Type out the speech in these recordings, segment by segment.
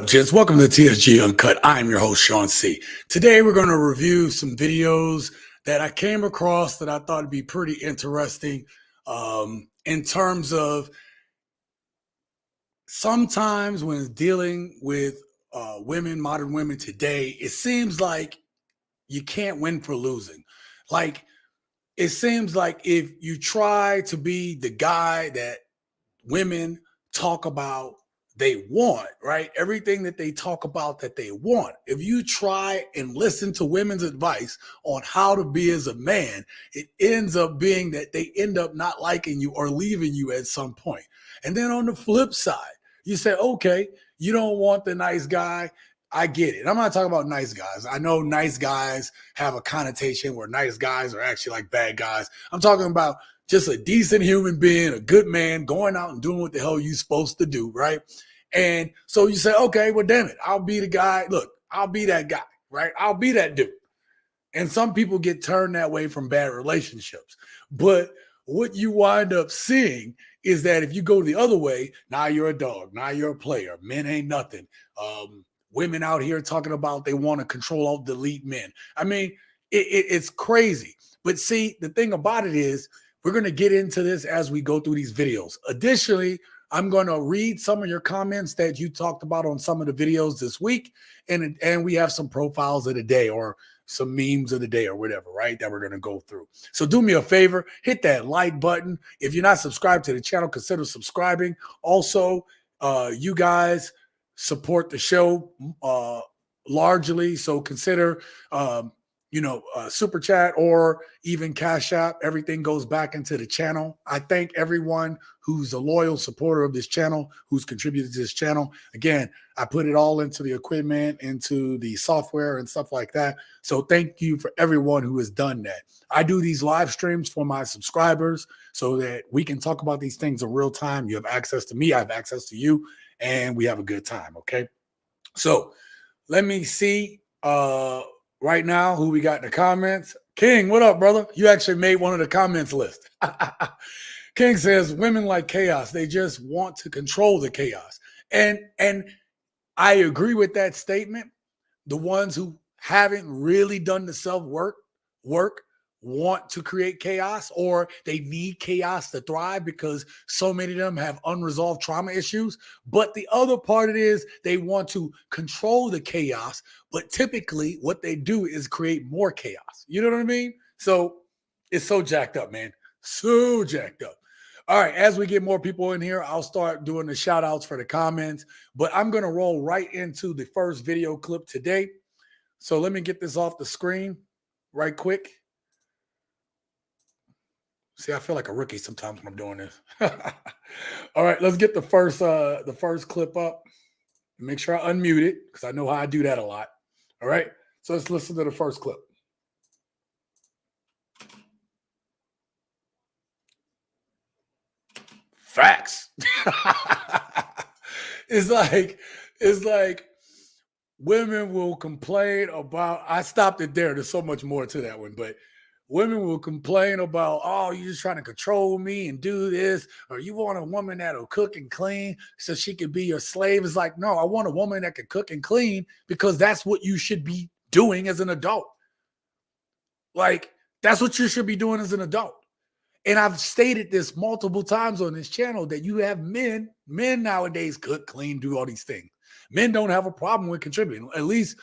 up, gents? Welcome to TSG Uncut. I'm your host, Sean C. Today, we're going to review some videos that I came across that I thought would be pretty interesting in terms of sometimes when dealing with women, modern women today, it seems like you can't win for losing. Like, it seems like if you try to be the guy that women talk about they want, right? Everything that they talk about that they want. If you try and listen to women's advice on how to be as a man, it ends up being that they end up not liking you or leaving you at some point. And then on the flip side, you say, okay, you don't want the nice guy. I get it. I'm not talking about nice guys. I know nice guys have a connotation where nice guys are actually like bad guys. I'm talking about just a decent human being, a good man, going out and doing what the hell you're supposed to do, right? And so you say, okay, well, damn it, I'll be the guy. Look, I'll be that guy, right? I'll be that dude. And some people get turned that way from bad relationships. But what you wind up seeing is that if you go the other way, now you're a dog, now you're a player. Men ain't nothing. Women out here talking about they want to control, alt, delete men. I mean, it's crazy. But see, the thing about it is, we're going to get into this as we go through these videos. Additionally, I'm going to read some of your comments that you talked about on some of the videos this week. And we have some profiles of the day or some memes of the day or whatever, right, that we're going to go through. So do me a favor, hit that like button. If you're not subscribed to the channel, consider subscribing. Also, you guys support the show largely, so consider super chat or even Cash App. Everything goes back into the channel. I thank everyone who's a loyal supporter of this channel, who's contributed to this channel. Again, I put it all into the equipment, into the software and stuff like that. So thank you for everyone who has done that. I do these live streams for my subscribers so that we can talk about these things in real time. You have access to me, I have access to you, and we have a good time, okay? So let me see right now who we got in the comments. King, what up, brother? You actually made one of the comments list. King says, women like chaos. They just want to control the chaos. And I agree with that statement. The ones who haven't really done the self-work want to create chaos, or they need chaos to thrive because so many of them have unresolved trauma issues. But the other part of it is they want to control the chaos, but typically what they do is create more chaos. You know what I mean? So it's so jacked up, man. So jacked up. All right, as we get more people in here, I'll start doing the shout outs for the comments, but I'm going to roll right into the first video clip today. So let me get this off the screen right quick. See, I feel like a rookie sometimes when I'm doing this. All right, let's get the first clip up. Make sure I unmute it because I know how I do that a lot. All right, so let's listen to the first clip. Facts. It's like women will complain about, I stopped it there. There's so much more to that one, but women will complain about, oh, you're just trying to control me and do this, or you want a woman that'll cook and clean so she can be your slave. It's like, no, I want a woman that can cook and clean because that's what you should be doing as an adult. Like, that's what you should be doing as an adult. And I've stated this multiple times on this channel that you have men nowadays cook, clean, do all these things. Men don't have a problem with contributing, at least,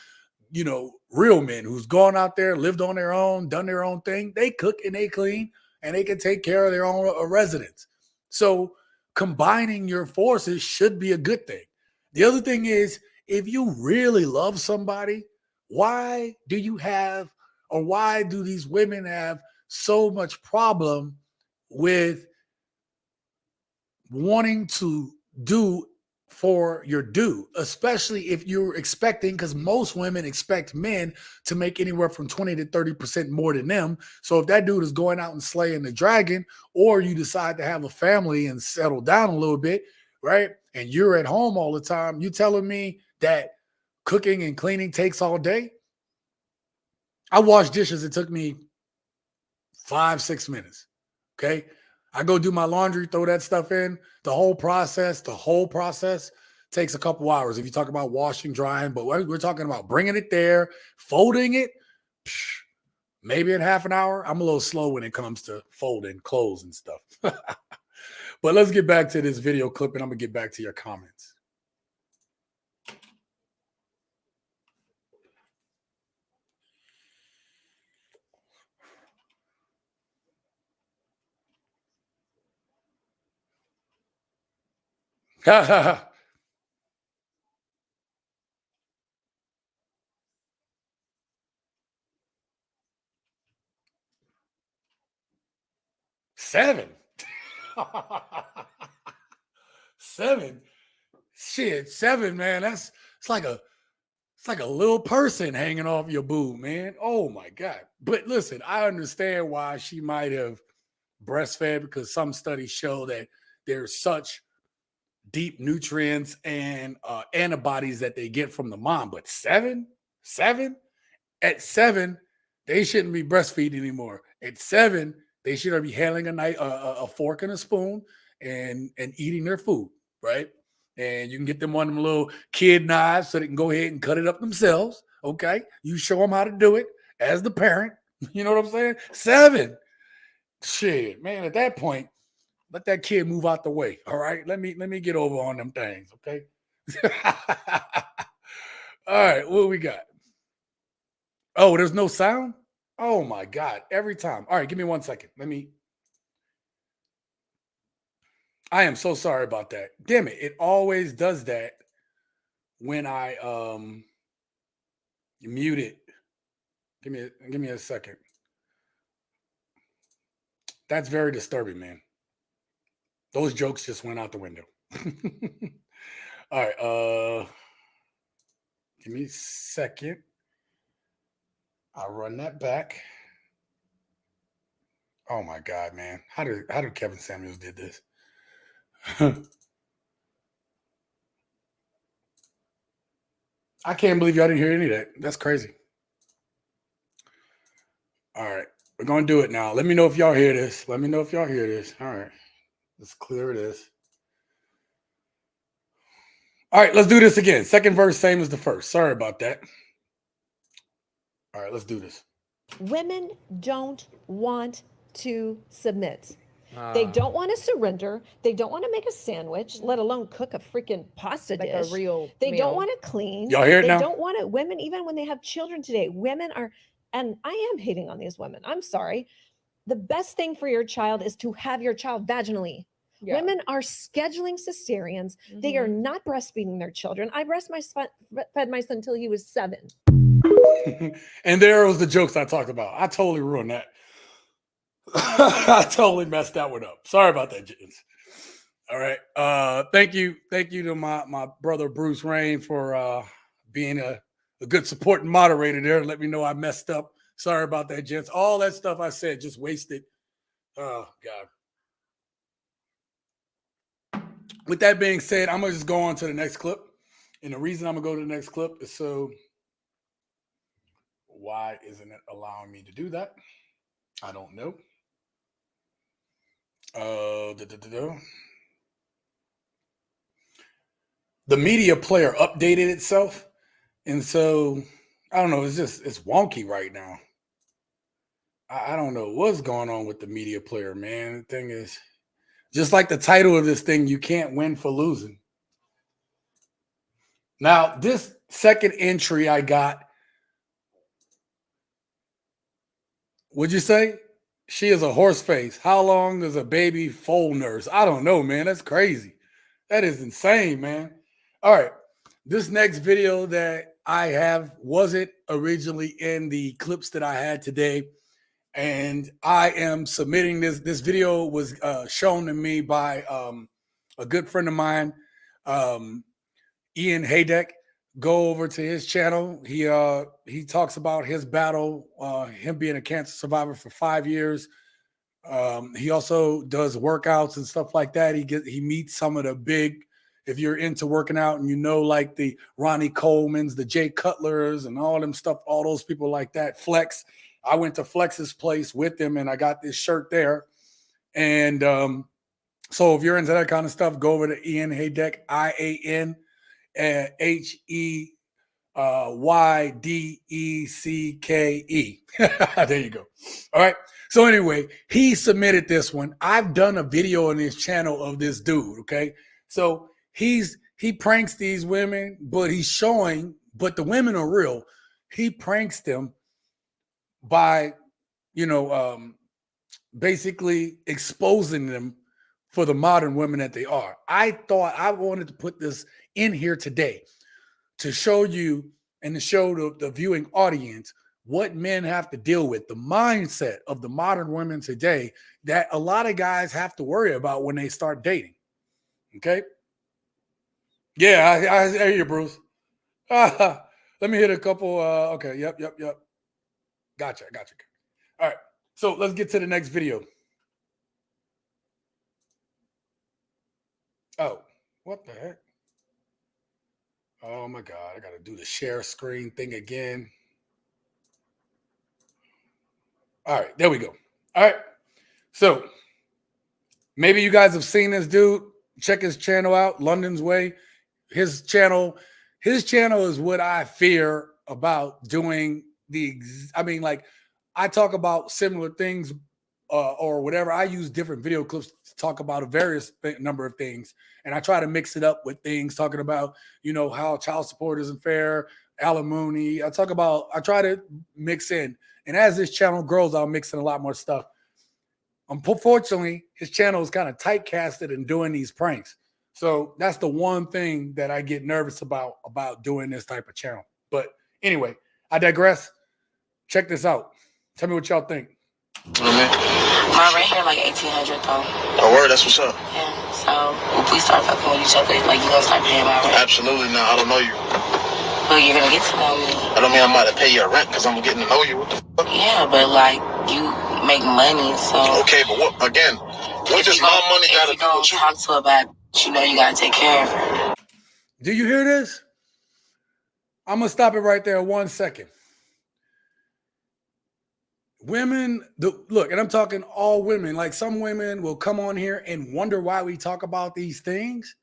real men who's gone out there, lived on their own, done their own thing. They cook and they clean and they can take care of their own residents. So combining your forces should be a good thing. The other thing is, if you really love somebody, why do these women have so much problem with wanting to do for your due, especially if you're expecting, because most women expect men to make anywhere from 20 to 30% more than them. So if that dude is going out and slaying the dragon, or you decide to have a family and settle down a little bit, right? And you're at home all the time, you telling me that cooking and cleaning takes all day? I wash dishes. It took me 5-6 minutes. Okay. I go do my laundry, throw that stuff in, the whole process takes a couple hours. If you talk about washing, drying, but we're talking about bringing it there, folding it, maybe in half an hour. I'm a little slow when it comes to folding clothes and stuff. But let's get back to this video clip, and I'm gonna get back to your comments. Seven. 7. Shit, 7, man. It's like a little person hanging off your boob, man. Oh my God. But listen, I understand why she might have breastfed, because some studies show that there's such deep nutrients and antibodies that they get from the mom. But 7, at 7, they shouldn't be breastfeeding anymore. At 7, they should be handling a fork and a spoon and eating their food, right? And you can get them one of them little kid knives so they can go ahead and cut it up themselves. Okay, you show them how to do it as the parent. You know what I'm saying? 7, shit, man. At that point, let that kid move out the way. All right, let me get over on them things. Okay. All right, what we got? Oh, there's no sound? Oh my God. Every time. All right, give me 1 second. I am so sorry about that. Damn it. It always does that when I mute it. Give me a second. That's very disturbing, man. Those jokes just went out the window. All right, give me a second. I'll run that back. Oh my God, man. How did Kevin Samuels did this? I can't believe y'all didn't hear any of that. That's crazy. All right. We're going to do it now. Let me know if y'all hear this. All right. Let's clear this. All right. Let's do this again. Second verse, same as the first. Sorry about that. All right. Let's do this. Women don't want to submit. They don't want to surrender. They don't want to make a sandwich, let alone cook a freaking pasta Like dish. a real They meal. don't want to clean. Y'all hear it They now? don't want to. Women, even when they have children today, women are, and I am hating on these women. I'm sorry. The best thing for your child is to have your child vaginally. Yeah. Women are scheduling cesareans. They are not breastfeeding their children. I fed my son until he was 7. And there was the jokes I talked about. I totally ruined that. I totally messed that one up. Sorry about that, gents. All right. Thank you to my brother Bruce Rain for being a good supporting moderator there. Let me know I messed up. Sorry about that, gents. All that stuff I said just wasted. Oh God. With that being said, I'm gonna just go on to the next clip. And the reason I'm gonna go to the next clip is why isn't it allowing me to do that? I don't know. The media player updated itself, and so I don't know. It's wonky right now. I don't know what's going on with the media player, man. The thing is, just like the title of this thing, you can't win for losing. Now, this second entry I got, would you say? She is a horse face. How long does a baby foal nurse? I don't know, man. That's crazy. That is insane, man. All right. This next video that I have wasn't originally in the clips that I had today. And I am submitting this. This video was shown to me by a good friend of mine, Ian Haydek. Go over to his channel. He talks about his battle, him being a cancer survivor for 5 years. He also does workouts and stuff like that. He meets some of the big, if you're into working out and you know, like the Ronnie Colemans, the Jay Cutlers, and all them stuff, all those people like that. Flex. I went to Flex's place with him, and I got this shirt there. And so if you're into that kind of stuff, go over to Ian Haydek, IAN. Hydecke. There you go. All right. So anyway, he submitted this one. I've done a video on his channel of this dude. Okay. So he pranks these women, but but the women are real. He pranks them by, basically exposing them for the modern women that they are. I thought I wanted to put this in here today to show you and to show the viewing audience what men have to deal with, the mindset of the modern women today that a lot of guys have to worry about when they start dating. Okay? Yeah, I hear you, Bruce. Let me hit a couple. Okay, yep. Gotcha. All right, so let's get to the next video. Oh, what the heck? Oh my God, I got to do the share screen thing again. All right, there we go. All right, so maybe you guys have seen this dude. Check his channel out, London's Way. His channel is what I fear about doing I talk about similar things or whatever. I use different video clips to talk about a various number of things. And I try to mix it up with things talking about, how child support isn't fair, alimony. I try to mix in. And as this channel grows, I'll mix in a lot more stuff. Unfortunately, his channel is kind of tight casted in doing these pranks. So that's the one thing that I get nervous about doing this type of channel. But anyway, I digress. Check this out. Tell me what y'all think. My rent here like 1,800 though. Oh, word, that's what's up. Yeah, so if we start fucking with each other, like you gonna start paying my rent? Absolutely not. I don't know you. Well, you're gonna get to know me. I don't mean I'm about to pay your rent because I'm getting to know you. What the fuck? Yeah, but like you make money, so. Okay, but what does my money gotta do with you? Talk to her about, you gotta take care of her. Do you hear this? I'm gonna stop it right there 1 second. Women, look, and I'm talking all women. Like some women will come on here and wonder why we talk about these things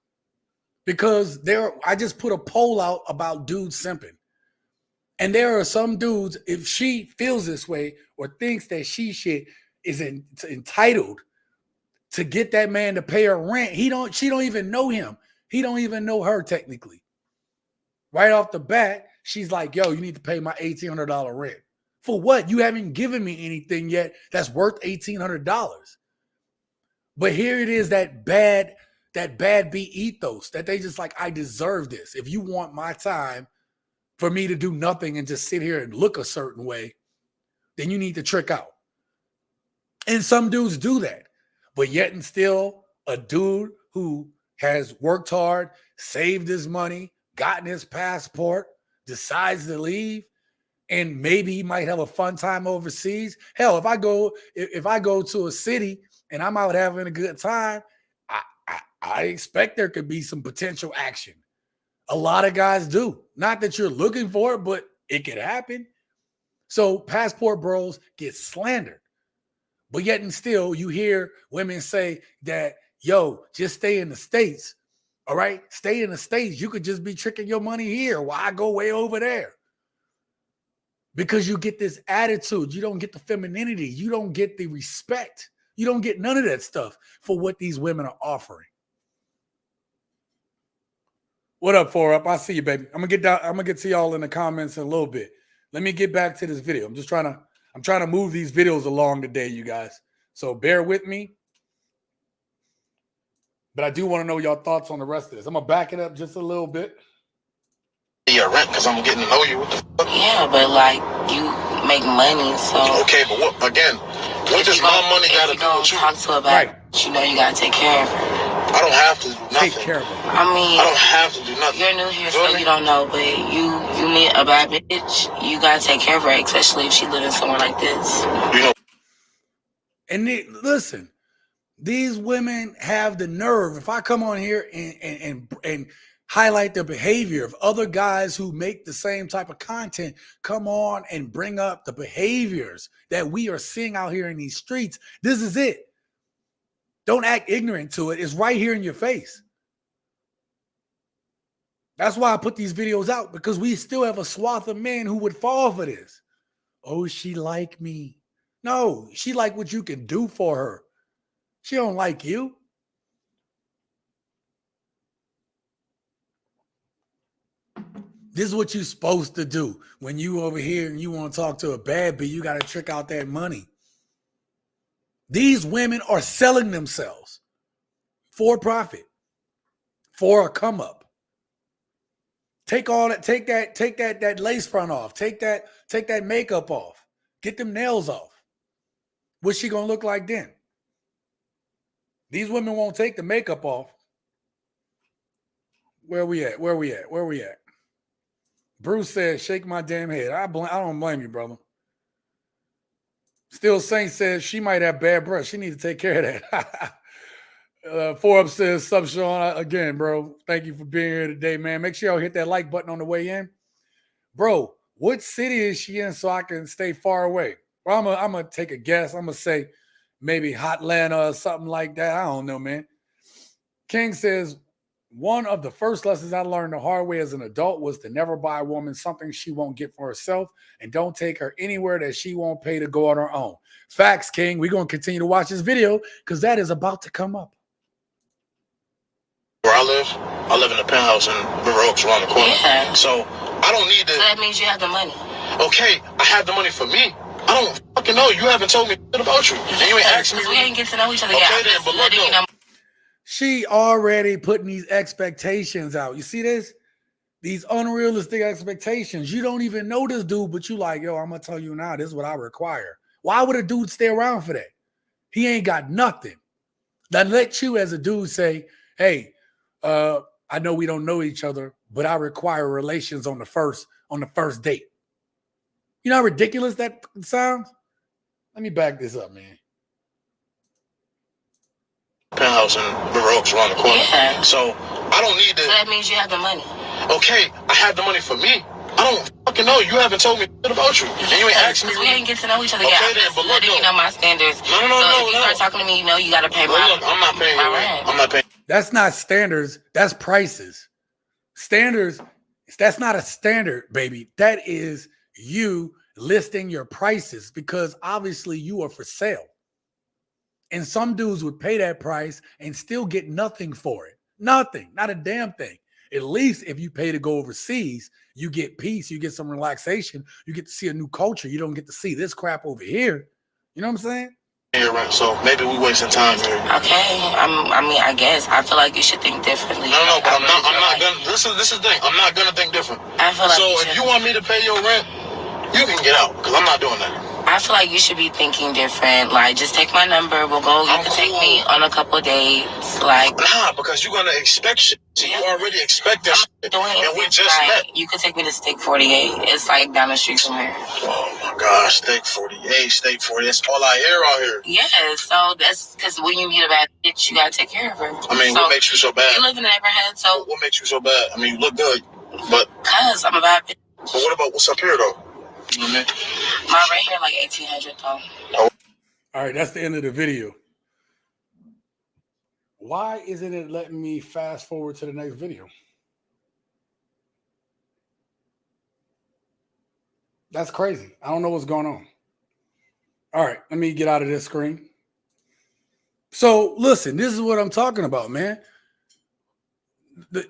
because I just put a poll out about dudes simping. And there are some dudes, if she feels this way or thinks that she is entitled to get that man to pay her rent, she don't even know him. He don't even know her technically. Right off the bat, she's like, yo, you need to pay my $1,800 rent. For what? You haven't given me anything yet that's worth $1,800. But here it is, that bad beat ethos that they just like, I deserve this. If you want my time for me to do nothing and just sit here and look a certain way, then you need to trick out. And some dudes do that. But yet and still, a dude who has worked hard, saved his money, gotten his passport, decides to leave, and maybe he might have a fun time overseas. Hell, if I go to a city and I'm out having a good time, I expect there could be some potential action. A lot of guys do. Not that you're looking for it, but it could happen. So passport bros get slandered. But yet and still, you hear women say that, yo, just stay in the States. All right? Stay in the States. You could just be tricking your money here. Why go way over there? Because you get this attitude. You don't get the femininity. You don't get the respect. You don't get none of that stuff for what these women are offering. What up, 4Up? I see you, baby. I'm gonna get to y'all in the comments in a little bit. Let me get back to this video. I'm trying to move these videos along today, you guys. So bear with me. But I do want to know your thoughts on the rest of this. I'm gonna back it up just a little bit. Your rent because I'm getting to know you. What the fuck? Yeah, but like you make money, so. Okay, but what does my money gotta do with you? Talk to her about, right. You gotta take care of her. I don't have to do nothing. Take care of her. I mean, I don't have to do nothing. You're new here, so you don't know, but you meet a bad bitch, you gotta take care of her, especially if she living somewhere like this. You know. And listen, these women have the nerve. If I come on here and highlight the behavior of other guys who make the same type of content, come on and bring up the behaviors that we are seeing out here in these streets, this is it. Don't act ignorant to it. It's right here in your face. That's why I put these videos out, because we still have a swath of men who would fall for this. Oh, she like me. No, she like what you can do for her. She don't like you. This is what you're supposed to do. When you over here and you want to talk to a bad bitch, you got to trick out that money. These women are selling themselves for profit, for a come up. Take all that, take that lace front off, take that makeup off, get them nails off. What's she gonna look like then? These women won't take the makeup off. Where we at? Bruce says, shake my damn head. I don't blame you, brother. Still Saint says she might have bad breath. She need to take care of that. Forbes says, sup, Sean? Again, bro, thank you for being here today, man. Make sure y'all hit that like button on the way in. Bro, what city is she in so I can stay far away? Well, I'm going to take a guess. I'm going to say maybe Hotlanta or something like that. I don't know, man. King says, one of the first lessons I learned the hard way as an adult was to never buy a woman something she won't get for herself, and don't take her anywhere that she won't pay to go on her own. Facts, King. We're going to continue to watch this video because that is about to come up. Where I live in a penthouse in River Oaks around the corner. Yeah. So I don't need to. So that means you have the money. Okay, I have the money for me. I don't fucking know. You haven't told me shit about you. And you ain't asked me. We ain't get to know each other Okay, yet. then, but look, You know. She already putting these expectations out. You see this? These unrealistic expectations. You don't even know this dude, but you like, yo, I'm going to tell you now, this is what I require. Why would a dude stay around for that? He ain't got nothing. Then let you as a dude say, hey, I know we don't know each other, but I require relations on the first date. You know how ridiculous that sounds? Let me back this up, man. Penthouse in River Oaks around the corner. Yeah. So I don't need to. So that means you have the money. Okay, I have the money for me. I don't fucking know. You haven't told me shit about you. And you ain't asked me. We ain't get to know each other Okay, yet. then, but look, You know my standards. No. So if you start talking to me, you know you got to pay my Look, I'm not paying your rent. I'm not paying. That's not standards. That's prices. Standards, that's not a standard, baby. That is you listing your prices because obviously you are for sale. And some dudes would pay that price and still get nothing for it. Nothing, not a damn thing. At least if you pay to go overseas, you get peace, you get some relaxation, you get to see a new culture. You don't get to see this crap over here. You know what I'm saying? Rent, so maybe we wasting time here. Okay, I guess I feel like you should think differently. No, but I'm not gonna. This is the thing. I'm not gonna think different. I feel like so if you want me to pay your rent, you can get out because I'm not doing that. I feel like you should be thinking different. Like, just take my number. We'll go. You can take me on a couple dates. Like, nah, because you're gonna expect shit. So you already expect that shit. And we just met. You could take me to Steak 48. It's like down the street from here. Oh my gosh, Steak 48, Steak 48. That's all I hear out here. Yeah, so that's because when you meet a bad bitch, you gotta take care of her. I mean, what makes you so bad? You live in the neighborhood, so what makes you so bad? I mean, you look good, but because I'm a bad bitch. But what about what's up here though? You know what I mean? My right here like 1800 though. Oh. All right, that's the end of the video. Why isn't it letting me fast forward to the next video? That's crazy. I don't know what's going on. All right, let me get out of this screen. So listen, this is what I'm talking about, man.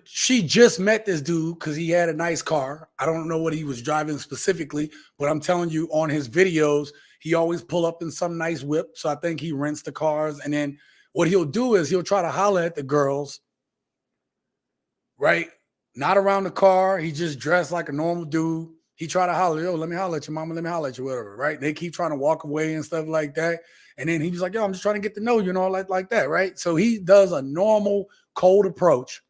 She just met this dude because he had a nice car. I don't know what he was driving specifically, but I'm telling you on his videos, he always pull up in some nice whip. So I think he rents the cars. And then what he'll do is he'll try to holler at the girls, right? Not around the car. He just dressed like a normal dude. He try to holler, yo, let me holler at you, mama, let me holler at you, whatever, right? They keep trying to walk away and stuff like that. And then he was like, yo, I'm just trying to get to know you, like that, right? So he does a normal, cold approach.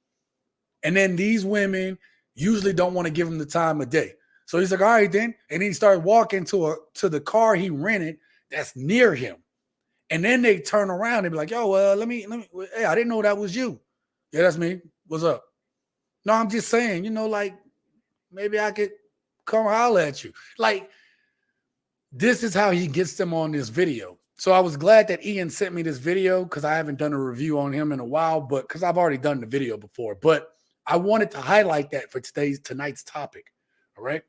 And then these women usually don't want to give him the time of day. So he's like, all right, then. And he started walking to the car he rented that's near him. And then they turn around and be like, yo, well, let me, hey, I didn't know that was you. Yeah, that's me. What's up? No, I'm just saying, like, maybe I could come holler at you. Like, this is how he gets them on this video. So I was glad that Ian sent me this video because I haven't done a review on him in a while, but because I've already done the video before. But I wanted to highlight that for tonight's topic. All right.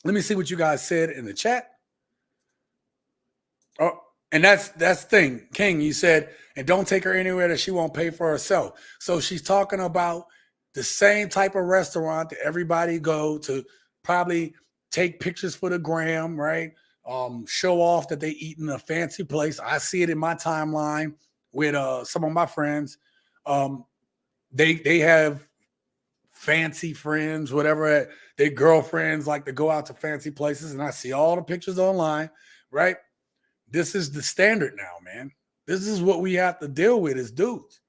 Let me see what you guys said in the chat. Oh, and that's the thing. King, you said, and don't take her anywhere that she won't pay for herself. So she's talking about the same type of restaurant that everybody go to, probably take pictures for the gram, right? Show off that they eat in a fancy place. I see it in my timeline with some of my friends. They have fancy friends, whatever. Their girlfriends like to go out to fancy places, and I see all the pictures online, right? This is the standard now, man. This is what we have to deal with as dudes.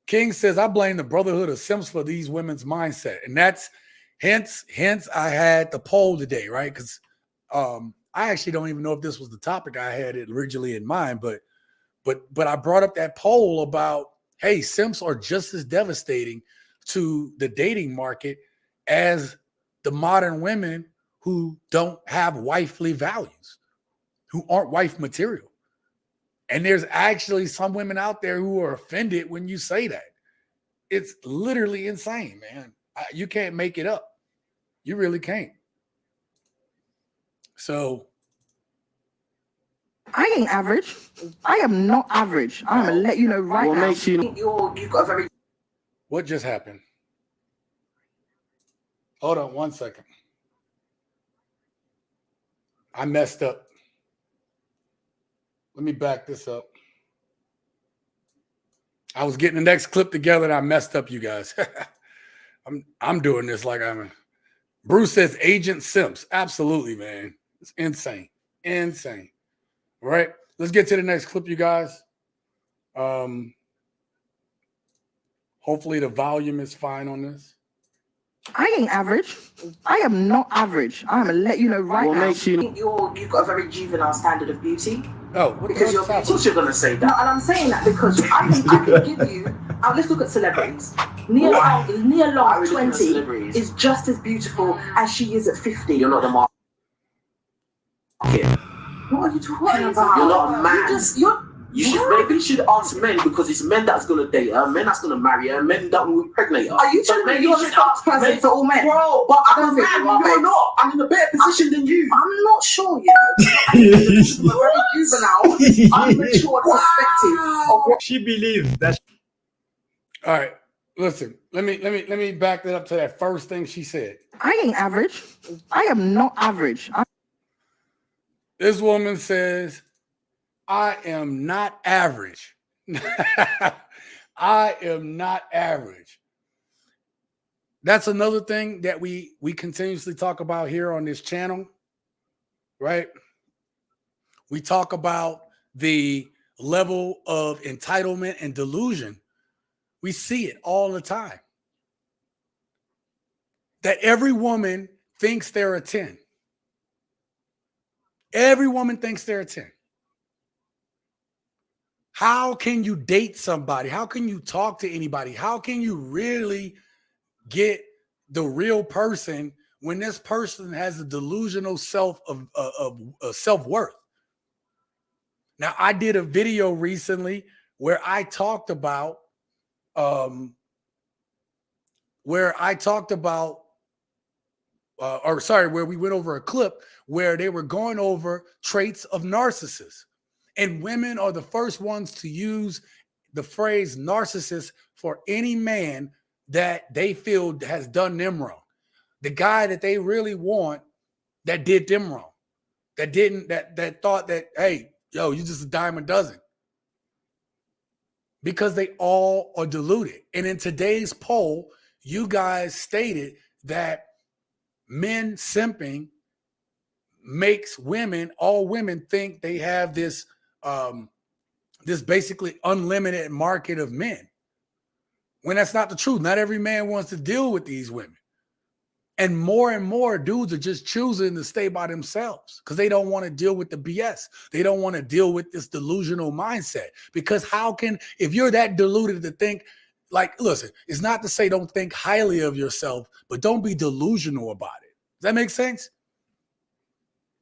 King says, I blame the brotherhood of simps for these women's mindset. And that's hence I had the poll today, right? Because I actually don't even know if this was the topic I had it originally in mind, but I brought up that poll about, hey, simps are just as devastating to the dating market as the modern women who don't have wifely values, who aren't wife material. And there's actually some women out there who are offended when you say that. It's literally insane, man. You can't make it up. You really can't. So I ain't average. I am not average. I'm gonna let you know right now. Makes you you've got a very. What just happened? Hold on 1 second. I messed up. Let me back this up. I was getting the next clip together and I messed up, you guys. I'm doing this like I'm. Bruce says agent simps. Absolutely, man. It's insane. Insane. All right. Let's get to the next clip, you guys. Hopefully the volume is fine on this. I ain't average. I am not average. I'm gonna let you know right now. Makes you you've got a very juvenile standard of beauty. Oh, because you're beautiful. Of course you're gonna say that. No, and I'm saying that because I can give you. Let's look at celebrities. Nia Long, 20, is just as beautiful as she is at 50. You're not the market. What are you talking about? You're not a man. Maybe you should ask men because it's men that's gonna date her, men that's gonna marry her, men that will impregnate her. Are you telling me you're the spokesperson for all men? Bro, but I'm a man, you're not. I'm in a better position than you. I'm not sure, I'm very juvenile, unmature perspective of what she believes that. All right, listen. Let me back that up to that first thing she said. I ain't average. I am not average. This woman says, I am not average. I am not average. That's another thing that we continuously talk about here on this channel, right? We talk about the level of entitlement and delusion. We see it all the time. That every woman thinks they're a 10. Every woman thinks they're a 10. How can you date somebody? How can you talk to anybody? How can you really get the real person when this person has a delusional self-worth? Now, I did a video recently where I talked about where we went over a clip where they were going over traits of narcissists. And women are the first ones to use the phrase narcissist for any man that they feel has done them wrong. The guy that they really want that did them wrong. That thought that, hey, yo, you just a dime a dozen. Because they all are deluded. And in today's poll, you guys stated that men simping makes all women think they have this basically unlimited market of men. When that's not the truth. Not every man wants to deal with these women. And more dudes are just choosing to stay by themselves because they don't want to deal with the BS. They don't want to deal with this delusional mindset. Because if you're that deluded to think, like, listen, it's not to say don't think highly of yourself, but don't be delusional about it. Does that make sense?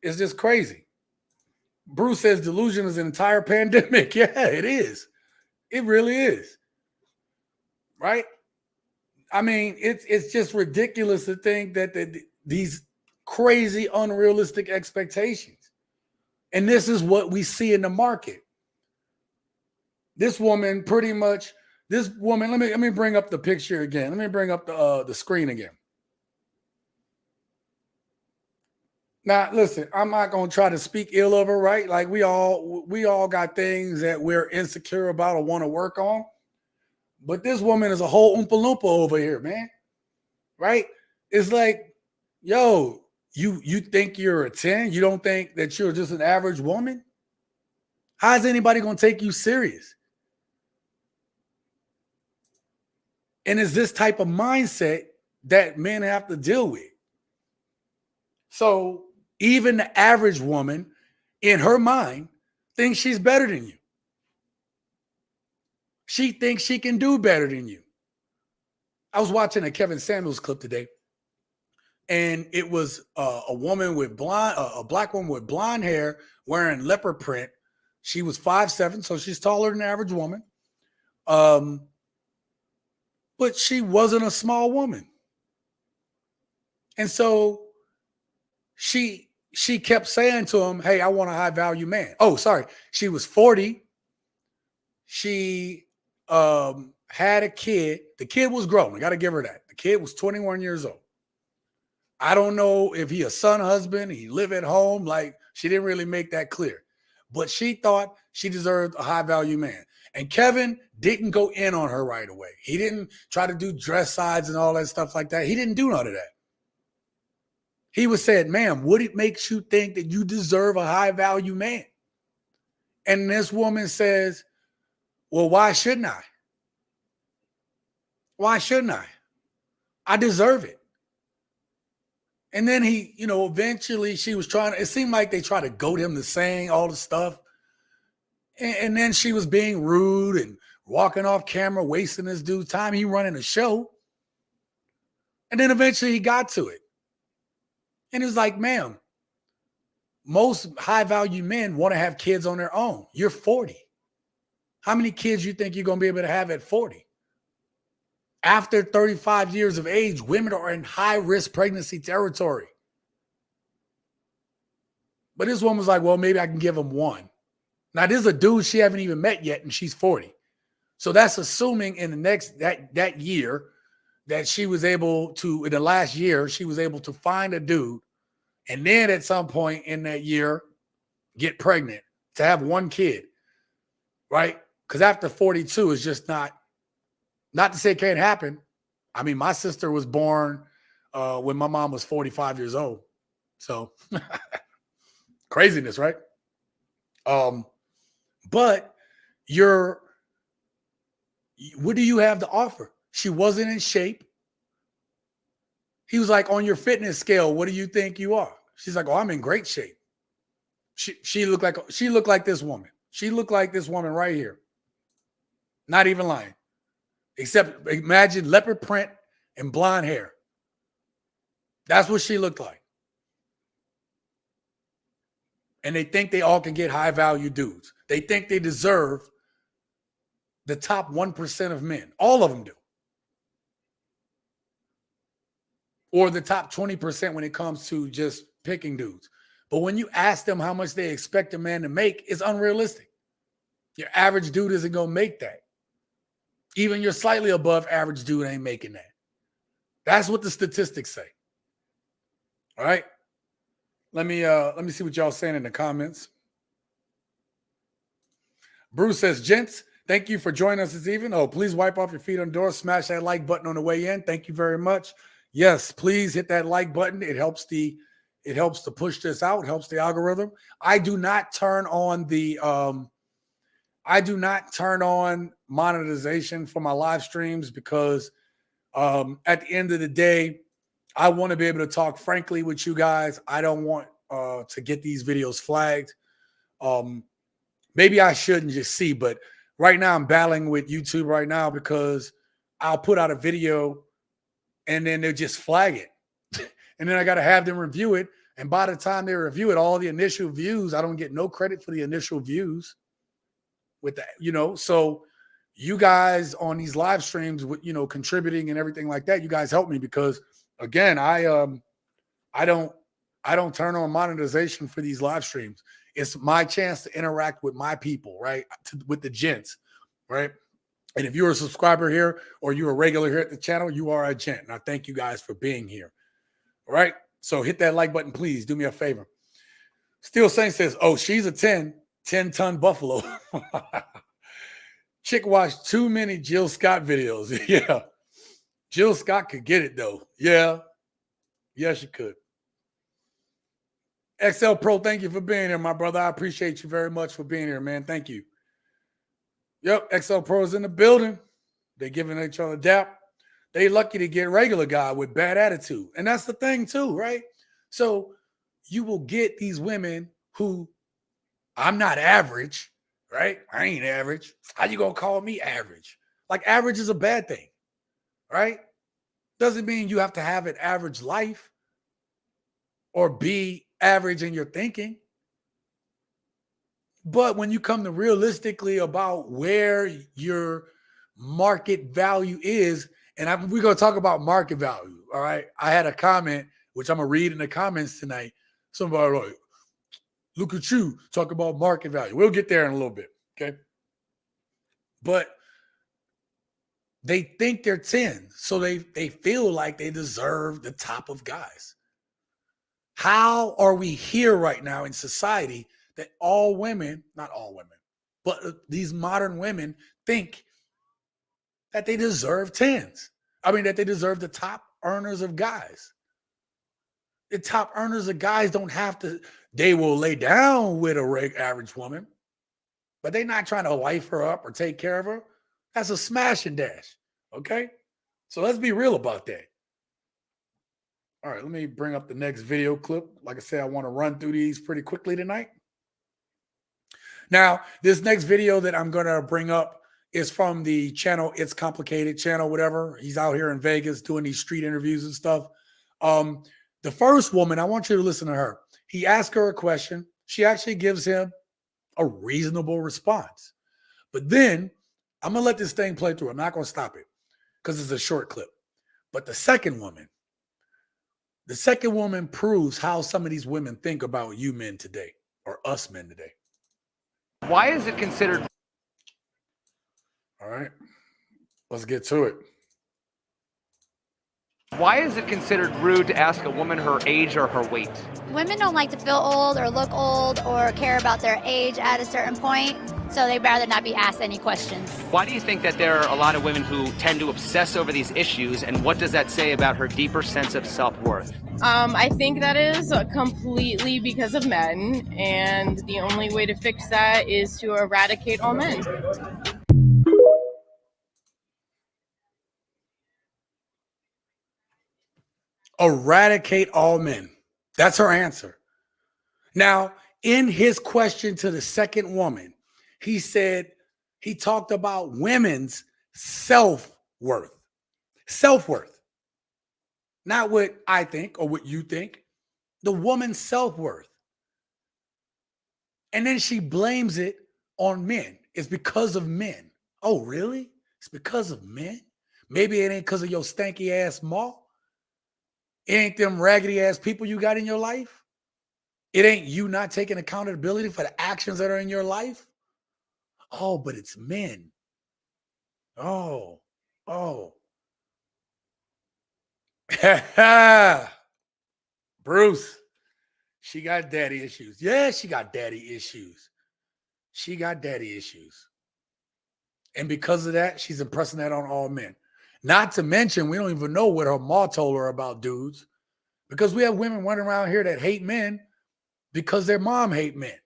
It's just crazy. Bruce says delusion is an entire pandemic. Yeah, it is. It really is. Right? I mean, it's just ridiculous to think that these crazy, unrealistic expectations. And this is what we see in the market. This woman pretty much, let me bring up the picture again. Let me bring up the screen again. Now, listen, I'm not going to try to speak ill of her, right? Like we all got things that we're insecure about or want to work on. But this woman is a whole Oompa Loompa over here, man. Right? It's like, yo, you think you're a 10? You don't think that you're just an average woman? How is anybody going to take you serious? And it's this type of mindset that men have to deal with. So even the average woman in her mind thinks she's better than you. She thinks she can do better than you. I was watching a Kevin Samuels clip today, and it was a woman with a black woman with blonde hair wearing leopard print. She was 5'7", so she's taller than the average woman. But she wasn't a small woman. And so she kept saying to him, hey, I want a high value man. Oh, sorry. She was 40. She had a kid. The kid was grown. I got to give her that. The kid was 21 years old. I don't know if he a son, husband, he live at home. Like, she didn't really make that clear. But she thought she deserved a high value man. And Kevin didn't go in on her right away. He didn't try to do dress sides and all that stuff like that. He didn't do none of that. He was said, ma'am, what it makes you think that you deserve a high value man? And this woman says, well, why shouldn't I? Why shouldn't I? I deserve it. And then he, eventually she was it seemed like they tried to goad him to saying all the stuff. And then she was being rude and walking off camera, wasting this dude's time. He running a show. And then eventually he got to it. And he was like, ma'am, most high-value men want to have kids on their own. You're 40. How many kids you think you're going to be able to have at 40? After 35 years of age, women are in high-risk pregnancy territory. But this woman was like, well, maybe I can give him one. Now, this is a dude she haven't even met yet, and she's 40. So that's assuming in the next, that year, that she was able to, in the last year, she was able to find a dude, and then at some point in that year, get pregnant to have one kid, right? Because after 42 is just not to say it can't happen. I mean, my sister was born when my mom was 45 years old. So craziness, right? But what do you have to offer? She wasn't in shape. He was like, on your fitness scale, what do you think you are? She's like, oh, I'm in great shape. She looked like this woman. She looked like this woman right here. Not even lying. Except imagine leopard print and blonde hair. That's what she looked like. And they think they all can get high value dudes. They think they deserve the top 1% of men. All of them do. Or the top 20% when it comes to just picking dudes. But when you ask them how much they expect a man to make, it's unrealistic. Your average dude isn't going to make that. Even your slightly above average dude ain't making that. That's what the statistics say. All right. Let me see what y'all saying in the comments. Bruce says, gents, thank you for joining us this evening. Oh, please wipe off your feet on the door. Smash that like button on the way in. Thank you very much. Yes, please hit that like button. It helps to push this out. It helps the algorithm. I do not turn on monetization for my live streams because at the end of the day, I want to be able to talk frankly with you guys. I don't want to get these videos flagged. Maybe I shouldn't just see, but right now I'm battling with YouTube right now because I'll put out a video and then they'll just flag it. And then I got to have them review it. And by the time they review it, all the initial views, I don't get no credit for the initial views with that, so you guys on these live streams with, contributing and everything like that, you guys help me because again, I don't turn on monetization for these live streams. It's my chance to interact with my people, right? With the gents, right? And if you're a subscriber here or you're a regular here at the channel, you are a gent. And I thank you guys for being here. All right. So hit that like button, please. Do me a favor. Steel Saint says, oh, she's a 10-ton buffalo. Chick watched too many Jill Scott videos. Yeah. Jill Scott could get it, though. Yeah. Yes, she could. XL Pro, thank you for being here, my brother. I appreciate you very much for being here, man. Thank you. Yep, XL Pro is in the building. They're giving each other dap. They lucky to get regular guy with bad attitude. And that's the thing too, right? So you will get these women who, I'm not average, right? I ain't average. How you gonna call me average? Like average is a bad thing, right? Doesn't mean you have to have an average life or be average in your thinking. But when you come to realistically about where your market value is, and we're going to talk about market value, all right? I had a comment, which I'm going to read in the comments tonight. Somebody like, look at you, talk about market value. We'll get there in a little bit, okay? But they think they're 10, so they feel like they deserve the top of guys. How are we here right now in society that all women, not all women, but these modern women think that they deserve 10s? I mean, that they deserve the top earners of guys. The top earners of guys don't have to, they will lay down with a average woman, but they're not trying to wife her up or take care of her. That's a smash and dash, okay? So let's be real about that. All right, let me bring up the next video clip. Like I said, I want to run through these pretty quickly tonight. Now, this next video that I'm going to bring up is from the channel It's Complicated channel, whatever. He's out here in Vegas doing these street interviews and stuff. The first woman, I want you to listen to her. He asked her a question. She actually gives him a reasonable response. But then I'm going to let this thing play through. I'm not going to stop it because it's a short clip. But the second woman proves how some of these women think about you men today, or us men today. Why is it considered? All right, let's get to it. Why is it considered rude to ask a woman her age or her weight? Women don't like to feel old or look old or care about their age at a certain point, so they'd rather not be asked any questions. Why do you think that there are a lot of women who tend to obsess over these issues, and what does that say about her deeper sense of self-worth? I think that is completely because of men, and the only way to fix that is to eradicate all men. Eradicate all men. That's her answer. Now, in his question to the second woman, he said, he talked about women's self-worth. Self-worth. Not what I think or what you think. The woman's self-worth. And then she blames it on men. It's because of men. Oh, really? It's because of men? Maybe it ain't because of your stanky ass ma. It ain't them raggedy ass people you got in your life. It ain't you not taking accountability for the actions that are in your life. Oh, but it's men. Oh. Bruce, she got daddy issues. Yeah, she got daddy issues. She got daddy issues. And because of that, she's impressing that on all men. Not to mention, we don't even know what her ma told her about dudes, because we have women running around here that hate men because their mom hate men,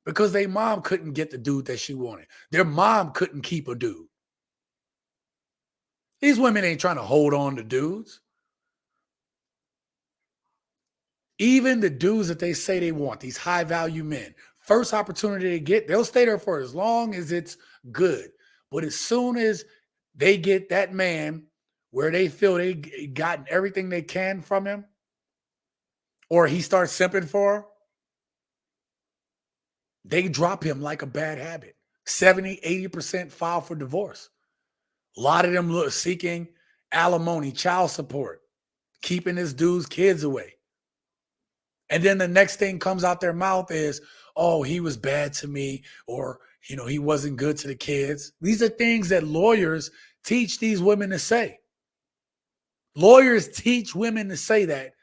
because their mom couldn't get the dude that she wanted. Their mom couldn't keep a dude. These women ain't trying to hold on to dudes. Even the dudes that they say they want, these high-value men, first opportunity they get, they'll stay there for as long as it's good. But as soon as they get that man where they feel they gotten everything they can from him, or he starts simping for her, they drop him like a bad habit. 70, 80% file for divorce. A lot of them look seeking alimony, child support, keeping this dude's kids away. And then the next thing comes out their mouth is, oh, he was bad to me, or, you know, he wasn't good to the kids. These are things that lawyers teach these women to say. Lawyers teach women to say that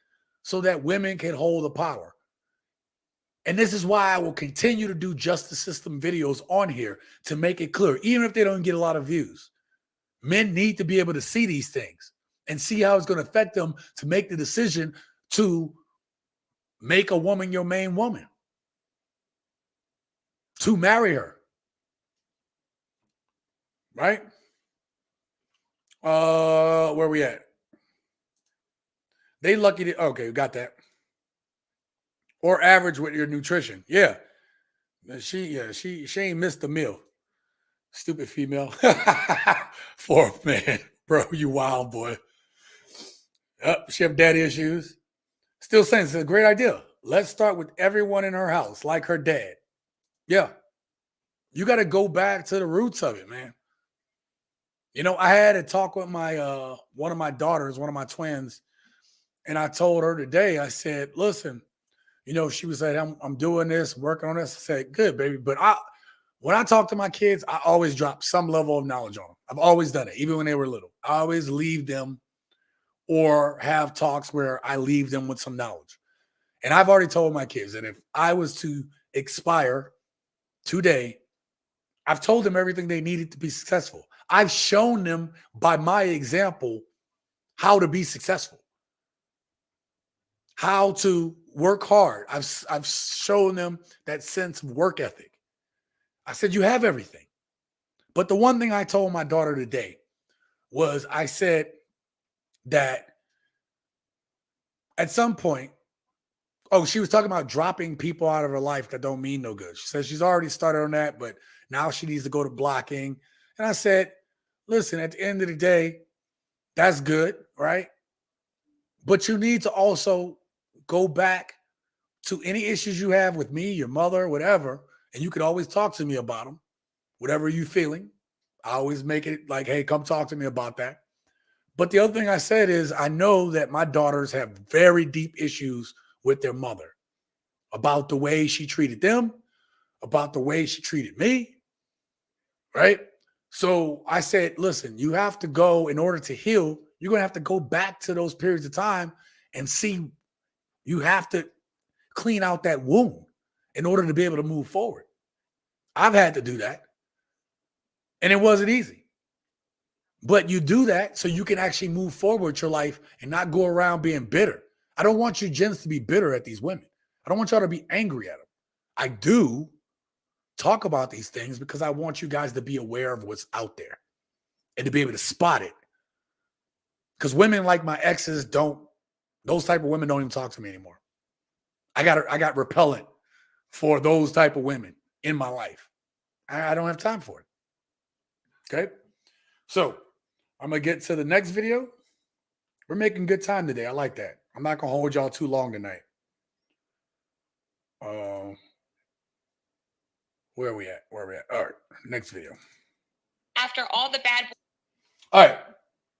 so that women can hold the power. And this is why I will continue to do justice system videos on here to make it clear, even if they don't get a lot of views. Men need to be able to see these things and see how it's going to affect them to make the decision to make a woman your main woman, to marry her. Right? Where we at? They lucky to, okay, we got that. Or average with your nutrition. Yeah. She ain't missed a meal. Stupid female. Fourth man. Bro, you wild boy. She have daddy issues. Still saying it's a great idea. Let's start with everyone in her house, like her dad. Yeah. You got to go back to the roots of it, man. You know, I had a talk with my one of my daughters, one of my twins, and I told her today, I said, listen, you know, she was like, I'm doing this, working on this. I said, good, baby. But when I talk to my kids, I always drop some level of knowledge on them. I've always done it, even when they were little. I always leave them or have talks where I leave them with some knowledge. And I've already told my kids that if I was to expire today, I've told them everything they needed to be successful. I've shown them by my example how to be successful, how to work hard. I've shown them that sense of work ethic. I said, you have everything. But the one thing I told my daughter today was I said that at some point, she was talking about dropping people out of her life that don't mean no good. She said she's already started on that, but now she needs to go to blocking. And I said, listen, at the end of the day, that's good, right? But you need to also go back to any issues you have with me, your mother, whatever, and you could always talk to me about them, whatever you're feeling. I always make it like, hey, come talk to me about that. But the other thing I said is I know that my daughters have very deep issues with their mother about the way she treated them, about the way she treated me, right? So I said, listen, you have to go in order to heal. You're going to have to go back to those periods of time and see. You have to clean out that wound in order to be able to move forward. I've had to do that. And it wasn't easy. But you do that so you can actually move forward with your life and not go around being bitter. I don't want you gents to be bitter at these women. I don't want y'all to be angry at them. I do talk about these things because I want you guys to be aware of what's out there and to be able to spot it. Because women like my exes those type of women don't even talk to me anymore. I got repellent for those type of women in my life. I don't have time for it. Okay? So I'm going to get to the next video. We're making good time today. I like that. I'm not going to hold y'all too long tonight. Where are we at? All right, next video. After all the bad... All right,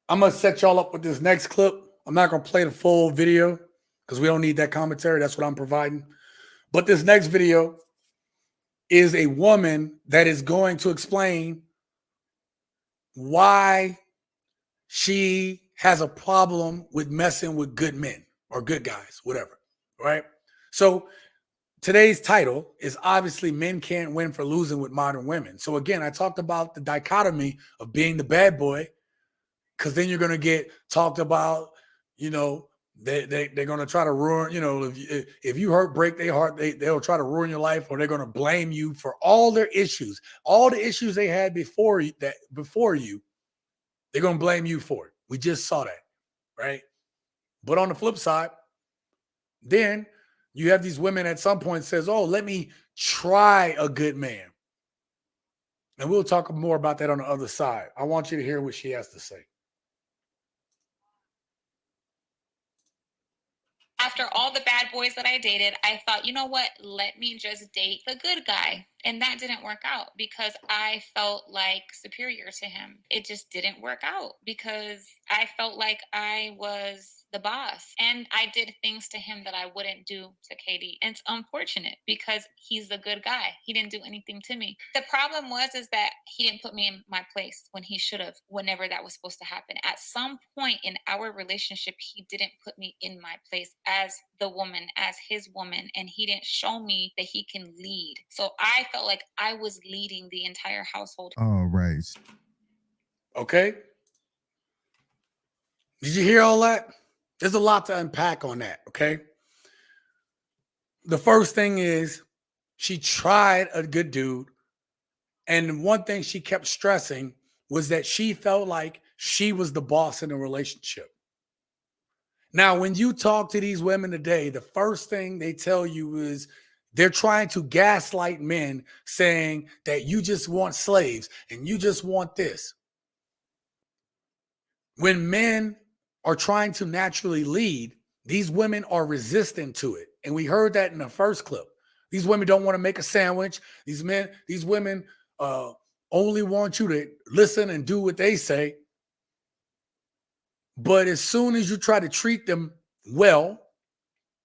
I'm going to set y'all up with this next clip. I'm not going to play the full video because we don't need that commentary. That's what I'm providing. But this next video is a woman that is going to explain why she has a problem with messing with good men or good guys, whatever, right? So today's title is obviously Men Can't Win for Losing with Modern Women. So again, I talked about the dichotomy of being the bad boy, because then you're going to get talked about, you know, they're going to try to ruin, you know, if you break their heart, they'll try to ruin your life, or they're going to blame you for all their issues, all the issues they had before you, they're going to blame you for it. We just saw that, right? But on the flip side, then you have these women at some point says, oh, let me try a good man. And we'll talk more about that on the other side. I want you to hear what she has to say. After all the bad boys that I dated, I thought, you know what? Let me just date the good guy. And that didn't work out because I felt like superior to him. It just didn't work out because I felt like I was the boss. And I did things to him that I wouldn't do to Katie. And it's unfortunate because he's the good guy. He didn't do anything to me. The problem is that he didn't put me in my place when he should have, whenever that was supposed to happen. At some point in our relationship, he didn't put me in my place as the woman, as his woman, and he didn't show me that he can lead. So I felt like I was leading the entire household. All right. Okay. Did you hear all that? There's a lot to unpack on that. Okay. The first thing is she tried a good dude. And one thing she kept stressing was that she felt like she was the boss in the relationship. Now, when you talk to these women today, the first thing they tell you is they're trying to gaslight men, saying that you just want slaves and you just want this. When men are trying to naturally lead, these women are resistant to it. And we heard that in the first clip. These women don't want to make a sandwich. These women only want you to listen and do what they say. But as soon as you try to treat them well,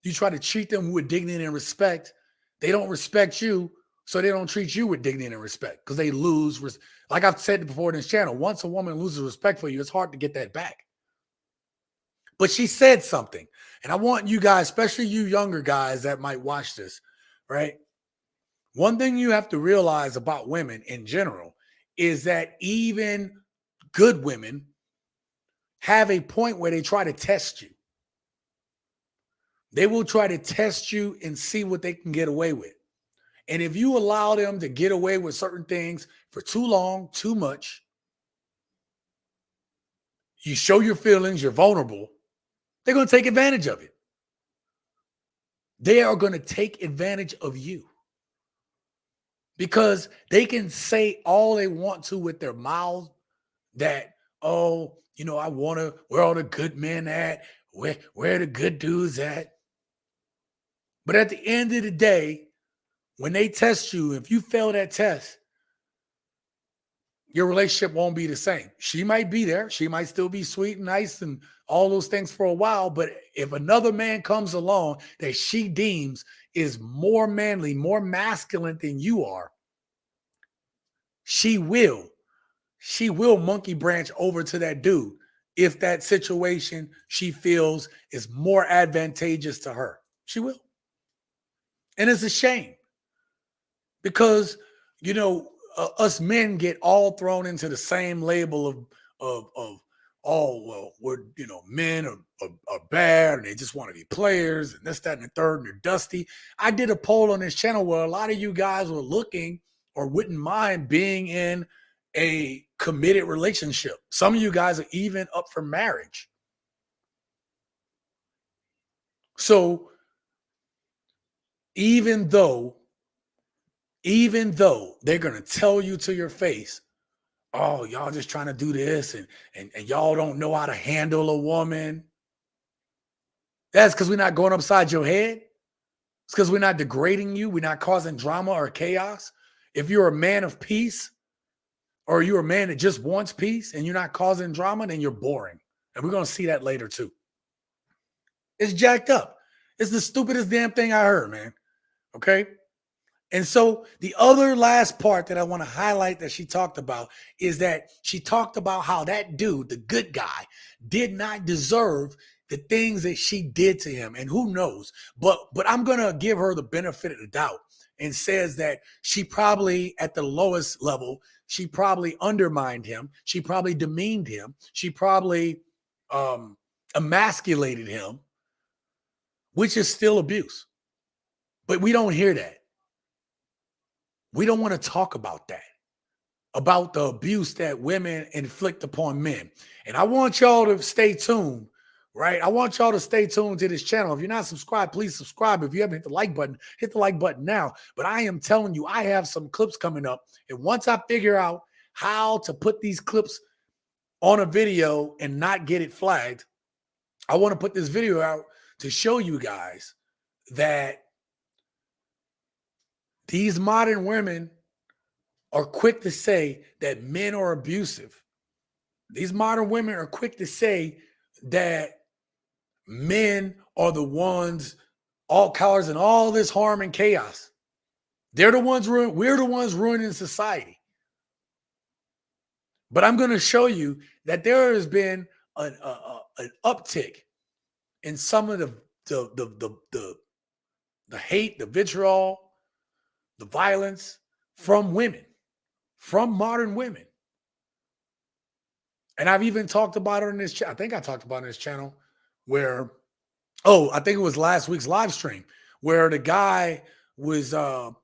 you try to treat them with dignity and respect, they don't respect you, so they don't treat you with dignity and respect because they lose. Like I've said before in this channel, once a woman loses respect for you, it's hard to get that back. But she said something, and I want you guys, especially you younger guys that might watch this, right? One thing you have to realize about women in general is that even good women have a point where they try to test you. They will try to test you and see what they can get away with. And if you allow them to get away with certain things for too long, too much, you show your feelings, you're vulnerable, they're going to take advantage of it. They are going to take advantage of you because they can say all they want to with their mouth that, oh, you know, I want to, where all the good men at? Where the good dudes at? But at the end of the day, when they test you, if you fail that test, your relationship won't be the same. She might be there. She might still be sweet and nice and all those things for a while. But if another man comes along that she deems is more manly, more masculine than you are, she will monkey branch over to that dude if that situation she feels is more advantageous to her. She will. And it's a shame because, you know, us men get all thrown into the same label of oh, well, we're, you know, men are bad and they just want to be players and this, that, and the third, and they're dusty. I did a poll on this channel where a lot of you guys were looking or wouldn't mind being in a committed relationship. Some of you guys are even up for marriage. So even though they're going to tell you to your face, oh, y'all just trying to do this and y'all don't know how to handle a woman. That's because we're not going upside your head. It's because we're not degrading you. We're not causing drama or chaos. If you're a man of peace or you're a man that just wants peace and you're not causing drama, then you're boring. And we're going to see that later too. It's jacked up. It's the stupidest damn thing I heard, man. Okay? And so the other last part that I want to highlight that she talked about is that she talked about how that dude, the good guy, did not deserve the things that she did to him. And who knows? But I'm going to give her the benefit of the doubt and says that she probably at the lowest level, she probably undermined him. She probably demeaned him. She probably emasculated him, which is still abuse. But we don't hear that. We don't want to talk about that, about the abuse that women inflict upon men. And I want y'all to stay tuned, right? I want y'all to stay tuned to this channel. If you're not subscribed, please subscribe. If you haven't hit the like button now. But I am telling you, I have some clips coming up. And once I figure out how to put these clips on a video and not get it flagged, I want to put this video out to show you guys that these modern women are quick to say that men are abusive. These modern women are quick to say that men are the ones all causing all this harm and chaos. They're the ones we're the ones ruining society. But I'm going to show you that there has been an uptick in some of the hate, the vitriol, the violence from women, from modern women. And I've even talked about it on this channel. I think I talked about it on this channel where, I think it was last week's live stream where the guy was, the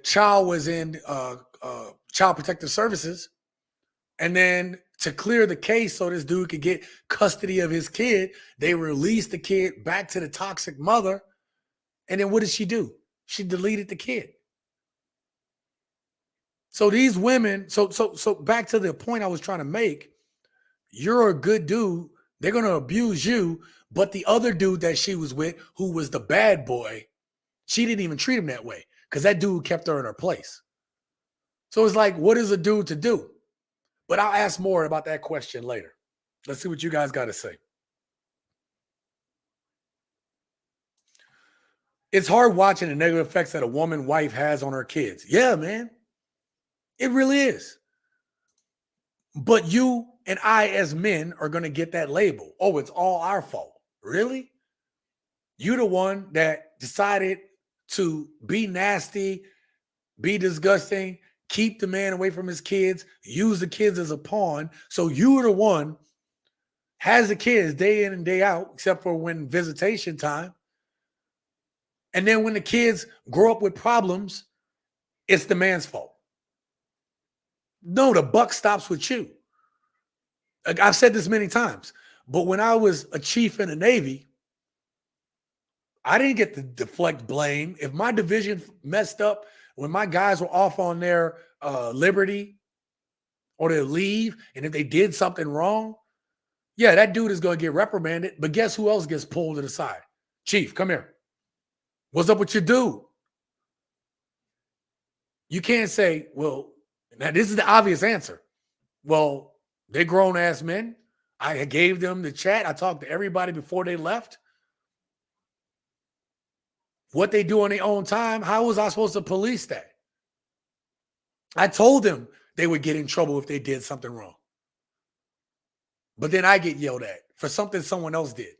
child was in Child Protective Services. And then to clear the case so this dude could get custody of his kid, they released the kid back to the toxic mother. And then what did she do? She deleted the kid. So these women, so back to the point I was trying to make, you're a good dude. They're going to abuse you. But the other dude that she was with, who was the bad boy, she didn't even treat him that way because that dude kept her in her place. So it's like, what is a dude to do? But I'll ask more about that question later. Let's see what you guys got to say. It's hard watching the negative effects that a woman wife has on her kids. Yeah, man. It really is. But you and I as men are going to get that label. Oh, it's all our fault. Really? You the one that decided to be nasty, be disgusting, keep the man away from his kids, use the kids as a pawn. So you are the one has the kids day in and day out, except for when visitation time. And then when the kids grow up with problems, it's the man's fault. No, the buck stops with you. I've said this many times, but when I was a chief in the Navy, I didn't get to deflect blame. If my division messed up, when my guys were off on their liberty or their leave, and if they did something wrong, yeah, that dude is going to get reprimanded. But guess who else gets pulled to the side? Chief, come here. What's up with your dude? You can't say, well, now this is the obvious answer. Well, they're grown-ass men. I gave them the chat. I talked to everybody before they left. What they do on their own time, how was I supposed to police that? I told them they would get in trouble if they did something wrong. But then I get yelled at for something someone else did.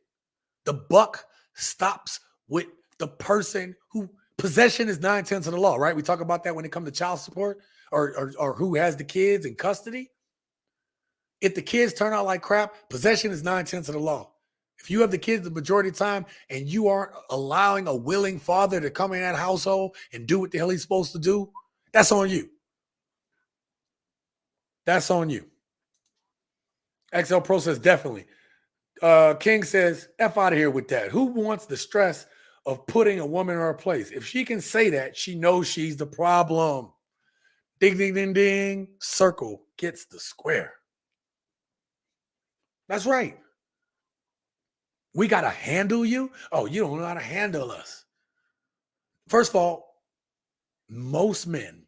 The buck stops with the person who possession is 9/10 of the law, right? We talk about that when it comes to child support or who has the kids in custody. If the kids turn out like crap, possession is 9/10 of the law. If you have the kids the majority of the time and you aren't allowing a willing father to come in that household and do what the hell he's supposed to do, that's on you. That's on you. XL Pro says definitely. King says, F out of here with that. Who wants the stress of putting a woman in her place? If she can say that, she knows she's the problem. Ding, ding, ding, ding. Circle gets the square. That's right. We got to handle you? Oh, you don't know how to handle us. First of all, most men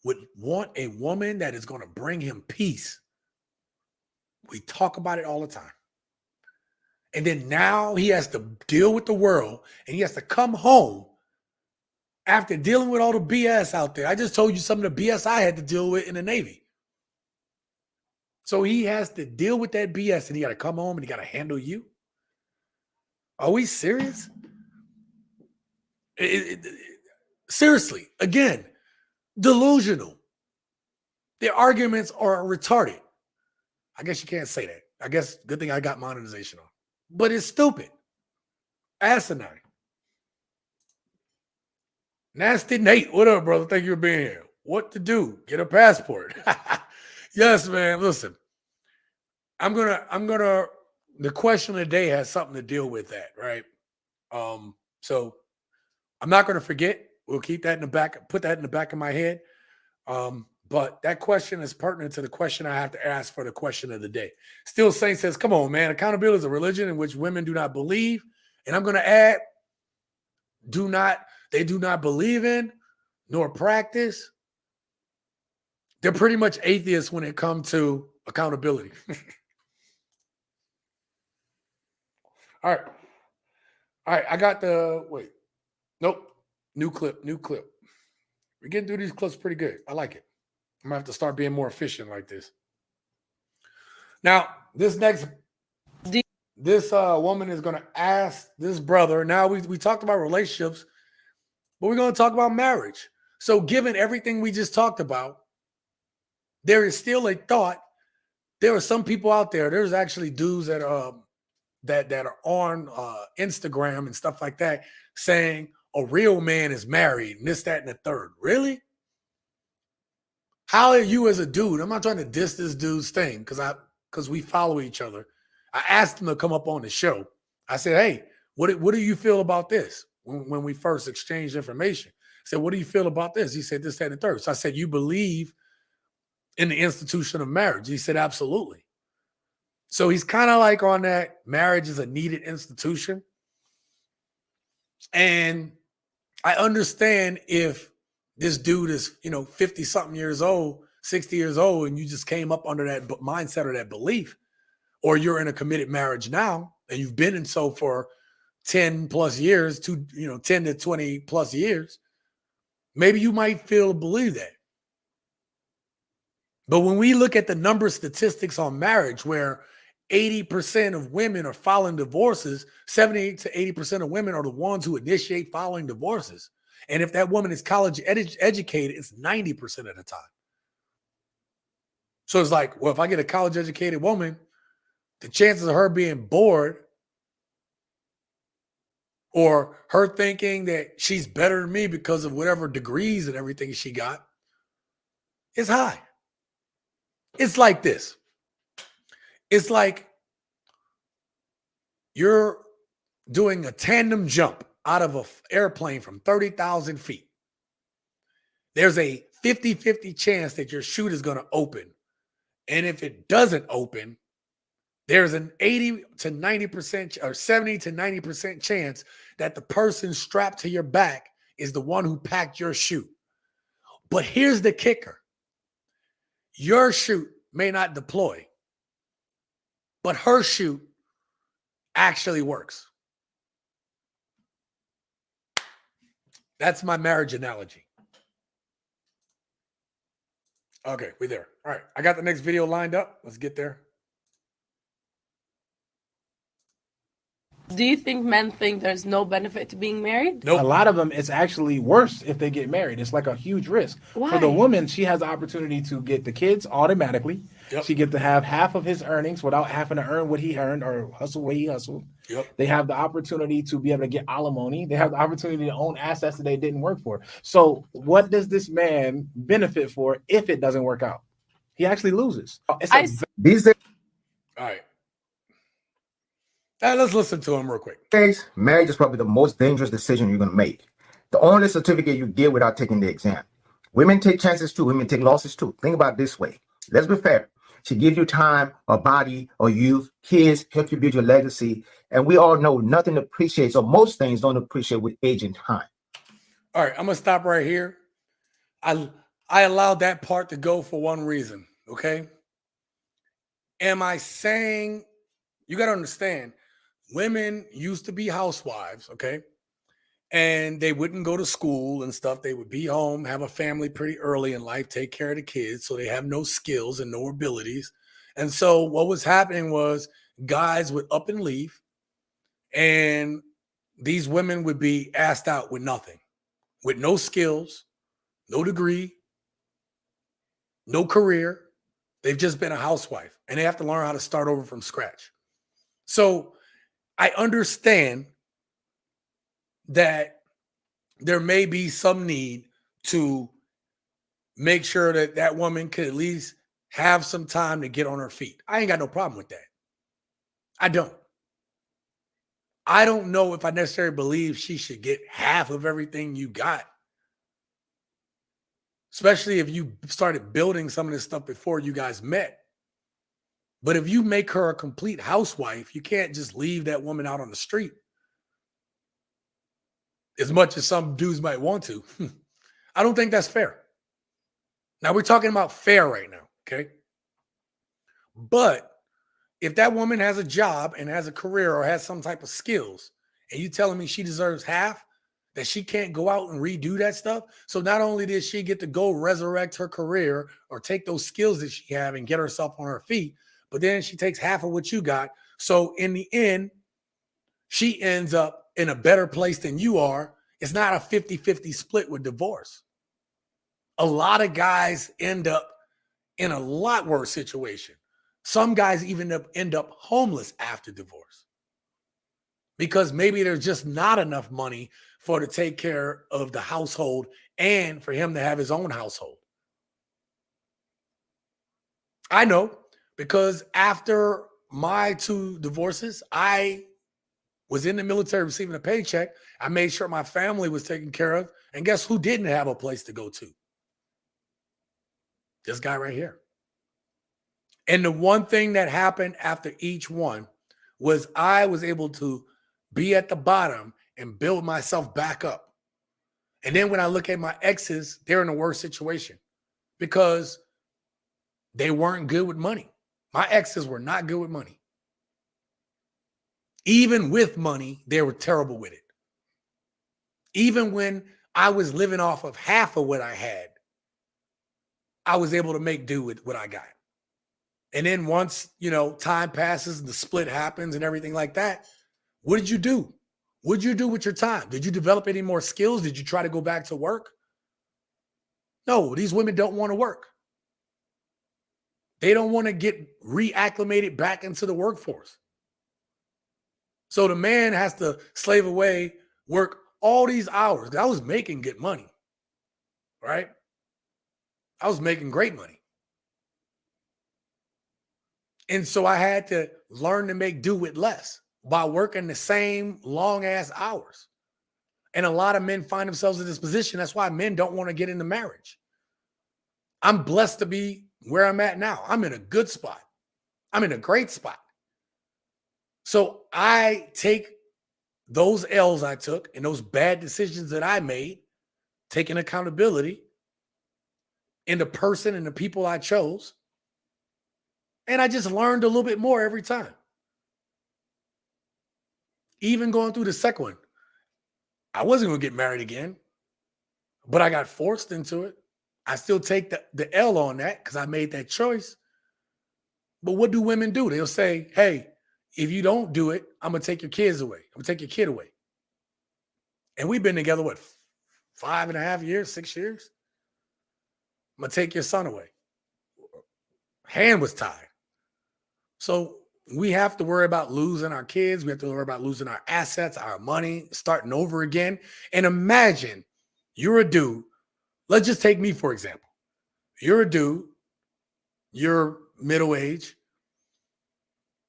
would want a woman that is going to bring him peace. We talk about it all the time. And then now he has to deal with the world and he has to come home after dealing with all the BS out there. I just told you some of the BS I had to deal with in the Navy. So he has to deal with that BS and he got to come home and he got to handle you. Are we serious? Seriously, again, delusional. Their arguments are retarded. I guess you can't say that. I guess good thing I got monetization on. But it's stupid. Asinine. Nasty Nate, what up, brother? Thank you for being here. What to do? Get a passport. Yes, man. Listen, I'm gonna. The question of the day has something to deal with that, right? So I'm not gonna forget. We'll keep that in the back. Put that in the back of my head. But that question is pertinent to the question I have to ask for the question of the day. Still Saint says, come on, man. Accountability is a religion in which women do not believe. And I'm going to add, they do not believe in nor practice. They're pretty much atheists when it comes to accountability. All right. I got nope. New clip. We're getting through these clips pretty good. I like it. I'm gonna have to start being more efficient like this. Now, this woman is gonna ask this brother. Now we talked about relationships, but we're gonna talk about marriage. So, given everything we just talked about, there is still a thought. There are some people out there. There's actually dudes that are on Instagram and stuff like that saying a real man is married and this, that, and the third. Really? How are you as a dude? I'm not trying to diss this dude's thing because we follow each other. I asked him to come up on the show. I said, hey, what do you feel about this? When we first exchanged information. I said, what do you feel about this? He said this, that, and the third. So I said, you believe in the institution of marriage? He said, absolutely. So he's kind of like on that marriage is a needed institution. And I understand if this dude is, 50 something years old, 60 years old, and you just came up under that mindset or that belief, or you're in a committed marriage now and you've been in so for 10 plus years, 10 to 20 plus years, maybe you might believe that. But when we look at the number of statistics on marriage where 80% of women are filing divorces, 70 to 80% of women are the ones who initiate filing divorces. And if that woman is college educated, it's 90% of the time. So it's like, well, if I get a college educated woman, the chances of her being bored or her thinking that she's better than me because of whatever degrees and everything she got is high. It's like this. It's like you're doing a tandem jump out of an airplane from 30,000 feet. There's a 50-50 chance that your chute is going to open. And if it doesn't open, there's an 80 to 90% or 70 to 90% chance that the person strapped to your back is the one who packed your chute. But here's the kicker. Your chute may not deploy, but her chute actually works. That's my marriage analogy. Okay, we're there. All right, I got the next video lined up. Let's get there. Do you think men think there's no benefit to being married? Nope. A lot of them, it's actually worse if they get married. It's like a huge risk. Why? For the woman, she has the opportunity to get the kids automatically. Yep. She get to have half of his earnings without having to earn what he earned or hustle what he hustled. Yep. They have the opportunity to be able to get alimony. They have the opportunity to own assets that they didn't work for. So what does this man benefit for if it doesn't work out? He actually loses. These days, all right. Let's listen to him real quick. Marriage is probably the most dangerous decision you're going to make. The only certificate you get without taking the exam. Women take chances too. Women take losses too. Think about it this way. Let's be fair. She gives you time, a body, or youth, kids, help you build your legacy. And we all know nothing appreciates, or most things don't appreciate with age and time. All right, I'm going to stop right here. I allowed that part to go for one reason, okay? Am I saying, you got to understand, women used to be housewives, okay? And they wouldn't go to school and stuff. They would be home, have a family pretty early in life, take care of the kids. So they have no skills and no abilities. And so what was happening was guys would up and leave. And these women would be asked out with nothing, with no skills, no degree, no career. They've just been a housewife and they have to learn how to start over from scratch. So I understand that there may be some need to make sure that that woman could at least have some time to get on her feet. I ain't got no problem with that. I don't know if I necessarily believe she should get half of everything you got. especially if you started building some of this stuff before you guys met. But if you make her a complete housewife, you can't just leave that woman out on the street as much as some dudes might want to. I don't think that's fair. Now, we're talking about fair right now, okay? But if that woman has a job and has a career or has some type of skills, and you telling me she deserves half, that she can't go out and redo that stuff? So not only did she get to go resurrect her career or take those skills that she have and get herself on her feet, but then she takes half of what you got. So in the end, she ends up in a better place than you are. It's not a 50-50 split with divorce. A lot of guys end up in a lot worse situation. Some guys even end up homeless after divorce because maybe there's just not enough money for to take care of the household and for him to have his own household. I know, because after my 2 divorces, I was in the military receiving a paycheck. I made sure my family was taken care of. And guess who didn't have a place to go to? This guy right here. And the one thing that happened after each one was I was able to be at the bottom and build myself back up. And then when I look at my exes, they're in a worse situation because they weren't good with money. My exes were not good with money. Even with money, they were terrible with it. Even when I was living off of half of what I had, I was able to make do with what I got. And then once, time passes and the split happens and everything like that, what did you do? What did you do with your time? Did you develop any more skills? Did you try to go back to work? No, these women don't want to work. They don't want to get reacclimated back into the workforce. So the man has to slave away, work all these hours. I was making good money, right? I was making great money. And so I had to learn to make do with less by working the same long ass hours. And a lot of men find themselves in this position. That's why men don't want to get into marriage. I'm blessed to be where I'm at now. I'm in a good spot. I'm in a great spot. So I take those L's I took and those bad decisions that I made, taking accountability in the person and the people I chose. And I just learned a little bit more every time. Even going through the second one, I wasn't going to get married again, but I got forced into it. I still take the L on that because I made that choice. But what do women do? They'll say, hey, if you don't do it, I'm going to take your kids away. I'm going to take your kid away. And we've been together, 5.5 years, 6 years? I'm going to take your son away. Hand was tied. So we have to worry about losing our kids. We have to worry about losing our assets, our money, starting over again. And imagine you're a dude. Let's just take me, for example. You're a dude. You're middle age.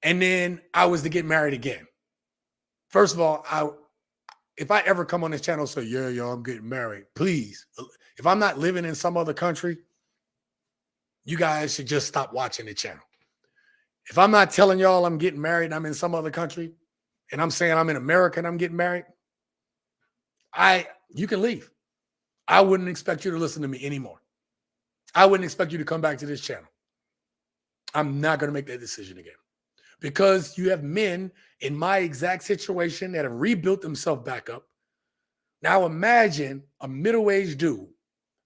And then I was to get married again. First of all, if I ever come on this channel and say, yeah, yo, I'm getting married, please. If I'm not living in some other country, you guys should just stop watching the channel. If I'm not telling y'all I'm getting married and I'm in some other country and I'm saying I'm in America and I'm getting married, you can leave. I wouldn't expect you to listen to me anymore. I wouldn't expect you to come back to this channel. I'm not going to make that decision again because you have men in my exact situation that have rebuilt themselves back up. Now imagine a middle-aged dude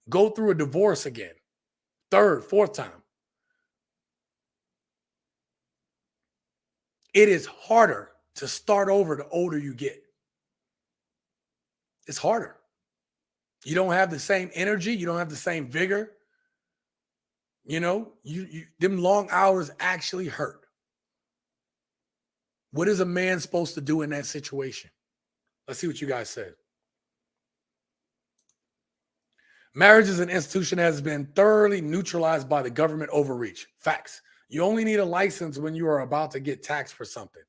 go through a divorce again, 3rd, 4th time. It is harder to start over the older you get. It's harder. You don't have the same energy. You don't have the same vigor. Them long hours actually hurt. What is a man supposed to do in that situation? Let's see what you guys said. Marriage is an institution that has been thoroughly neutralized by the government overreach. Facts. You only need a license when you are about to get taxed for something.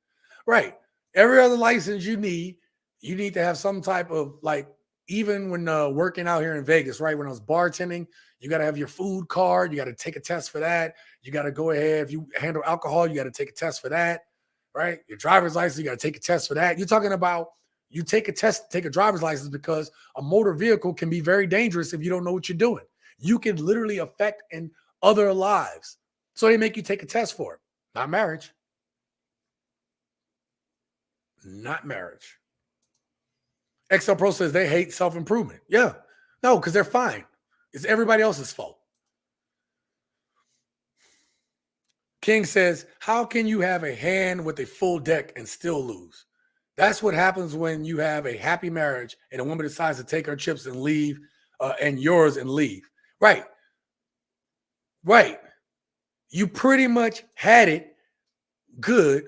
Right. Every other license you need to have some type of even when working out here in Vegas, right? When I was bartending, you got to have your food card. You got to take a test for that. You got to go ahead. If you handle alcohol, you got to take a test for that, right? Your driver's license, you got to take a test for that. You're talking about you take a test, take a driver's license because a motor vehicle can be very dangerous if you don't know what you're doing. You can literally affect in other lives. So they make you take a test for it. Not marriage. Not marriage. XL Pro says they hate self-improvement. Yeah. No, because they're fine. It's everybody else's fault. King says, how can you have a hand with a full deck and still lose? That's what happens when you have a happy marriage and a woman decides to take her chips and leave, and yours and leave. Right. Right. You pretty much had it good,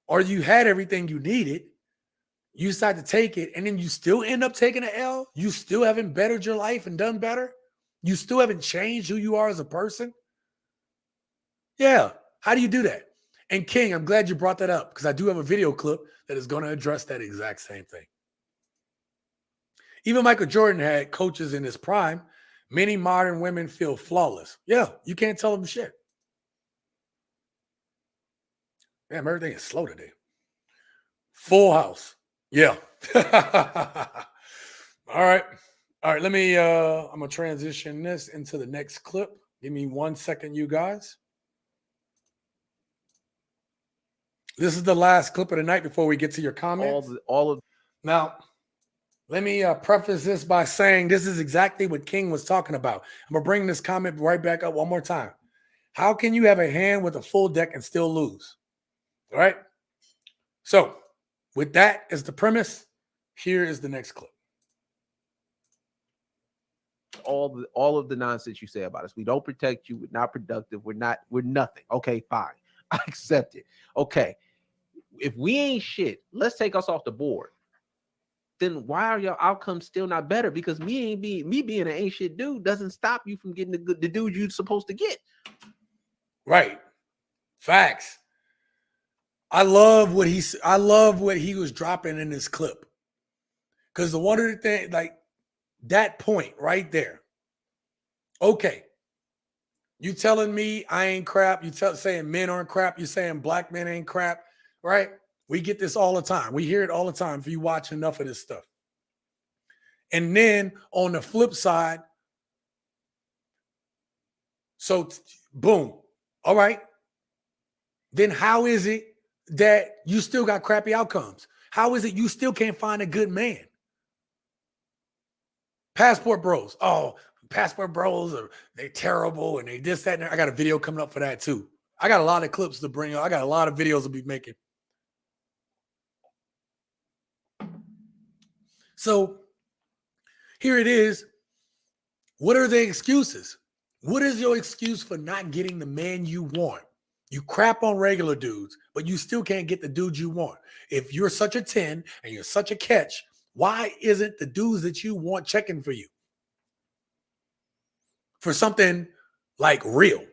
or you had everything you needed. You decide to take it, and then you still end up taking an L. You still haven't bettered your life and done better. You still haven't changed who you are as a person. Yeah. How do you do that? And King, I'm glad you brought that up because I do have a video clip that is going to address that exact same thing. Even Michael Jordan had coaches in his prime. Many modern women feel flawless. Yeah, you can't tell them shit. Damn, everything is slow today. Full house. Yeah. All right. All right, let me, I'm going to transition this into the next clip. Give me 1 second, you guys. This is the last clip of the night before we get to your comments. Now, let me preface this by saying this is exactly what King was talking about. I'm going to bring this comment right back up one more time. How can you have a hand with a full deck and still lose? All right. So with that as the premise, here is the next clip. All of the nonsense you say about us. We don't protect you. We're not productive. We're nothing. Okay, fine. I accept it. Okay. If we ain't shit, let's take us off the board. Then why are your outcomes still not better? Because me being an ain't shit dude doesn't stop you from getting the dude you're supposed to get. Right. Facts. I love what he was dropping in this clip. Because the one of the things, like that point right there. Okay. You telling me I ain't crap. You saying men aren't crap. You saying black men ain't crap, right? We get this all the time. We hear it all the time if you watch enough of this stuff. And then on the flip side, so boom. All right. Then how is it that you still got crappy outcomes? How is it you still can't find a good man? Passport bros. Oh, passport bros they're terrible and they this, that, and I got a video coming up for that too. I got a lot of clips to bring up. I got a lot of videos to be making. So here it is. What are the excuses? What is your excuse for not getting the man you want? You crap on regular dudes, but you still can't get the dudes you want. If you're such a 10 and you're such a catch, why isn't the dudes that you want checking for you? For something like real,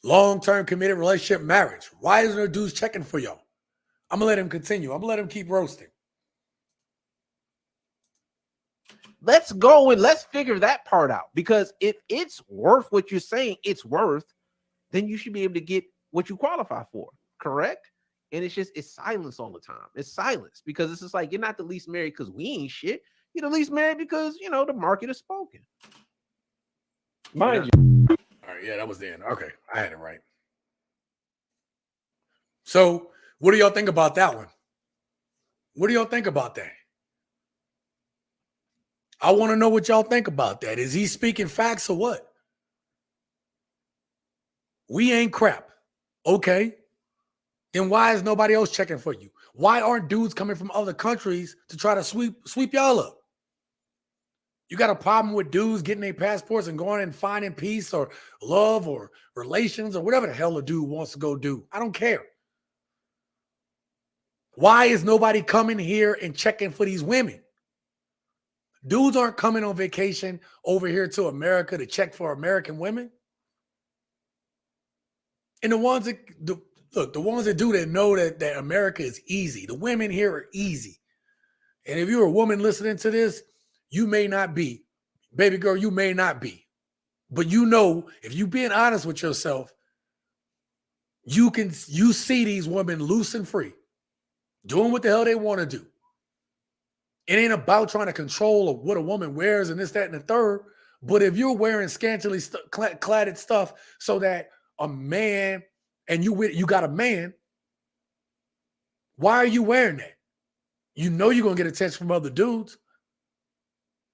long-term committed relationship, marriage. Why isn't there dudes checking for y'all? I'm going to let him continue. I'm going to let him keep roasting. Let's go and let's figure that part out. Because if it's worth what you're saying it's worth, then you should be able to get what you qualify for, correct? And it's silence all the time. It's silence because it's just like you're not the least married because we ain't shit. You're the least married because, the market is spoken. Mind you. All right, yeah, that was the end. Okay, I had it right. So what do y'all think about that one? What do y'all think about that? I want to know what y'all think about that. Is he speaking facts or what? We ain't crap. Okay. Then why is nobody else checking for you? Why aren't dudes coming from other countries to try to sweep y'all up? You got a problem with dudes getting their passports and going and finding peace or love or relations or whatever the hell a dude wants to go do. I don't care. Why is nobody coming here and checking for these women? Dudes aren't coming on vacation over here to America to check for American women. And the ones that the ones that do that know that America is easy. The women here are easy. And if you're a woman listening to this, You may not be. Baby girl, you may not be. But you know, if you being honest with yourself, you see these women loose and free, doing what the hell they want to do. It ain't about trying to control what a woman wears and this, that, and the third. But if you're wearing scantily cladded stuff so that a man, and you got a man, why are you wearing that? You know you're going to get attention from other dudes.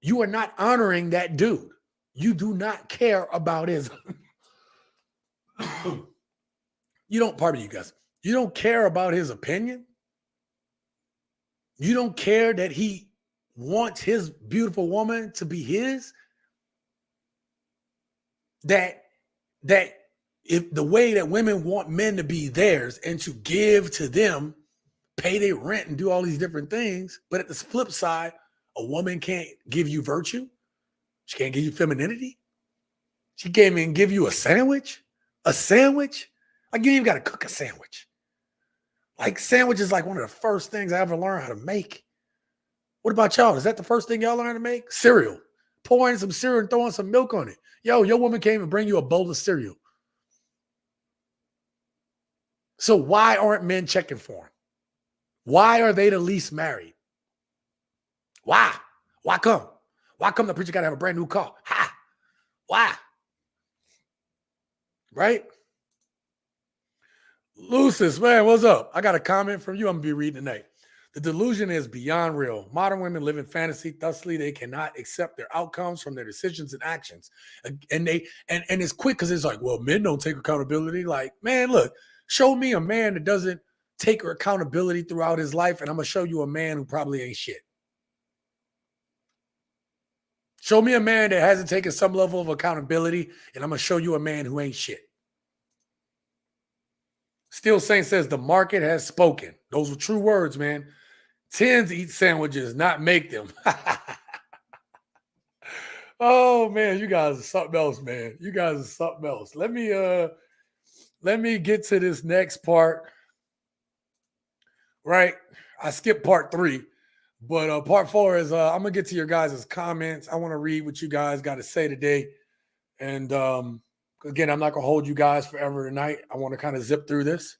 You are not honoring that dude. You do not care about his. You don't, pardon you guys. You don't care about his opinion. You don't care that he wants his beautiful woman to be his. That if the way that women want men to be theirs and to give to them, pay their rent and do all these different things. But at the flip side, a woman can't give you virtue. She can't give you femininity. She can't even give you a sandwich. A sandwich? Like you ain't even got to cook a sandwich. Like sandwich is like one of the first things I ever learned how to make. What about y'all? Is that the first thing y'all learned to make? Cereal. Pouring some cereal and throwing some milk on it. Yo, your woman came and bring you a bowl of cereal. So why aren't men checking for them? Why are they the least married? Why? Why come? Why come the preacher got to have a brand new car? Ha! Why? Right? Lucis, man, what's up? I got a comment from you I'm going to be reading tonight. The delusion is beyond real. Modern women live in fantasy. Thusly, they cannot accept their outcomes from their decisions and actions. And it's quick because it's like, well, men don't take accountability. Like, man, look, show me a man that doesn't take accountability throughout his life, and I'm going to show you a man who probably ain't shit. Show me a man that hasn't taken some level of accountability, and I'm going to show you a man who ain't shit. Still Saint says the market has spoken. Those were true words, man. Tens eat sandwiches, not make them. Oh, man, you guys are something else, man. You guys are something else. Let me get to this next part. Right? I skipped part 3. But part 4 is I'm going to get to your guys' comments. I want to read what you guys got to say today. And again, I'm not going to hold you guys forever tonight. I want to kind of zip through this.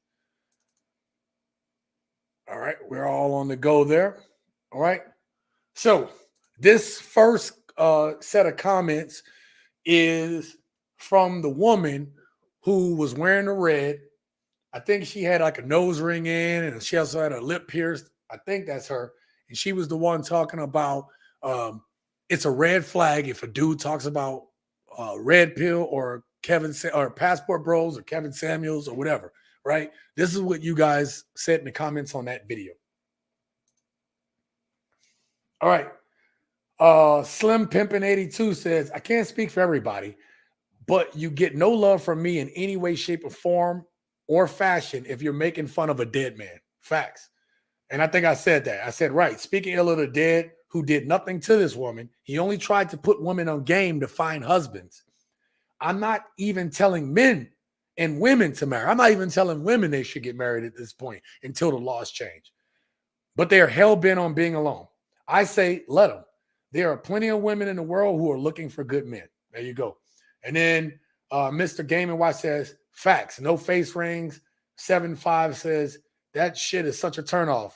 All right. We're all on the go there. All right. So this first set of comments is from the woman who was wearing the red. I think she had like a nose ring in and she also had a lip pierced. I think that's her. And she was the one talking about it's a red flag if a dude talks about Red Pill or or Passport Bros or Kevin Samuels or whatever, right? This is what you guys said in the comments on that video. All right. Slim Pimpin' 82 says, I can't speak for everybody, but you get no love from me in any way, shape, or form or fashion if you're making fun of a dead man. Facts. And I think I said that. I said, right, speaking ill of the dead who did nothing to this woman, he only tried to put women on game to find husbands. I'm not even telling men and women to marry. I'm not even telling women they should get married at this point until the laws change. But they are hell-bent on being alone. I say, let them. There are plenty of women in the world who are looking for good men. There you go. And then Mr. Game & Watch says, facts, no face rings. 7-5 says, that shit is such a turnoff.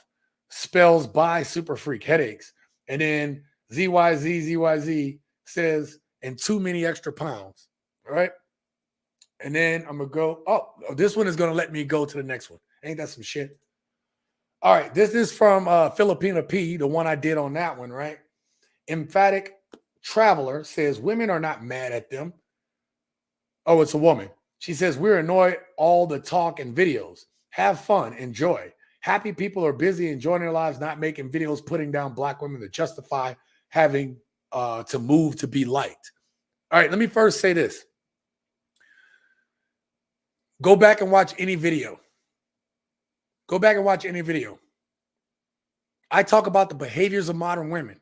Spells by super freak, headaches. And then ZYZ says, and too many extra pounds. All right. And then I'm going to go. Oh, this one is going to let me go to the next one. Ain't that some shit? All right. This is from Filipina P, the one I did on that one, right? Emphatic Traveler says, women are not mad at them. Oh, it's a woman. She says, we're annoyed all the talk and videos. Have fun. Enjoy. Happy people are busy enjoying their lives, not making videos, putting down black women to justify having to move to be liked. All right, let me first say this. Go back and watch any video. Go back and watch any video. I talk about the behaviors of modern women.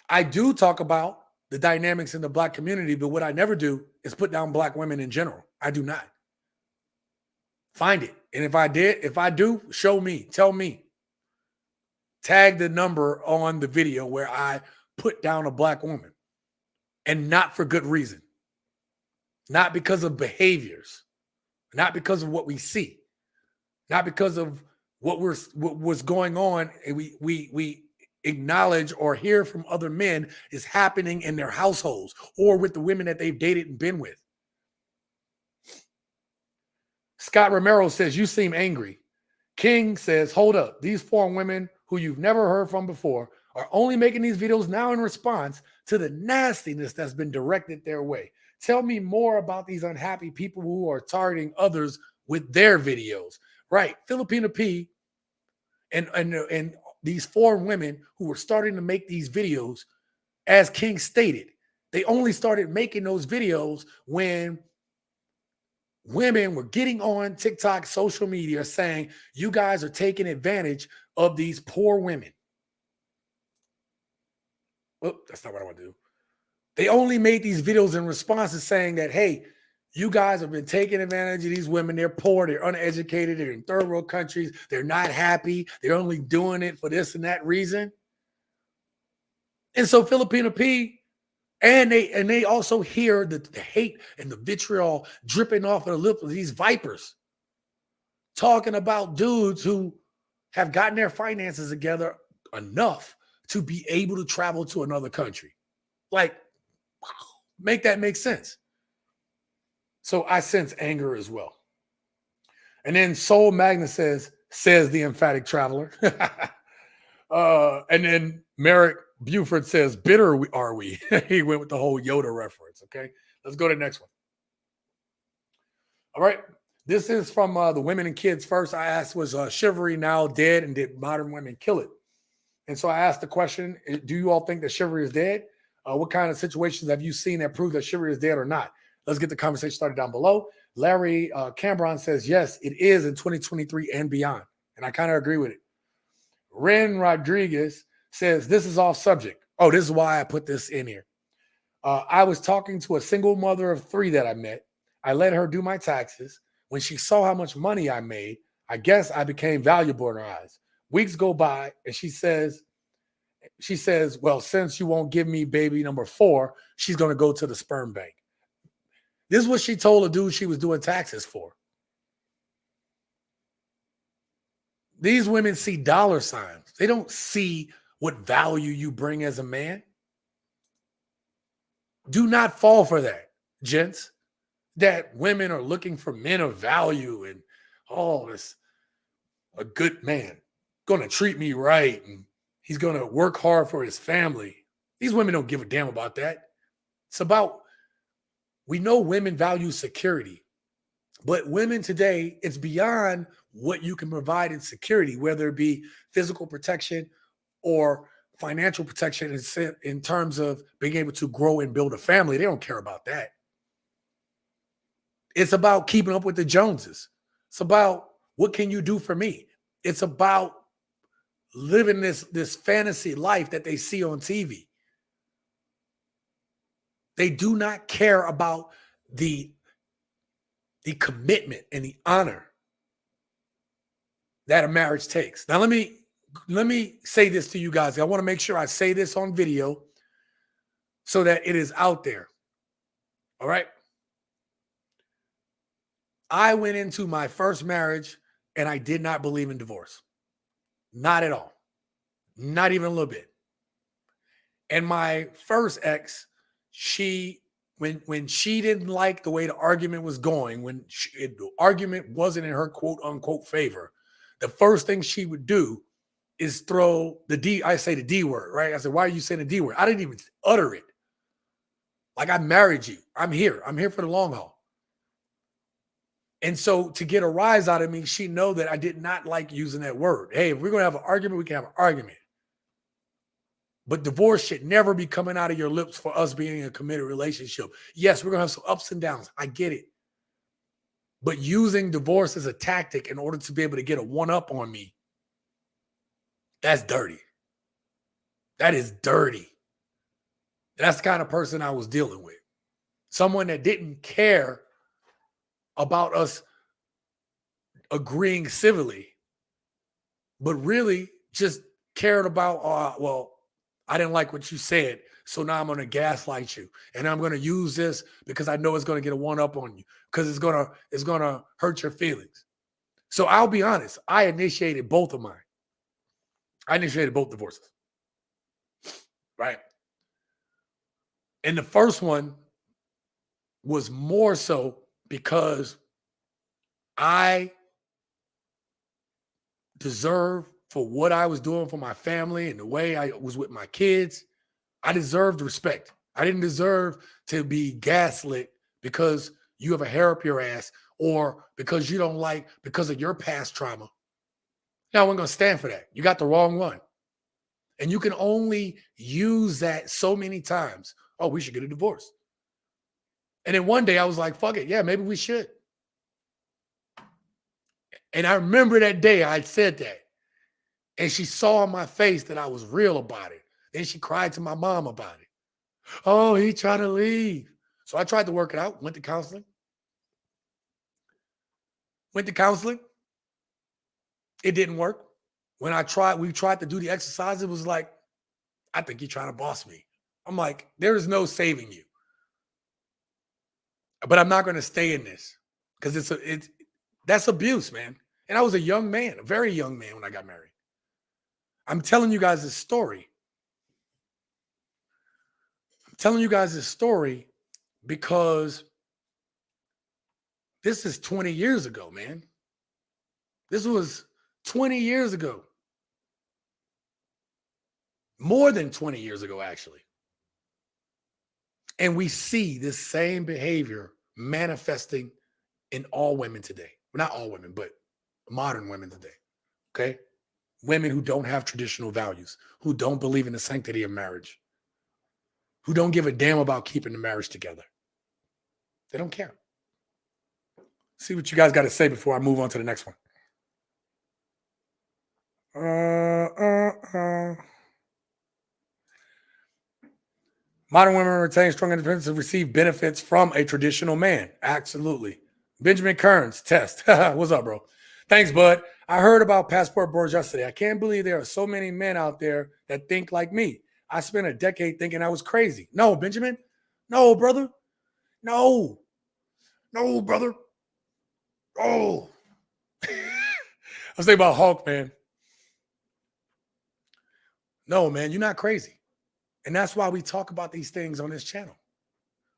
I do talk about the dynamics in the black community, but what I never do is put down black women in general. I do not. Find it. And if I do, show me. Tell me. tag the number on the video where I put down a black woman, and not for good reason. Not because of behaviors, not because of what we see, not because of what was going on, and we acknowledge or hear from other men is happening in their households or with the women that they've dated and been with. Scott Romero says, you seem angry. King says, hold up. These 4 women who you've never heard from before are only making these videos now in response to the nastiness that's been directed their way. Tell me more about these unhappy people who are targeting others with their videos. Right. Filipina P and these 4 women who were starting to make these videos, as King stated, they only started making those videos when women were getting on TikTok, social media, saying, you guys are taking advantage of these poor women. Oh, that's not what I want to do. They only made these videos in response to saying that, hey, you guys have been taking advantage of these women. They're poor. They're uneducated. They're in third world countries. They're not happy. They're only doing it for this and that reason. And so Filipina P, and they also hear the hate and the vitriol dripping off of the lips of these vipers talking about dudes who have gotten their finances together enough to be able to travel to another country. Like, make that make sense. So I sense anger as well. And then Soul Magna says the emphatic traveler. And then Merrick Buford says, bitter are we? He went with the whole Yoda reference. Okay, let's go to the next one. All right. This is from the Women and Kids First. I asked, was chivalry now dead, and did modern women kill it? And so I asked the question, do you all think that chivalry is dead? What kind of situations have you seen that prove that chivalry is dead or not? Let's get the conversation started down below. Larry Cambron says, yes, it is in 2023 and beyond. And I kind of agree with it. Ren Rodriguez says, this is off subject. Oh, this is why I put this in here. I was talking to a single mother of 3 that I met. I let her do my taxes. When she saw how much money I made, I guess I became valuable in her eyes. Weeks go by, and she says, well, since you won't give me baby number 4, she's going to go to the sperm bank. This is what she told a dude she was doing taxes for. These women see dollar signs. They don't see what value you bring as a man. Do not fall for that, gents, that women are looking for men of value and, oh, this a good man, going to treat me right, and he's going to work hard for his family. These women don't give a damn about that. It's about, we know women value security, but women today, it's beyond what you can provide in security, whether it be physical protection or financial protection in terms of being able to grow and build a family. They don't care about that. It's about keeping up with the Joneses. It's about, what can you do for me? It's about living this fantasy life that they see on TV. They do not care about the commitment and the honor that a marriage takes. Now, let me say this to you guys. I want to make sure I say this on video so that it is out there. All right. I went into my first marriage and I did not believe in divorce. Not at all. Not even a little bit. And my first ex, when she didn't like the way the argument was going, when the argument wasn't in her quote unquote favor, the first thing she would do is throw the D word, right? I said, why are you saying the D word? I didn't even utter it. Like, I married you. I'm here for the long haul. And so to get a rise out of me, she know that I did not like using that word. Hey, if we're going to have an argument, we can have an argument. But divorce should never be coming out of your lips for us being in a committed relationship. Yes, we're going to have some ups and downs. I get it. But using divorce as a tactic in order to be able to get a one-up on me, that's dirty. That is dirty. That's the kind of person I was dealing with. Someone that didn't care about us agreeing civilly, but really just cared about, well, I didn't like what you said, so now I'm going to gaslight you, and I'm going to use this because I know it's going to get a one-up on you because it's going to hurt your feelings. So I'll be honest, I initiated both of mine. I initiated both divorces, right? And the first one was more so because I deserve for what I was doing for my family and the way I was with my kids. I deserved respect. I didn't deserve to be gaslit because you have a hair up your ass or because you don't like, because of your past trauma. No, I wasn't going to stand for that. You got the wrong one. And you can only use that so many times. Oh, we should get a divorce. And then one day I was like, fuck it. Yeah, maybe we should. And I remember that day I said that. And she saw on my face that I was real about it. Then she cried to my mom about it. Oh, he tried to leave. So I tried to work it out, went to counseling. It didn't work. When we tried to do the exercise, it was like, I think you're trying to boss me. I'm like, there is no saving you. But I'm not going to stay in this because that's abuse, man. And I was a young man, a very young man when I got married. I'm telling you guys this story. Because this is 20 years ago, man. This was 20 years ago. More than 20 years ago, actually. And we see this same behavior manifesting in all women today. Well, not all women, but modern women today. Okay? Women who don't have traditional values, who don't believe in the sanctity of marriage, who don't give a damn about keeping the marriage together. They don't care. See what you guys got to say before I move on to the next one. Modern women retain strong independence and receive benefits from a traditional man. Absolutely. Benjamin Kearns, test. What's up, bro? Thanks, bud. I heard about passport bros yesterday. I can't believe there are so many men out there that think like me. I spent a decade thinking I was crazy. No, Benjamin. No, brother. No. No, brother. Oh. I was thinking about Hulk, man. No, man, you're not crazy. And that's why we talk about these things on this channel.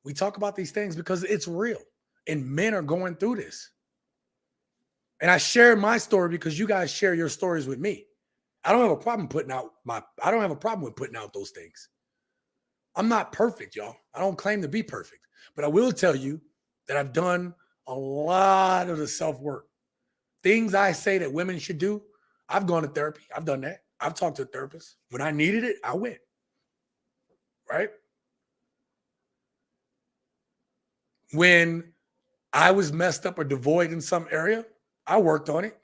We talk about these things because it's real. And men are going through this. And I share my story because you guys share your stories with me. I don't have a problem with putting out those things. I'm not perfect, y'all. I don't claim to be perfect. But I will tell you that I've done a lot of the self-work. Things I say that women should do, I've gone to therapy. I've done that. I've talked to a therapist. When I needed it, I went. Right? When I was messed up or devoid in some area, I worked on it.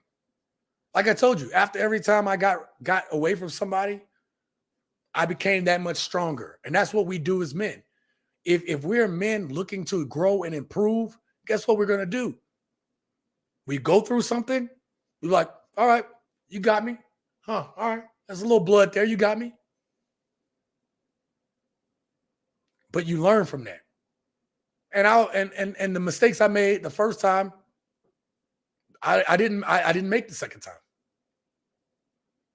Like I told you, after every time I got away from somebody, I became that much stronger. And that's what we do as men. If we're men looking to grow and improve, guess what we're going to do? We go through something. We're like, all right, you got me. Huh, all right. There's a little blood there. You got me. But you learn from that. And the mistakes I made the first time, I didn't make the second time.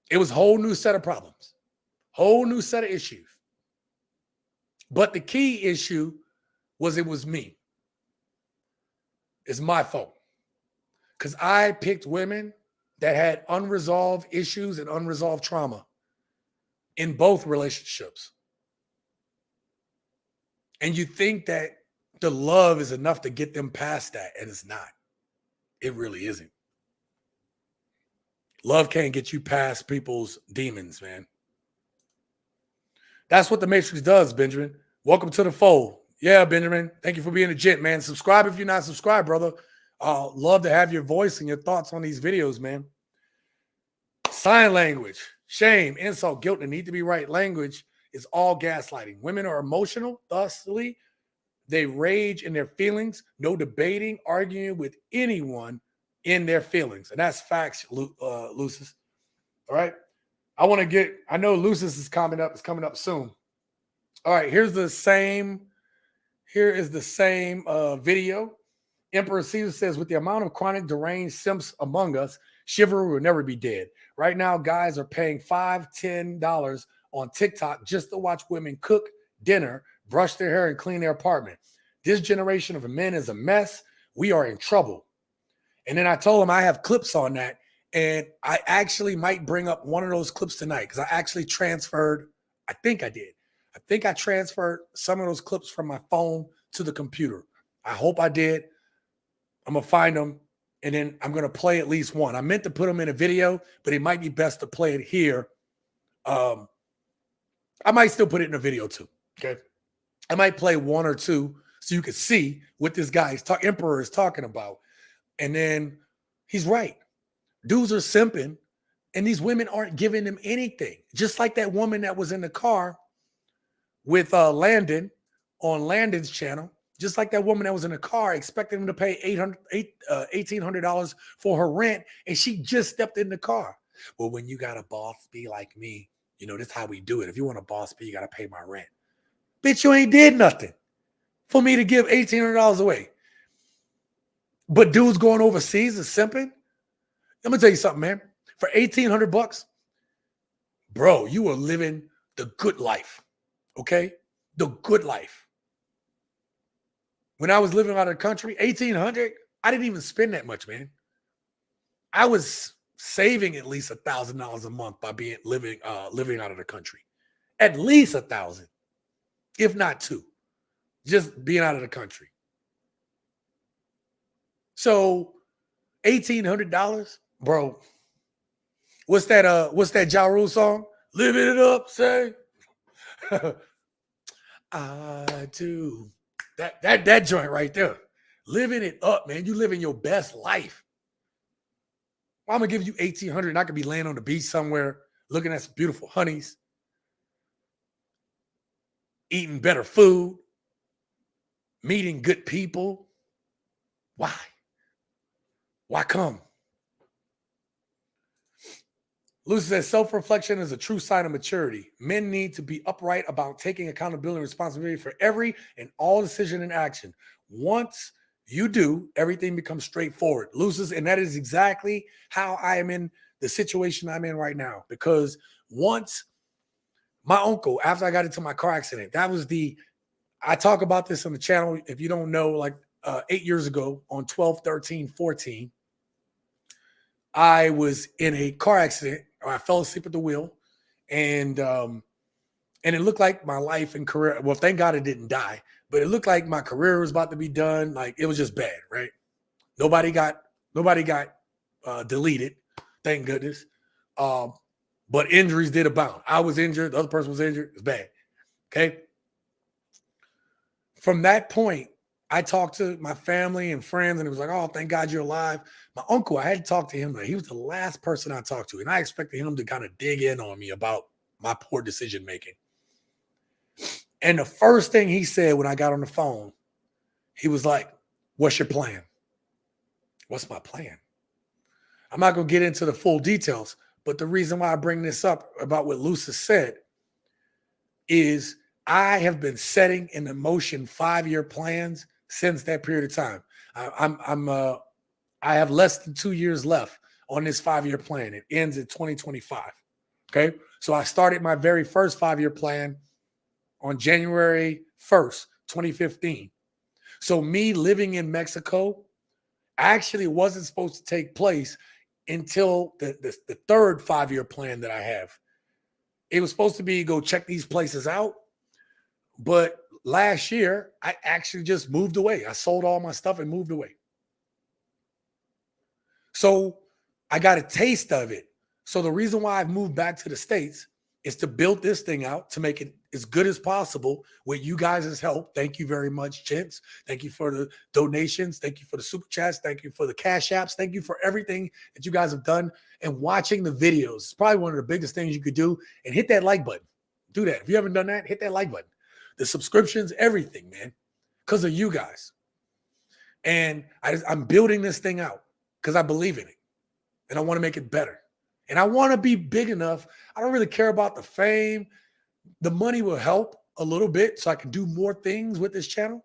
It was a whole new set of problems, whole new set of issues. But the key issue was it was me. It's my fault. Because I picked women that had unresolved issues and unresolved trauma in both relationships. And you think that the love is enough to get them past that, and it's not. It really isn't. Love can't get you past people's demons, man. That's what the Matrix does, Benjamin. Welcome to the fold. Yeah, Benjamin. Thank you for being a gent, man. Subscribe if you're not subscribed, brother. Love to have your voice and your thoughts on these videos, man. Sign language, shame, insult, guilt, and need to be right language is all gaslighting. Women are emotional, thusly, they rage in their feelings, no debating, arguing with anyone in their feelings. And that's facts, Lucis. All right? I want to get, I know Lucis is coming up. It's coming up soon. All right, here is the same video. Emperor Caesar says, with the amount of chronic deranged simps among us, chivalry will never be dead. Right now, guys are paying $5, $10 on TikTok just to watch women cook dinner, brush their hair, and clean their apartment. This generation of men is a mess. We are in trouble. And then I told him I have clips on that. And I actually might bring up one of those clips tonight because I actually transferred, I think I did. I think I transferred some of those clips from my phone to the computer. I hope I did. I'm going to find them, and then I'm going to play at least one. I meant to put them in a video, but it might be best to play it here. I might still put it in a video too, okay? I might play one or two so you can see what this guy Emperor is talking about. And then he's right. Dudes are simping, and these women aren't giving them anything. Just like that woman that was in the car with Landon on Landon's channel. Just like that woman that was in the car expecting him to pay $1,800 for her rent, and she just stepped in the car. Well, when you got a boss be like me, you know, this is how we do it. If you want a boss be, you got to pay my rent. Bitch, you ain't did nothing for me to give $1,800 away. But dudes going overseas is simping. Let me tell you something, man. For $1,800, bro, you are living the good life, okay? The good life. When I was living out of the country, $1,800, I didn't even spend that much, man. I was saving at least $1,000 a month by living out of the country. At least $1,000, if not $2,000, just being out of the country. So $1,800, bro. What's that Ja Rule song? Living it up, say. I do. That joint right there. Living it up, man. You living your best life. Well, I'm gonna give you $1,800 and I could be laying on the beach somewhere, looking at some beautiful honeys, eating better food, meeting good people. Why? Why come? Lucy says, self-reflection is a true sign of maturity. Men need to be upright about taking accountability and responsibility for every and all decision and action. Once you do, everything becomes straightforward. Lucy, and that is exactly how I am in the situation I'm in right now. Because once my uncle, after I got into my car accident, I talk about this on the channel. If you don't know, like 8 years ago on 12/13/14, I was in a car accident. I fell asleep at the wheel, and it looked like my life and career. Well, thank God it didn't die, but it looked like my career was about to be done. Like it was just bad, right? Nobody got deleted, thank goodness. But injuries did abound. I was injured. The other person was injured. It's bad. Okay. From that point, I talked to my family and friends, and it was like, oh, thank God you're alive. My uncle, I had to talk to him. He was the last person I talked to, and I expected him to kind of dig in on me about my poor decision-making. And the first thing he said when I got on the phone, he was like, what's your plan? What's my plan? I'm not going to get into the full details, but the reason why I bring this up about what Lucy said is I have been setting in motion 5-year plans since that period of time. I have less than 2 years left on this 5-year plan. It ends in 2025. Okay. So I started my very first 5-year plan on January 1st, 2015. So me living in Mexico actually wasn't supposed to take place until the third 5-year plan that I have. It was supposed to be go check these places out. But last year, I actually just moved away. I sold all my stuff and moved away. So I got a taste of it. So the reason why I've moved back to the States is to build this thing out, to make it as good as possible with you guys' help. Thank you very much, gents. Thank you for the donations. Thank you for the super chats. Thank you for the cash apps. Thank you for everything that you guys have done and watching the videos. It's probably one of the biggest things you could do. And hit that like button. Do that. If you haven't done that, hit that like button. The subscriptions, everything, man, because of you guys. And I'm building this thing out because I believe in it. And I want to make it better. And I want to be big enough. I don't really care about the fame. The money will help a little bit so I can do more things with this channel.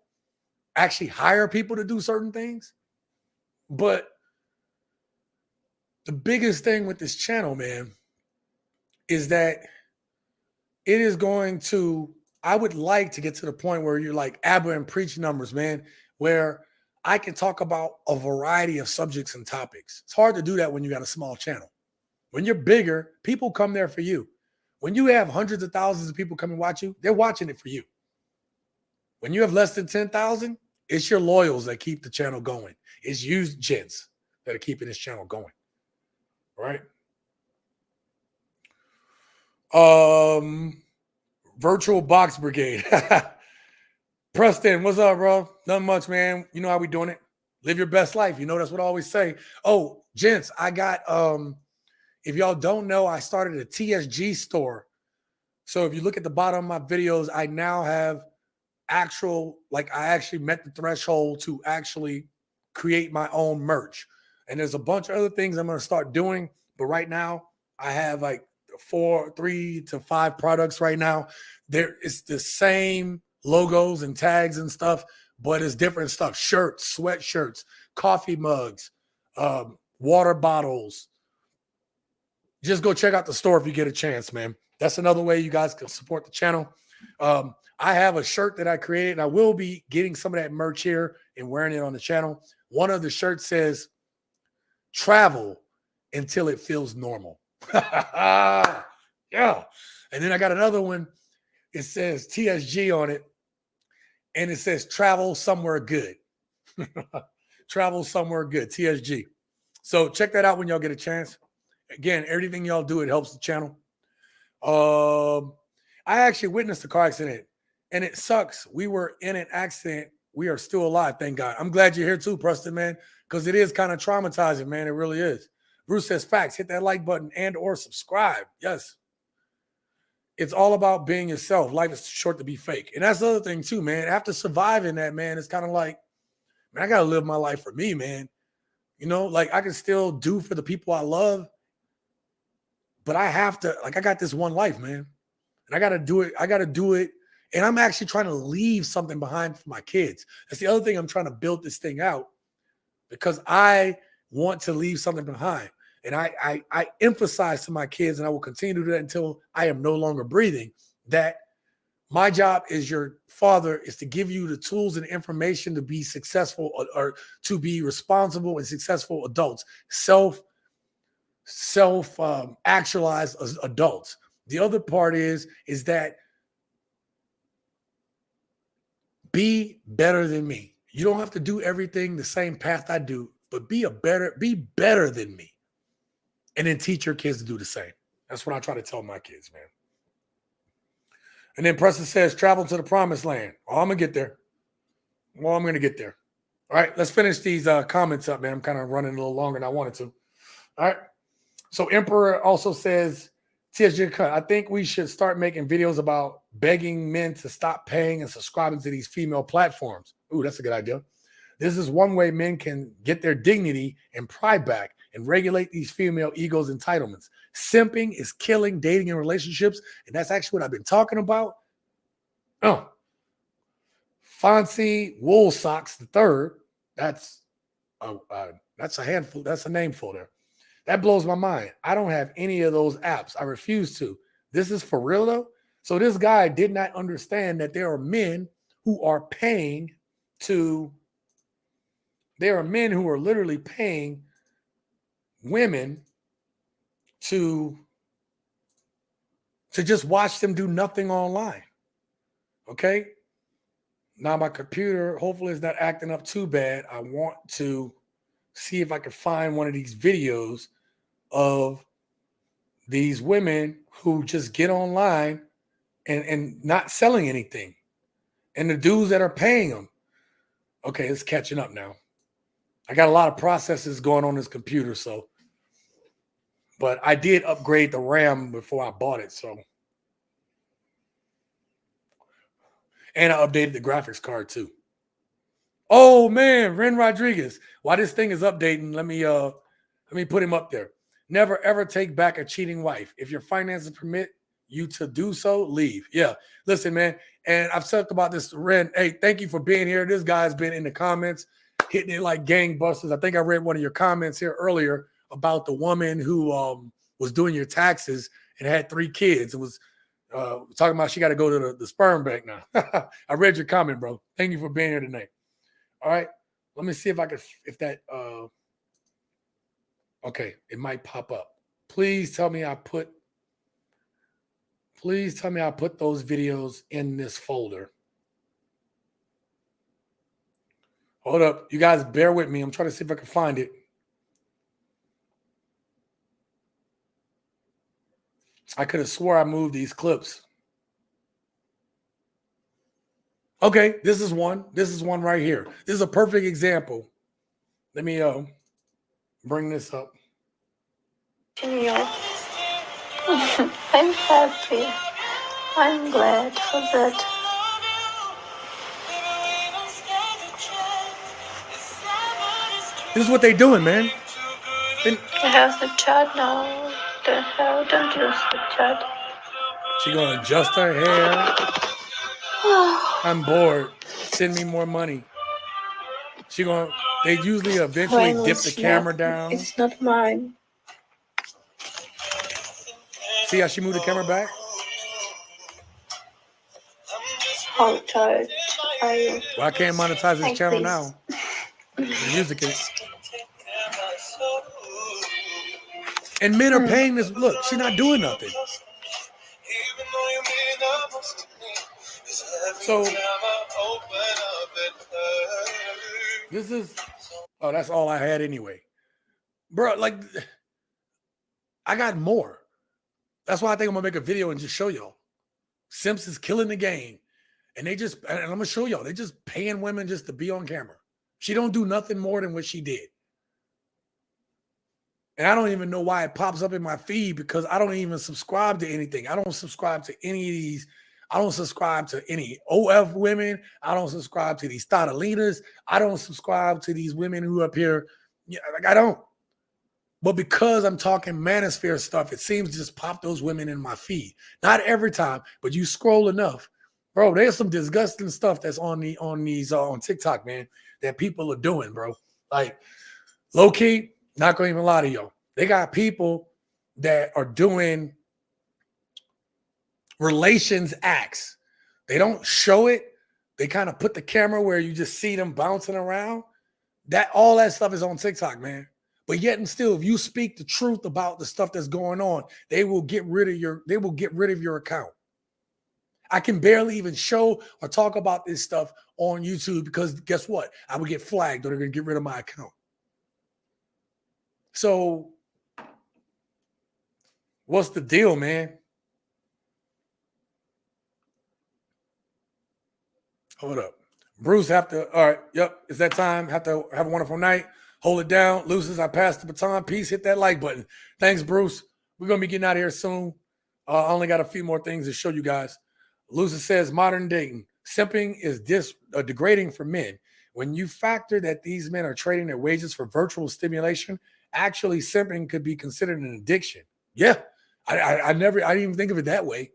Actually hire people to do certain things. But the biggest thing with this channel, man, is that it is going to, I would like to get to the point where you're like Abba and Preach numbers, man, where I can talk about a variety of subjects and topics. It's hard to do that when you got a small channel. When you're bigger, people come there for you. When you have hundreds of thousands of people come and watch you, they're watching it for you. When you have less than 10,000, it's your loyals that keep the channel going. It's you gents that are keeping this channel going. Right? Virtual Box Brigade. Preston, what's up, bro? Nothing much, man. You know how we doing it. Live your best life. You know, that's what I always say. Oh, gents, I got, if y'all don't know, I started a TSG store. So if you look at the bottom of my videos, I now have actual, like I actually met the threshold to actually create my own merch. And there's a bunch of other things I'm going to start doing. But right now, I have like 3 to 5 products right now. It's the same logos and tags and stuff, but it's different stuff. Shirts, sweatshirts, coffee mugs, water bottles. Just go check out the store if you get a chance, man. That's another way you guys can support the channel. I have a shirt that I created, and I will be getting some of that merch here and wearing it on the channel. One of the shirts says, travel until it feels normal. Yeah. And then I got another one. It says TSG on it, and it says travel somewhere good. Travel somewhere good, TSG. So check that out when y'all get a chance. Again, everything y'all do, it helps the channel. I actually witnessed a car accident, and it sucks. We were in an accident. We are still alive, thank God. I'm glad you're here too, Preston, man, because it is kind of traumatizing, man. It really is. Bruce says, facts, hit that like button and or subscribe. Yes. It's all about being yourself. Life is too short to be fake. And that's the other thing too, man. After surviving that, man, it's kind of like, man, I got to live my life for me, man. You know, like I can still do for the people I love, but I have to, like, I got this one life, man. And I got to do it. I got to do it. And I'm actually trying to leave something behind for my kids. That's the other thing. I'm trying to build this thing out because I want to leave something behind. And I emphasize to my kids, and I will continue to do that until I am no longer breathing, that my job as your father is to give you the tools and information to be successful or to be responsible and successful adults, self-actualized as adults. The other part is that be better than me. You don't have to do everything the same path I do, but be better than me. And then teach your kids to do the same. That's what I try to tell my kids, man. And then Preston says, travel to the promised land. Oh, I'm going to get there. Well, I'm going to get there. All right, let's finish these comments up, man. I'm kind of running a little longer than I wanted to. All right. So Emperor also says, TSG Cut, I think we should start making videos about begging men to stop paying and subscribing to these female platforms. Ooh, that's a good idea. This is one way men can get their dignity and pride back and regulate these female egos entitlements. Simping is killing dating and relationships, and that's actually what I've been talking about. Oh, Fonzie Woolsocks III. That's a handful. That's a nameful there. That blows my mind. I don't have any of those apps. I refuse to. This is for real though. So this guy did not understand that there are men who are paying to. There are men who are literally paying women to just watch them do nothing online. Okay? Now my computer, hopefully it's not acting up too bad. I want to see if I can find one of these videos of these women who just get online and not selling anything. And the dudes that are paying them. Okay, it's catching up now. I got a lot of processes going on this computer, so. But I did upgrade the RAM before I bought it, so. And I updated the graphics card too. Oh man, Ren Rodriguez. While this thing is updating, let me put him up there. Never ever take back a cheating wife. If your finances permit you to do so, leave. Yeah. Listen, man. And I've talked about this, Ren. Hey, thank you for being here. This guy's been in the comments, hitting it like gangbusters. I think I read one of your comments here earlier about the woman who was doing your taxes and had 3 kids. It was talking about she got to go to the sperm bank now. I read your comment, bro. Thank you for being here tonight. All right. Let me see if I can, if that, okay, it might pop up. Please tell me I put those videos in this folder. Hold up. You guys bear with me. I'm trying to see if I can find it. I could have swore I moved these clips. Okay, this is one. This is one right here. This is a perfect example. Let me bring this up. I'm happy. I'm glad for that. This is what they doing, man. I have the chat now. Don't use the chat. She gonna adjust her hair. I'm bored. Send me more money. They usually eventually dip the camera down. It's not mine. See how she moved the camera back? How tired are you? Well, I can't monetize this channel please. now. There's music in it. And men are paying this. Look, she's not doing nothing. So this is, oh, that's all I had anyway. Bro, like, I got more. That's why I think I'm gonna make a video and just show y'all. Simps is killing the game. And and I'm gonna show y'all, they just paying women just to be on camera. She don't do nothing more than what she did. And I don't even know why it pops up in my feed because I don't even subscribe to anything. I don't subscribe to any of these. I don't subscribe to any OF women. I don't subscribe to these Stadalinas. I don't subscribe to these women who up here. Yeah, like I don't. But because I'm talking manosphere stuff, it seems to just pop those women in my feed. Not every time, but you scroll enough. Bro, there's some disgusting stuff that's on TikTok, man, that people are doing, bro. Like, low key, not gonna even lie to y'all. They got people that are doing relations acts. They don't show it. They kind of put the camera where you just see them bouncing around. All that stuff is on TikTok, man. But yet and still, if you speak the truth about the stuff that's going on, they will get rid of your account. I can barely even show or talk about this stuff on YouTube because guess what? I would get flagged or they're going to get rid of my account. So what's the deal, man? Hold up. Bruce all right, yep, it's that time. Have to have a wonderful night. Hold it down. Lucis, I passed the baton. Peace. Hit that like button. Thanks, Bruce. We're going to be getting out of here soon. I only got a few more things to show you guys. Lucis says, modern dating. Simping is degrading for men. When you factor that these men are trading their wages for virtual stimulation, actually simping could be considered an addiction. Yeah, I didn't even think of it that way.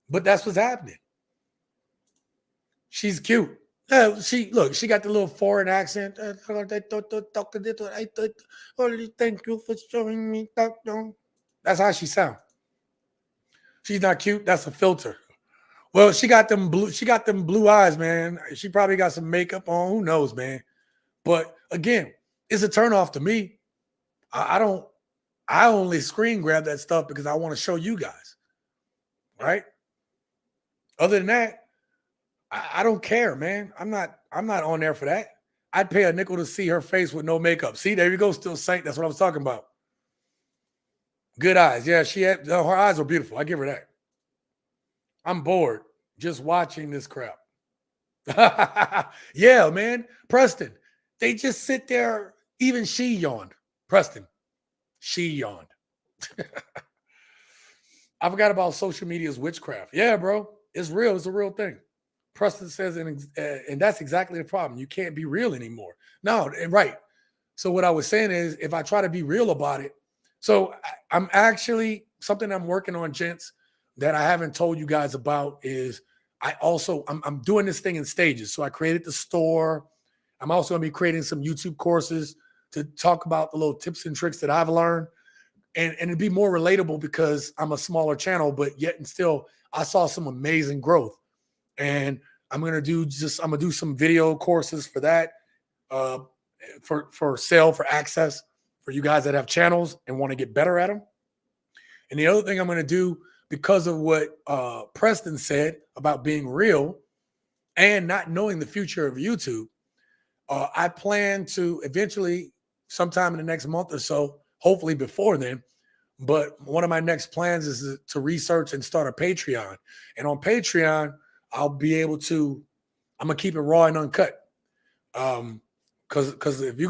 But that's what's happening. She's cute. She got the little foreign accent. Thank you for showing me. That's how she sounds. She's not cute. That's a filter. Well, she got them blue eyes, man. She probably got some makeup on. Who knows, man? But again, it's a turnoff to me. I only screen grab that stuff because I want to show you guys. Right? Other than that, I don't care, man. I'm not on there for that. I'd pay a nickel to see her face with no makeup. See, there you go, still Saint. That's what I was talking about. Good eyes. Yeah, her eyes are beautiful. I give her that. I'm bored just watching this crap. Yeah, man. Preston, they just sit there. Even she yawned. Preston, she yawned. I forgot about social media's witchcraft. Yeah, bro. It's real. It's a real thing. Preston says, and that's exactly the problem. You can't be real anymore. No, right. So what I was saying is, if I try to be real about it, So I'm actually, something I'm working on, gents, that I haven't told you guys about is I'm doing this thing in stages. So I created the store. I'm also going to be creating some YouTube courses to talk about the little tips and tricks that I've learned. And it'd be more relatable because I'm a smaller channel, but yet and still I saw some amazing growth. And I'm gonna do some video courses for that, for sale, for access, for you guys that have channels and want to get better at them. And the other thing I'm gonna do, because of what Preston said about being real and not knowing the future of YouTube, I plan to eventually, sometime in the next month or so, hopefully before then, but one of my next plans is to research and start a Patreon. And on Patreon, I'll be able to, I'm gonna keep it raw and uncut. Because if you're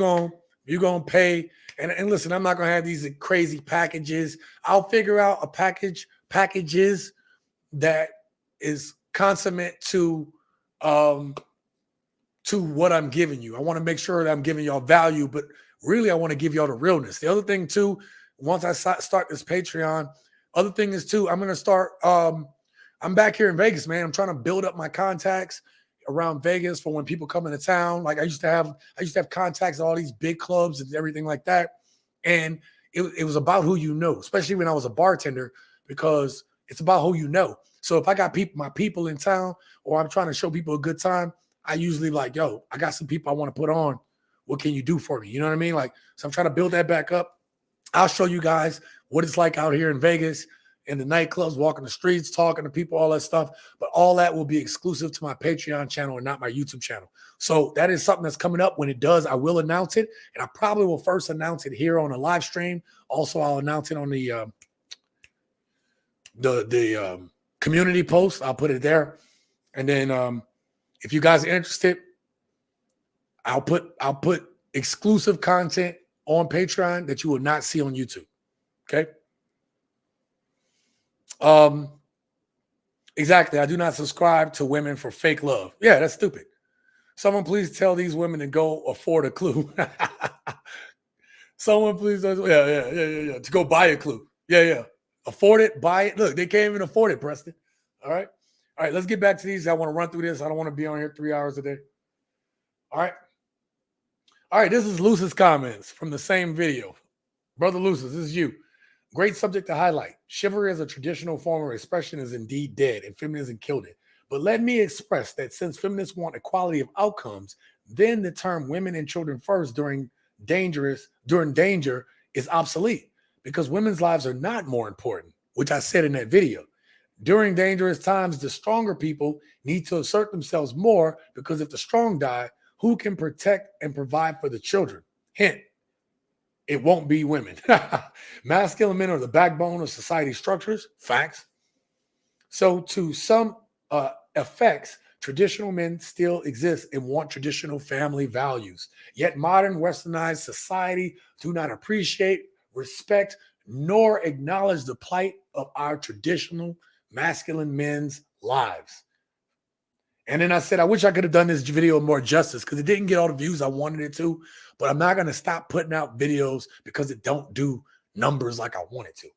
gonna pay, and listen, I'm not gonna have these crazy packages. I'll figure out packages that is consummate to what I'm giving you. I want to make sure that I'm giving y'all value, but really I want to give y'all the realness. The other thing too, once I start this Patreon, other thing is too, I'm going to start, I'm back here in Vegas, man. I'm trying to build up my contacts around Vegas for when people come into town. Like I used to have contacts at all these big clubs and everything like that. And it was about who you know, especially when I was a bartender, because it's about who you know. So if I got my people in town, or I'm trying to show people a good time, I usually like, yo, I got some people I want to put on. What can you do for me? You know what I mean? Like, so I'm trying to build that back up. I'll show you guys what it's like out here in Vegas, in the nightclubs, walking the streets, talking to people, all that stuff. But all that will be exclusive to my Patreon channel and not my YouTube channel. So that is something that's coming up. When it does, I will announce it. And I probably will first announce it here on a live stream. Also, I'll announce it on the community post. I'll put it there. And then if you guys are interested, I'll put exclusive content on Patreon that you will not see on YouTube. Okay. Exactly. I do not subscribe to women for fake love. Yeah, that's stupid. Someone please tell these women to go afford a clue. Someone please, yeah, to go buy a clue. Yeah. Afford it, buy it. Look, they can't even afford it, Preston. All right. Let's get back to these. I want to run through this. I don't want to be on here 3 hours a day. All right. This is Luce's comments from the same video. Brother Lucis, this is you. Great subject to highlight. Chivalry as a traditional form of expression is indeed dead, and feminism killed it. But let me express that since feminists want equality of outcomes, then the term women and children first during danger is obsolete, because women's lives are not more important, which I said in that video. During dangerous times, the stronger people need to assert themselves more, because if the strong die, who can protect and provide for the children? Hint, it won't be women. Masculine men are the backbone of society's structures. Facts. So to some effects, traditional men still exist and want traditional family values. Yet modern westernized society do not appreciate, respect, nor acknowledge the plight of our traditional masculine men's lives. And then I said, I wish I could have done this video more justice, because it didn't get all the views I wanted it to, but I'm not going to stop putting out videos because it don't do numbers like I want it to.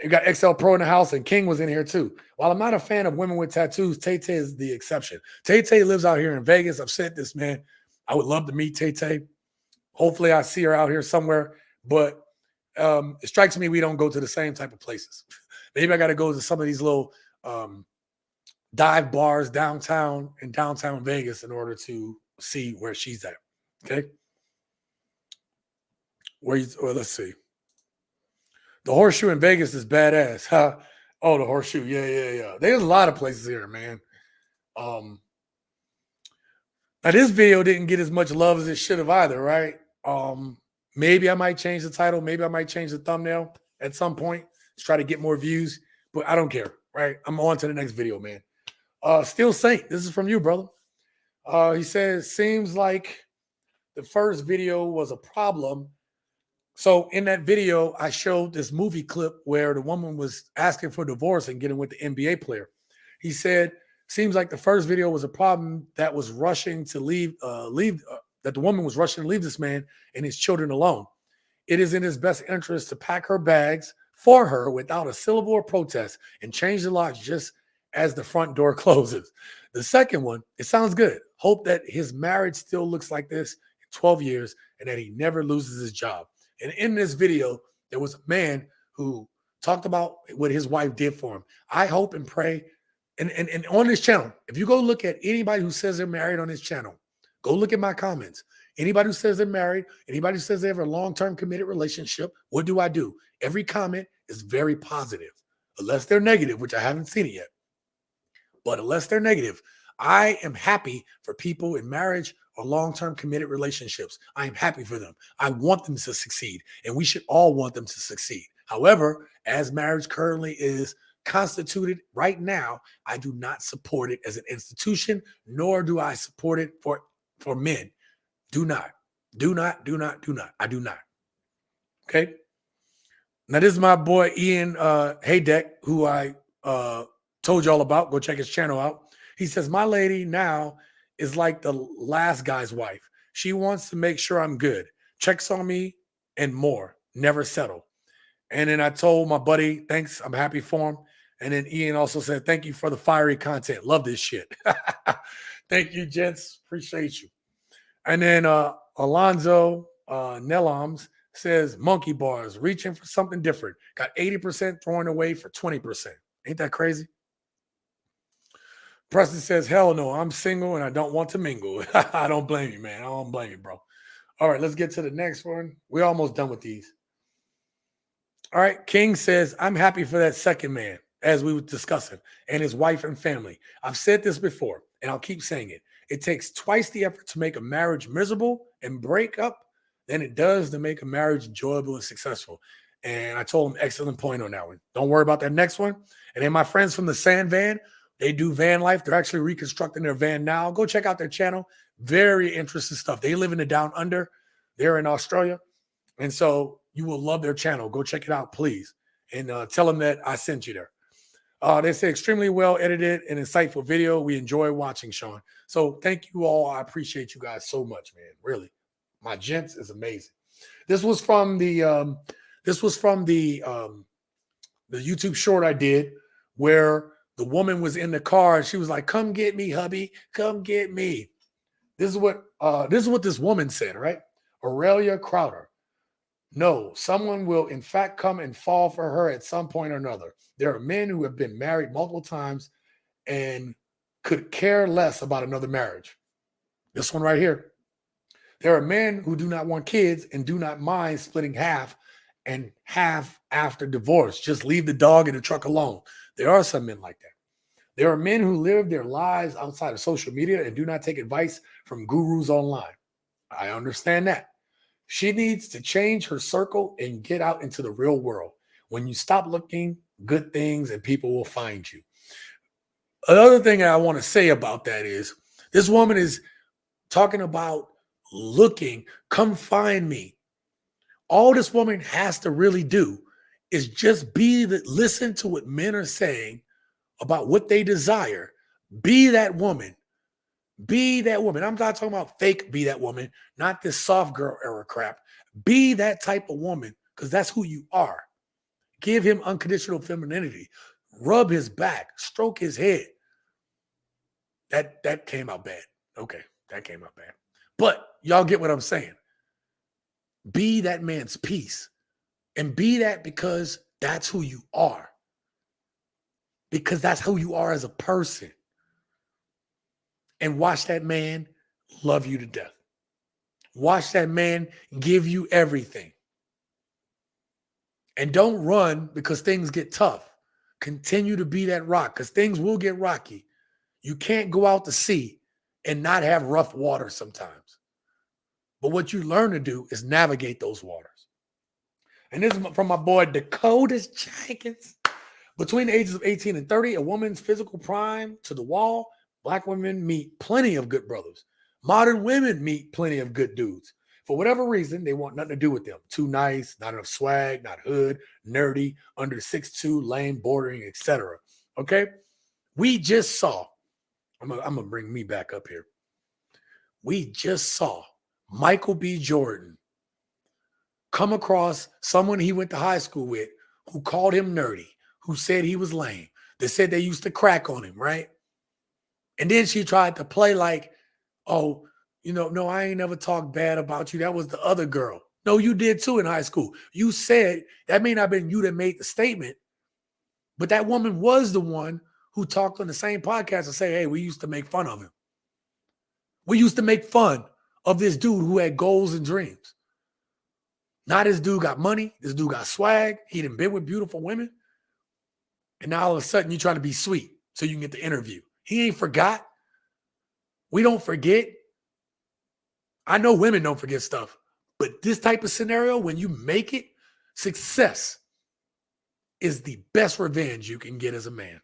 You got XL Pro in the house, and King was in here too. While I'm not a fan of women with tattoos, Tay-Tay is the exception. Tay-Tay lives out here in Vegas. I've said this, man. I would love to meet Tay-Tay. Hopefully I see her out here somewhere, but it strikes me we don't go to the same type of places. Maybe I got to go to some of these little dive bars downtown Vegas in order to see where she's at. Okay. Let's see. The Horseshoe in Vegas is badass. Huh? Oh, the Horseshoe. Yeah. There's a lot of places here, man. Now this video didn't get as much love as it should have either, right? Maybe I might change the title. Maybe I might change the thumbnail at some point to try to get more views, but I don't care, right? I'm on to the next video, man. Still Saint, this is from you, brother. He says, seems like the first video was a problem. So in that video, I showed this movie clip where the woman was asking for divorce and getting with the NBA player. He said, seems like the first video was a problem that was rushing to that the woman was rushing to leave this man and his children alone. it is in his best interest to pack her bags for her without a syllable of protest and change the locks just as the front door closes. The second one, it sounds good. Hope that his marriage still looks like this in 12 years and that he never loses his job. And in this video, there was a man who talked about what his wife did for him. I hope and pray, and on this channel, if you go look at anybody who says they're married on this channel, go look at my comments. Anybody who says they're married, anybody who says they have a long-term committed relationship, what do? Every comment is very positive, unless they're negative, which I haven't seen it yet. But unless they're negative, I am happy for people in marriage or long-term committed relationships. I am happy for them. I want them to succeed, and we should all want them to succeed. However, as marriage currently is constituted right now, I do not support it as an institution, nor do I support it for men. Do not. I do not. Okay? Now, this is my boy Ian Haydeck, who I told y'all about. Go check his channel out. He says, my lady now is like the last guy's wife. She wants to make sure I'm good, checks on me, and more. Never settle. And then I told my buddy, thanks, I'm happy for him. And then Ian also said, thank you for the fiery content. Love this shit. Thank you, gents. Appreciate you. And then Alonzo Nelams says, monkey bars, reaching for something different. Got 80% throwing away for 20%. Ain't that crazy? Preston says, hell no, I'm single and I don't want to mingle. I don't blame you, man. I don't blame you, bro. All right, let's get to the next one. We're almost done with these. All right, King says, I'm happy for that second man, as we were discussing, and his wife and family. I've said this before, and I'll keep saying it. It takes twice the effort to make a marriage miserable and break up than it does to make a marriage enjoyable and successful. And I told him, excellent point on that one. Don't worry about that next one. And then my friends from the Sand Van, they do van life. They're actually reconstructing their van now. Go check out their channel. Very interesting stuff. They live in the down under. They're in Australia. And so you will love their channel. Go check it out, please. And tell them that I sent you there. They say extremely well edited and insightful video. We enjoy watching, Sean. So thank you all. I appreciate you guys so much, man. Really. My gents is amazing. This was from the YouTube short I did where the woman was in the car and she was like, come get me, hubby. Come get me. This is what this woman said, right? Aurelia Crowder. No, someone will in fact come and fall for her at some point or another. There are men who have been married multiple times and could care less about another marriage. This one right here. There are men who do not want kids and do not mind splitting half and half after divorce. Just leave the dog in the truck alone. There are some men like that. There are men who live their lives outside of social media and do not take advice from gurus online. I understand that. She needs to change her circle and get out into the real world. When you stop looking, good things and people will find you. Another thing I want to say about that is this woman is talking about looking, come find me. All this woman has to really do is just listen to what men are saying about what they desire. Be that woman. Be that woman. I'm not talking about fake be that woman, not this soft girl era crap. Be that type of woman because that's who you are. Give him unconditional femininity. Rub his back. Stroke his head. That came out bad. Okay, that came out bad. But y'all get what I'm saying. Be that man's peace. And be that because that's who you are. Because that's who you are as a person. And watch that man love you to death. Watch that man give you everything. And don't run because things get tough. Continue to be that rock because things will get rocky. You can't go out to sea and not have rough water sometimes. But what you learn to do is navigate those waters. And this is from my boy Dakota Jenkins. Between the ages of 18 and 30, a woman's physical prime to the wall, Black women meet plenty of good brothers. Modern women meet plenty of good dudes. For whatever reason, they want nothing to do with them. Too nice, not enough swag, not hood, nerdy, under 6'2", lame, bordering, etc. Okay? We just saw, I'm going to bring me back up here. We just saw Michael B. Jordan come across someone he went to high school with who called him nerdy, who said he was lame, that said they used to crack on him, right? And then she tried to play like, oh, no, I ain't never talked bad about you. That was the other girl. No, you did too in high school. You said, that may not have been you that made the statement, but that woman was the one who talked on the same podcast and say, hey, we used to make fun of him. We used to make fun of this dude who had goals and dreams. Now this dude got money. This dude got swag. He done been with beautiful women. And now all of a sudden you're trying to be sweet so you can get the interview. He ain't forgot. We don't forget. I know women don't forget stuff. But this type of scenario, when you make it, success is the best revenge you can get as a man.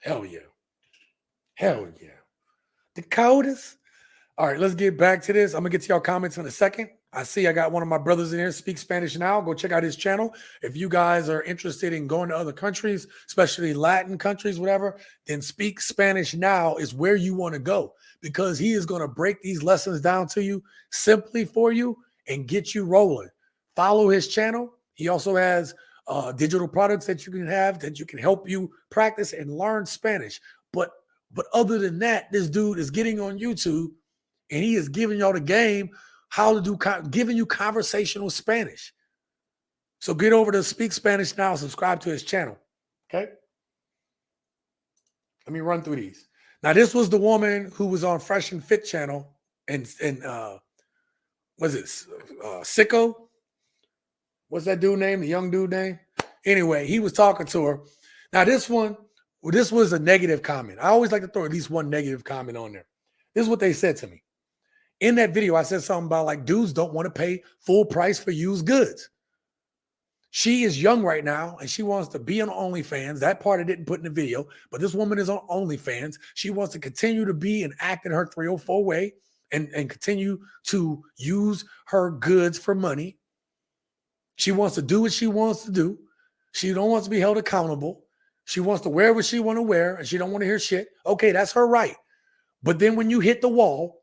Hell yeah. Hell yeah. Dakotas. All right, let's get back to this. I'm going to get to y'all comments in a second. I see I got one of my brothers in here, Speak Spanish Now. Go check out his channel. If you guys are interested in going to other countries, especially Latin countries, whatever, then Speak Spanish Now is where you want to go, because he is going to break these lessons down to you simply for you and get you rolling. Follow his channel. He also has digital products that you can have that you can help you practice and learn Spanish. But other than that, this dude is getting on YouTube and he is giving y'all the game how to do, giving you conversational Spanish. So get over to Speak Spanish Now, subscribe to his channel. Okay. Let me run through these. Now, this was the woman who was on Fresh and Fit channel and was it Sicko? What's that dude name? The young dude name? Anyway, he was talking to her. Now, this was a negative comment. I always like to throw at least one negative comment on there. This is what they said to me. In that video, I said something about like dudes don't want to pay full price for used goods. She is young right now and she wants to be on OnlyFans. That part I didn't put in the video, but this woman is on OnlyFans. She wants to continue to be and act in her 304 way and continue to use her goods for money. She wants to do what she wants to do. She don't want to be held accountable. She wants to wear what she want to wear and she don't want to hear shit. Okay, that's her right. But then when you hit the wall,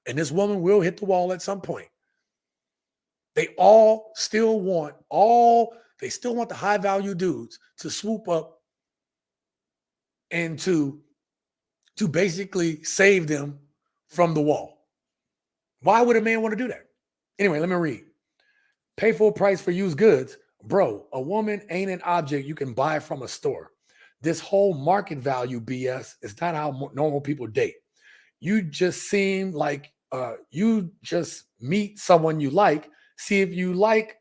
and this woman will hit the wall at some point, they still want the high value dudes to swoop up and to basically save them from the wall. Why would a man want to do that? Anyway, let me read. Pay full price for used goods. Bro, a woman ain't an object you can buy from a store. This whole market value BS is not how normal people date. You just seem like you just meet someone you like, see if you like,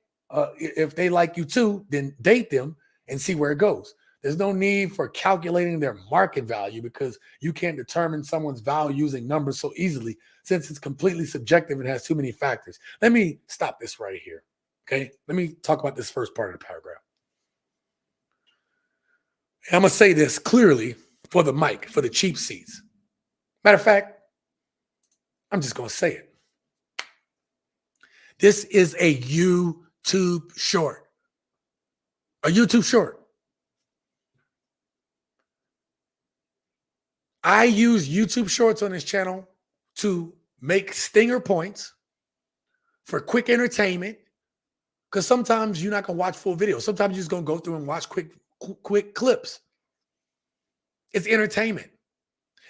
if they like you too, then date them and see where it goes. There's no need for calculating their market value because you can't determine someone's value using numbers so easily since it's completely subjective and has too many factors. Let me stop this right here. Okay. Let me talk about this first part of the paragraph. And I'm going to say this clearly for the mic, for the cheap seats. Matter of fact, I'm just going to say it. This is a YouTube short. A YouTube short. I use YouTube shorts on this channel to make stinger points for quick entertainment, because sometimes you're not going to watch full videos. Sometimes you're just going to go through and watch quick clips. It's entertainment.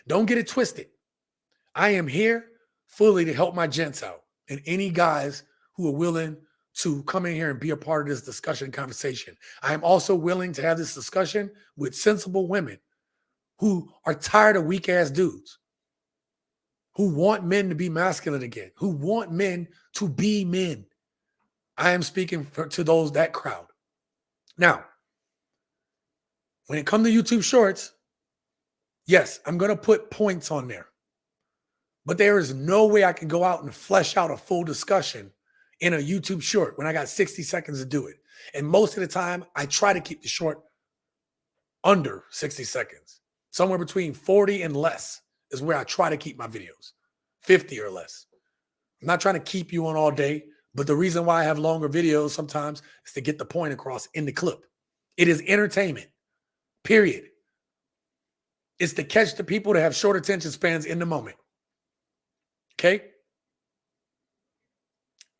Don't get it twisted. I am here fully to help my gents out and any guys who are willing to come in here and be a part of this discussion and conversation. I am also willing to have this discussion with sensible women who are tired of weak ass dudes, who want men to be masculine again, who want men to be men. I am speaking to that crowd. Now, when it comes to YouTube shorts, yes, I'm going to put points on there. But there is no way I can go out and flesh out a full discussion in a YouTube short when I got 60 seconds to do it. And most of the time, I try to keep the short under 60 seconds. Somewhere between 40 and less is where I try to keep my videos. 50 or less. I'm not trying to keep you on all day, but the reason why I have longer videos sometimes is to get the point across in the clip. It is entertainment, period. It's to catch the people that have short attention spans in the moment. Okay?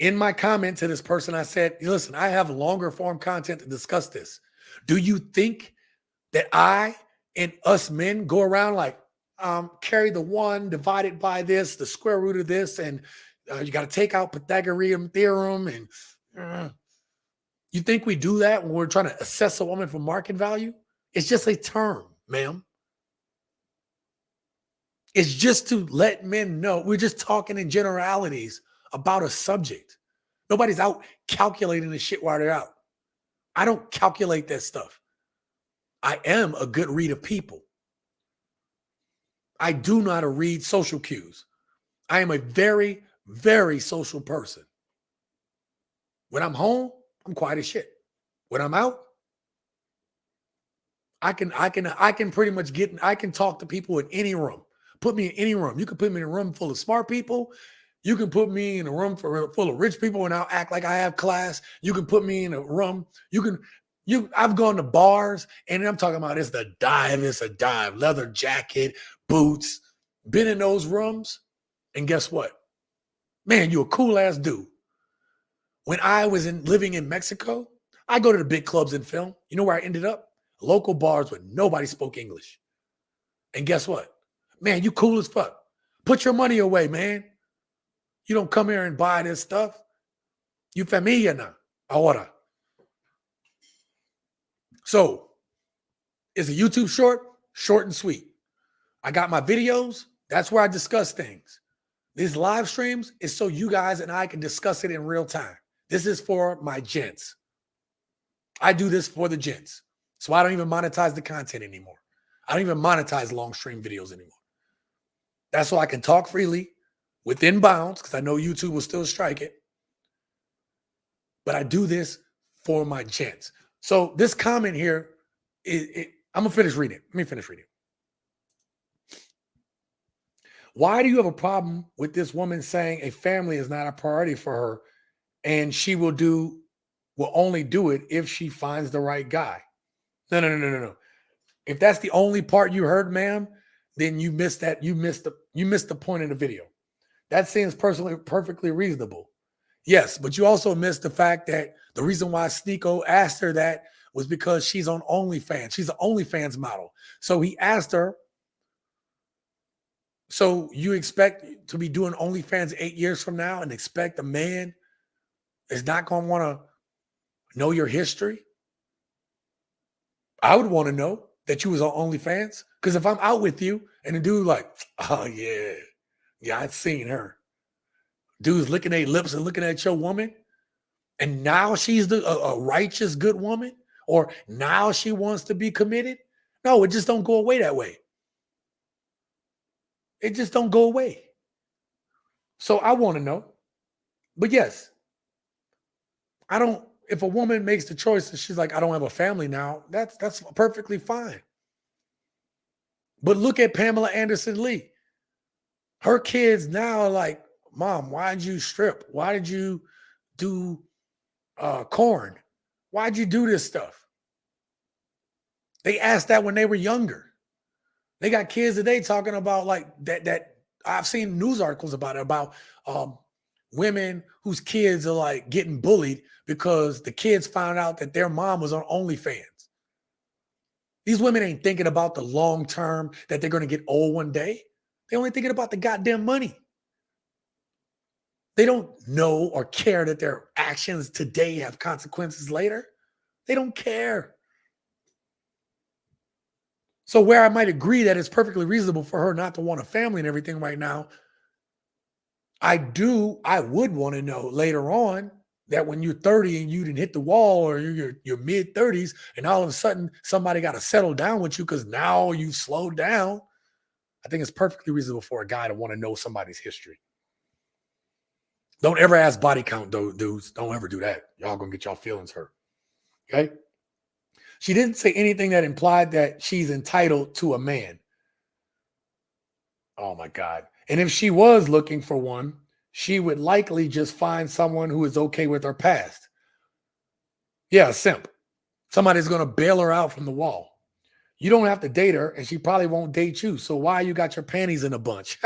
In my comment to this person, I said, listen, I have longer form content to discuss this. Do you think that I and us men go around like, carry the one divided by this, the square root of this, and you got to take out Pythagorean theorem, and you think we do that when we're trying to assess a woman for market value? It's just a term, ma'am. It's just to let men know we're just talking in generalities about a subject. Nobody's out calculating the shit while they're out. I don't calculate that stuff. I am a good read of people. I do know how to read social cues. I am a very, very social person. When I'm home, I'm quiet as shit. When I'm out, I can pretty much I can talk to people in any room. Put me in any room. You can put me in a room full of smart people. You can put me in a room full of rich people and I'll act like I have class. You can put me in a room. I've gone to bars and I'm talking about it's a dive, leather jacket, boots, been in those rooms. And guess what? Man, you a cool ass dude. When I was living in Mexico, I go to the big clubs and film. You know where I ended up? Local bars where nobody spoke English. And guess what? Man, you cool as fuck. Put your money away, man. You don't come here and buy this stuff. You familia now. Ahora. So, is a YouTube short and sweet. I got my videos. That's where I discuss things. These live streams is so you guys and I can discuss it in real time. This is for my gents. I do this for the gents. So I don't even monetize the content anymore. I don't even monetize long stream videos anymore. That's so I can talk freely within bounds because I know YouTube will still strike it. But I do this for my gents. So this comment here, I'm going to finish reading it. Let me finish reading. Why do you have a problem with this woman saying a family is not a priority for her and she will only do it if she finds the right guy? No. If that's the only part you heard, ma'am, then you missed that. You missed the point in the video. That seems perfectly reasonable. Yes, but you also missed the fact that the reason why Sneeko asked her that was because she's on OnlyFans. She's an OnlyFans model. So he asked her, so you expect to be doing OnlyFans 8 years from now and expect a man is not going to want to know your history? I would want to know that you was on OnlyFans. Because if I'm out with you and the dude like, oh, yeah, I've seen her. Dude's licking their lips and looking at your woman. And now she's a righteous, good woman. Or now she wants to be committed. No, it just don't go away that way. It just don't go away. So I want to know. But yes, if a woman makes the choice and she's like, I don't have a family now, that's perfectly fine. But look at Pamela Anderson Lee. Her kids now are like, Mom, why did you strip? Why did you do corn? Why'd you do this stuff? They asked that when they were younger. They got kids today talking about like that I've seen news articles about it, about women whose kids are like getting bullied because the kids found out that their mom was on OnlyFans. These women ain't thinking about the long term, that they're going to get old one day. They're only thinking about the goddamn money. They don't know or care that their actions today have consequences later. They don't care. So where I might agree that it's perfectly reasonable for her not to want a family and everything right now, I would want to know later on that when you're 30 and you didn't hit the wall, or you're mid 30s and all of a sudden somebody got to settle down with you because now you've slowed down. I think it's perfectly reasonable for a guy to want to know somebody's history. Don't ever ask body count, though, dudes. Don't ever do that. Y'all gonna get y'all feelings hurt. Okay? She didn't say anything that implied that she's entitled to a man. Oh my God. And if she was looking for one, she would likely just find someone who is okay with her past. Yeah, a simp. Somebody's gonna bail her out from the wall. You don't have to date her, and she probably won't date you. So why you got your panties in a bunch?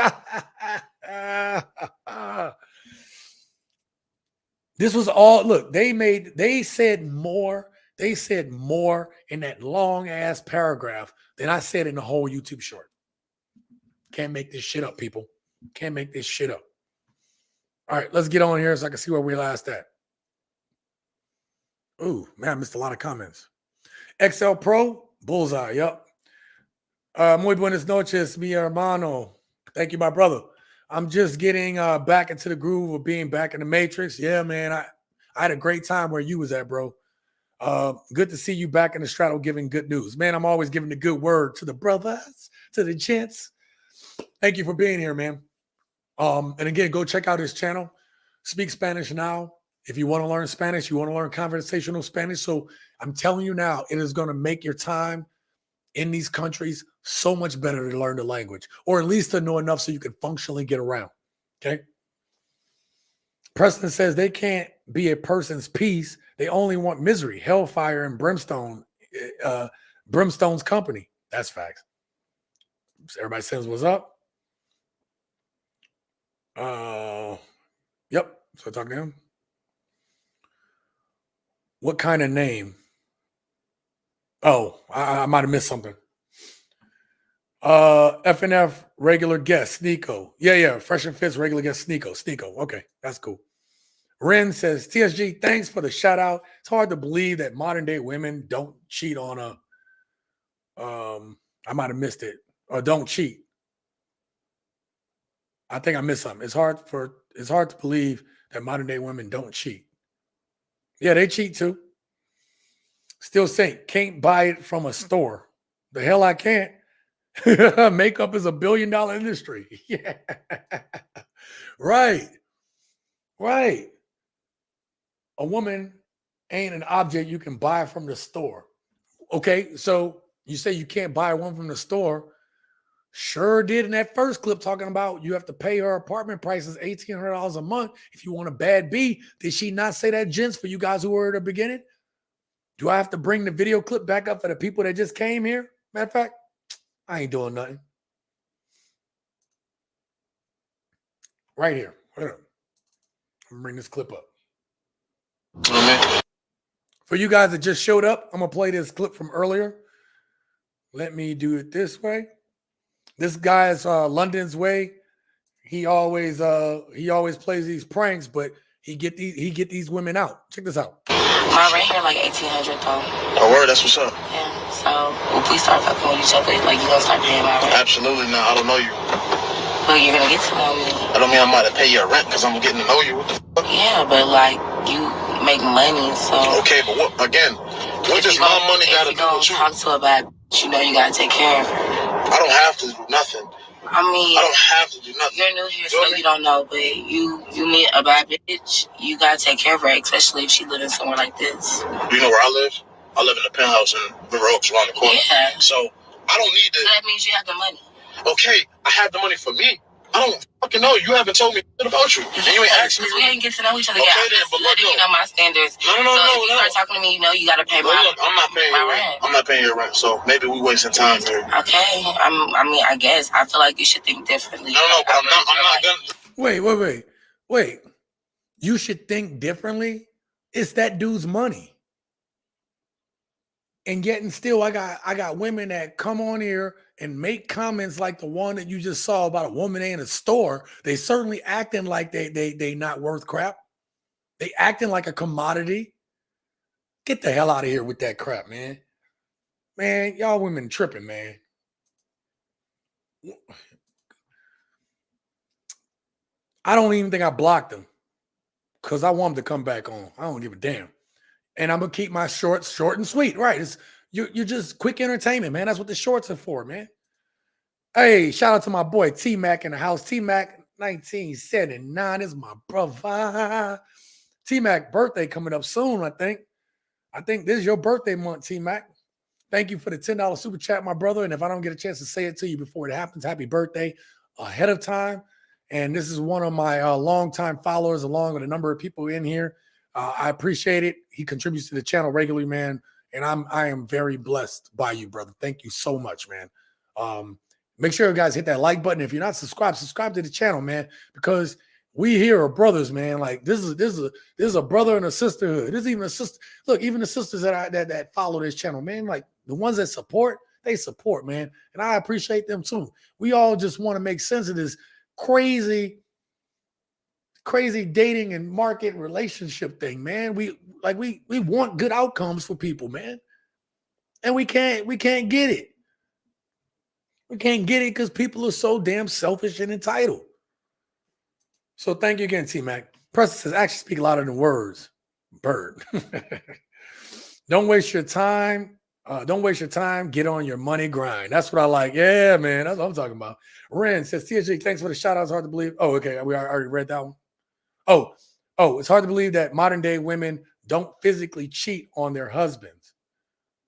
This was all, look, they said more in that long ass paragraph than I said in the whole YouTube short. Can't make this shit up, people. Can't make this shit up. All right, let's get on here so I can see where we last at. Ooh, man, I missed a lot of comments. XL Pro, bullseye, yep. Muy buenas noches, mi hermano. Thank you, my brother. I'm just getting back into the groove of being back in the Matrix. Yeah, man, I had a great time where you was at, bro. Good to see you back in the straddle giving good news. Man, I'm always giving the good word to the brothers, to the gents. Thank you for being here, man. And again, go check out his channel, Speak Spanish Now. If you want to learn Spanish, you want to learn conversational Spanish. So I'm telling you now, it is going to make your time in these countries so much better to learn the language, or at least to know enough so you can functionally get around. Okay. Preston says they can't be a person's peace. They only want misery, hellfire, and brimstone. Brimstone's company. That's facts. So everybody says what's up. Yep. So I talk to him. What kind of name? Oh, I might have missed something. FNF regular guest, Sneeko. Yeah. Fresh and Fits regular guest, Sneeko. Okay, that's cool. Ren says, TSG, thanks for the shout out. It's hard to believe that modern day women don't cheat on a I might have missed it. Or don't cheat. I think I missed something. It's hard to believe that modern day women don't cheat. Yeah, they cheat too. Still saying can't buy it from a store. The hell I can't. Makeup is $1 billion industry. Yeah. Right. A woman ain't an object you can buy from the store. Okay, so you say you can't buy one from the store. Sure did in that first clip talking about you have to pay her apartment prices $1,800 a month if you want a bad B. Did she not say that, gents, for you guys who were at the beginning? Do I have to bring the video clip back up for the people that just came here? Matter of fact, I ain't doing nothing. Right here. Hold on. I'm gonna bring this clip up. For you guys that just showed up, I'm gonna play this clip from earlier. Let me do it this way. This guy's London's way. He always plays these pranks, but he get these women out. Check this out. My rent here like $1,800 though. Oh, word, that's what's up. Yeah. So if we start fucking with each other, like you gonna start paying my rent? Absolutely not. I don't know you. But you're gonna get to know me. I don't mean I'm about to pay your rent because I'm getting to know you. What the fuck? Yeah, but like you make money, so. Okay, but what again? What does my money got to do with you? Talk to her bad, you know you gotta take care of her. I don't have to do nothing. I mean, I don't have to do nothing. You're new here, so you don't know. But you meet a bad bitch, you gotta take care of her, especially if she living somewhere like this. You know where I live? I live in a penthouse in River Oaks around the corner. Yeah. So I don't need to. So that means you have the money. Okay, I have the money for me. I don't fucking know. You haven't told me shit about you. And you ain't asked me. We didn't get to know each other okay, yet. Then, but look, you know my standards. No. If you start talking to me, you know you gotta pay my look, I'm not paying your rent. I'm not paying your rent. So maybe we wasting time here. Okay. I mean, I guess. I feel like you should think differently. No, but I'm not gonna. Wait. You should think differently. It's that dude's money. And yet and still, I got women that come on here and make comments like the one that you just saw about a woman in a store. They certainly acting like they not worth crap. They acting like a commodity. Get the hell out of here with that crap, man. Man, y'all women tripping, man. I don't even think I blocked them because I want them to come back on. I don't give a damn. And I'm gonna keep my shorts short and sweet. Right. You're just quick entertainment, man. That's what the shorts are for, man. Hey, shout out to my boy T-Mac in the house. T-Mac 1979 is my brother. T-Mac birthday coming up soon, I think. I think this is your birthday month, T-Mac. Thank you for the $10 super chat, my brother. And if I don't get a chance to say it to you before it happens, happy birthday ahead of time. And this is one of my longtime followers, along with a number of people in here. I appreciate it. He contributes to the channel regularly, man. And I am very blessed by you, brother. Thank you so much, man. Make sure you guys hit that like button. If you're not subscribed, subscribe to the channel, man, because We here are brothers, man. Like this is a brother and a sisterhood. This is even a sister. Look, even the sisters that follow this channel, man. Like the ones that support, they support, man, and I appreciate them too. We all just want to make sense of this crazy dating and market relationship thing, man. We want good outcomes for people, man, and we can't get it. We can't get it because people are so damn selfish and entitled. So thank you again, T-Mac. Preston says, actions speak louder than words. Bird. Don't waste your time. Don't waste your time. Get on your money grind. That's what I like. Yeah, man. That's what I'm talking about. Ren says, TSG, thanks for the shout out. It's hard to believe. Oh, okay. We already read that one. Oh, it's hard to believe that modern day women don't physically cheat on their husbands.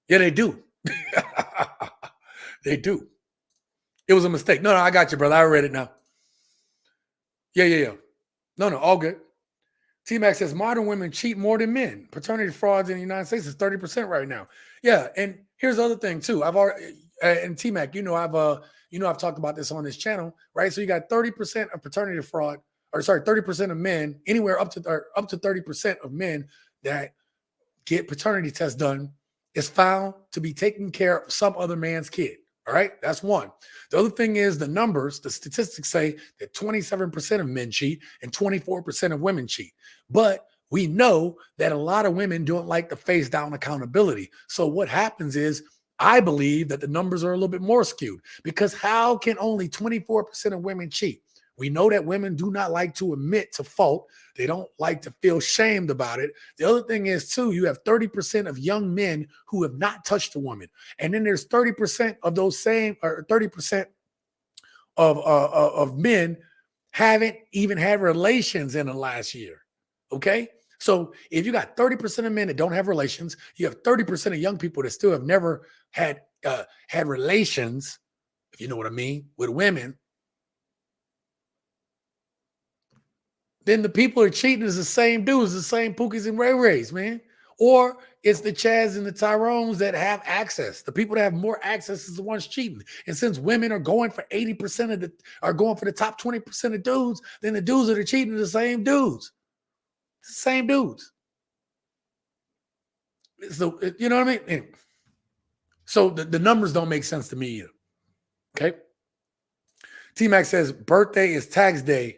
Yeah, they do. They do. It was a mistake. No, I got you, brother. I read it now. Yeah. No, all good. T-Mac says modern women cheat more than men. Paternity frauds in the United States is 30% right now. Yeah, and here's the other thing too. I've already and T-Mac, I've talked about this on this channel, right? So you got 30% of paternity fraud, 30% of men, anywhere up to 30% of men that get paternity tests done is found to be taking care of some other man's kid. All right, that's one. The other thing is the statistics say that 27% of men cheat and 24% of women cheat. But we know that a lot of women don't like to face down accountability. So what happens is, I believe that the numbers are a little bit more skewed, because how can only 24% of women cheat? We know that women do not like to admit to fault. They don't like to feel shamed about it. The other thing is, too, you have 30% of young men who have not touched a woman. And then there's 30% of those same, or 30% of men haven't even had relations in the last year. Okay? So if you got 30% of men that don't have relations, you have 30% of young people that still have never had relations, if you know what I mean, with women. Then the people are cheating is the same dudes, the same Pookies and Ray Rays, man. Or it's the Chads and the Tyrones that have access. The people that have more access is the ones cheating. And since women are going for 80% are going for the top 20% of dudes, then the dudes that are cheating are the same dudes. It's the same dudes. So, you know what I mean? Anyway. So the numbers don't make sense to me either. Okay. T-Mac says, birthday is tax day,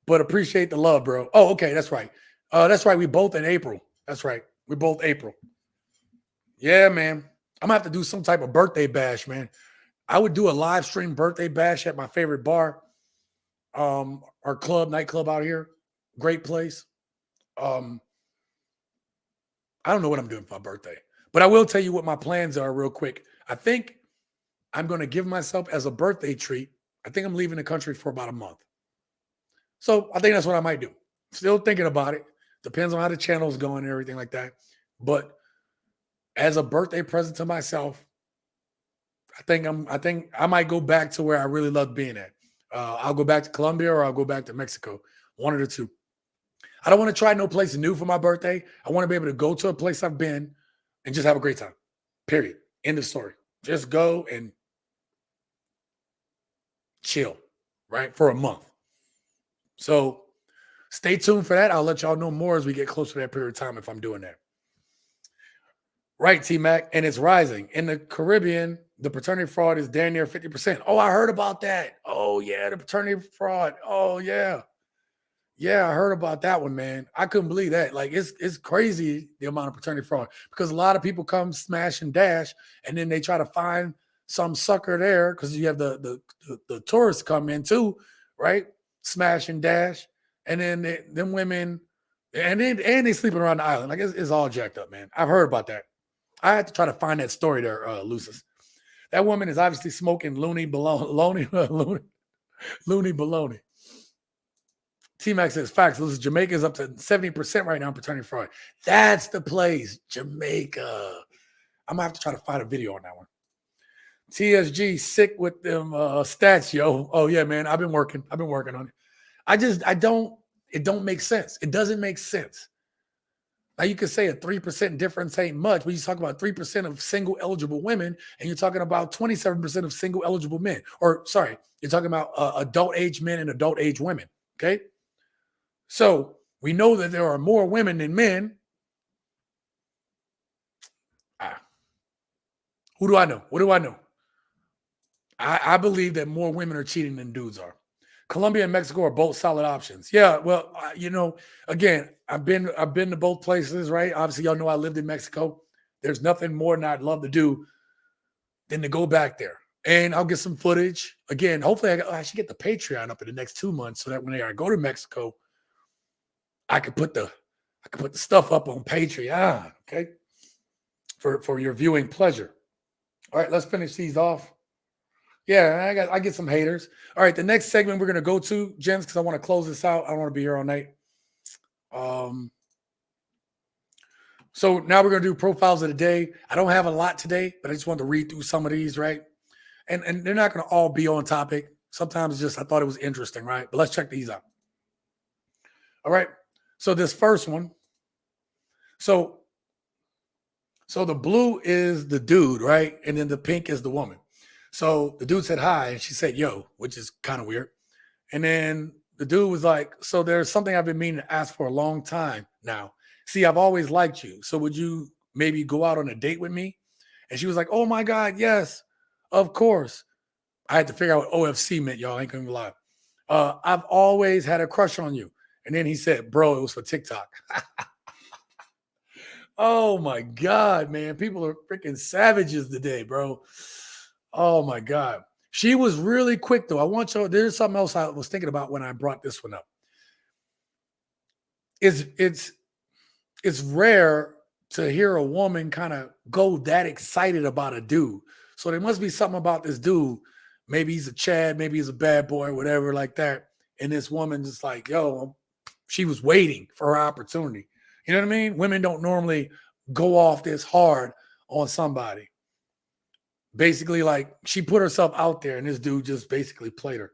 but appreciate the love, bro. Oh, okay. That's right. That's right. We both in April. That's right. We're both April. Yeah, man. I'm going to have to do some type of birthday bash, man. I would do a live stream birthday bash at my favorite bar. Our nightclub out here. Great place. I don't know what I'm doing for my birthday, but I will tell you what my plans are real quick. I think I'm going to give myself as a birthday treat. I think I'm leaving the country for about a month. So I think that's what I might do. Still thinking about it. Depends on how the channel is going and everything like that. But as a birthday present to myself, I think I might go back to where I really love being at. I'll go back to Colombia or I'll go back to Mexico. One of the two. I don't want to try no place new for my birthday. I want to be able to go to a place I've been and just have a great time. Period. End of story. Just go and chill, right? For a month. So stay tuned for that. I'll let y'all know more as we get closer to that period of time if I'm doing that. Right, T-Mac, and it's rising. In the Caribbean, the paternity fraud is damn near 50%. Oh, I heard about that. Oh, yeah, the paternity fraud. Oh, yeah. Yeah, I heard about that one, man. I couldn't believe that. Like, it's crazy the amount of paternity fraud, because a lot of people come smash and dash, and then they try to find some sucker there, because you have the tourists come in too, right? Smash and dash, and then them women, and they sleeping around the island. Like, it's all jacked up, man. I've heard about that. I had to try to find that story there, Lucis. That woman is obviously smoking loony baloney. T-Mac says, facts. Listen, Jamaica is up to 70% right now in paternity fraud. That's the place, Jamaica. I'm going to have to try to find a video on that one. TSG, sick with them stats, yo. Oh, yeah, man. I've been working on it. It don't make sense. It doesn't make sense. Now, you could say a 3% difference ain't much, but you talk about 3% of single eligible women, and you're talking about 27% of single eligible men. Or, sorry, you're talking about adult age men and adult age women, okay? So we know that there are more women than men. Who do I know? What do I know? I believe that more women are cheating than dudes are. Colombia and Mexico are both solid options. Yeah, well, again, I've been to both places, right? Obviously, y'all know I lived in Mexico. There's nothing more than I'd love to do than to go back there. And I'll get some footage. Again, hopefully I should get the Patreon up in the next 2 months so that when I go to Mexico, I could put the stuff up on Patreon, okay? For your viewing pleasure. All right, let's finish these off. Yeah, I get some haters. All right, the next segment we're gonna go to, gents, because I want to close this out. I don't want to be here all night. So now we're gonna do profiles of the day. I don't have a lot today, but I just wanted to read through some of these, right? And they're not gonna all be on topic. Sometimes it's just I thought it was interesting, right? But let's check these out. All right. So this first one. So the blue is the dude, right? And then the pink is the woman. So the dude said hi, and she said yo, which is kind of weird. And then the dude was like, so there's something I've been meaning to ask for a long time now. See, I've always liked you. So would you maybe go out on a date with me? And she was like, oh my God, yes, of course. I had to figure out what OFC meant, y'all. I ain't gonna lie. I've always had a crush on you. And then he said, bro, it was for TikTok. Oh my God, man. People are freaking savages today, bro. Oh my God. She was really quick though. There's something else I was thinking about when I brought this one up. It's rare to hear a woman kind of go that excited about a dude. So there must be something about this dude. Maybe he's a Chad, maybe he's a bad boy, whatever like that. And this woman just like, yo, she was waiting for her opportunity. You know what I mean? Women don't normally go off this hard on somebody. Basically, like she put herself out there and this dude just basically played her.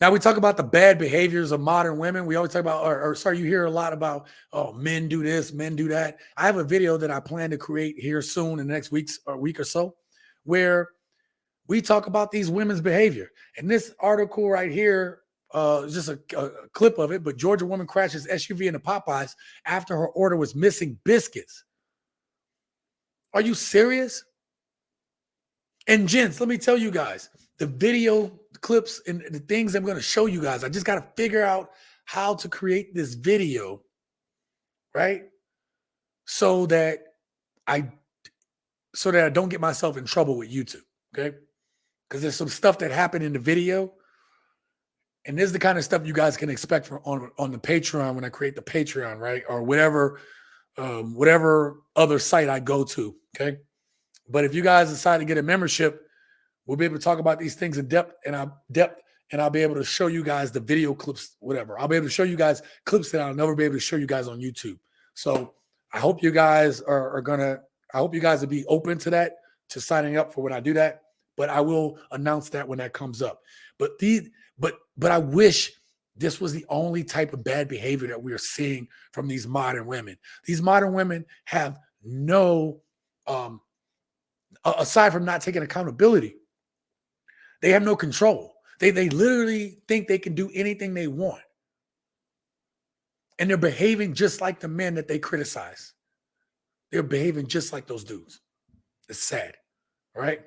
Now we talk about the bad behaviors of modern women. We always talk about, you hear a lot about, oh, men do this, men do that. I have a video that I plan to create here soon in the next week or so, where we talk about these women's behavior. And this article right here, just a clip of it, but Georgia woman crashes SUV into Popeyes after her order was missing biscuits. Are you serious? And gents, let me tell you guys, the video clips and the things I'm going to show you guys, I just got to figure out how to create this video, right? So that I don't get myself in trouble with YouTube, okay? Because there's some stuff that happened in the video, and this is the kind of stuff you guys can expect from on the Patreon when I create the Patreon, right? Or whatever other site I go to, okay? But if you guys decide to get a membership, we'll be able to talk about these things in depth, and I'll be able to show you guys the video clips, whatever. I'll be able to show you guys clips that I'll never be able to show you guys on YouTube. So I hope you guys I hope you guys will be open to that, to signing up for when I do that. But I will announce that when that comes up. But I wish this was the only type of bad behavior that we are seeing from these modern women. These modern women have no, aside from not taking accountability, they have no control. They literally think they can do anything they want. And they're behaving just like the men that they criticize. They're behaving just like those dudes. It's sad, all right?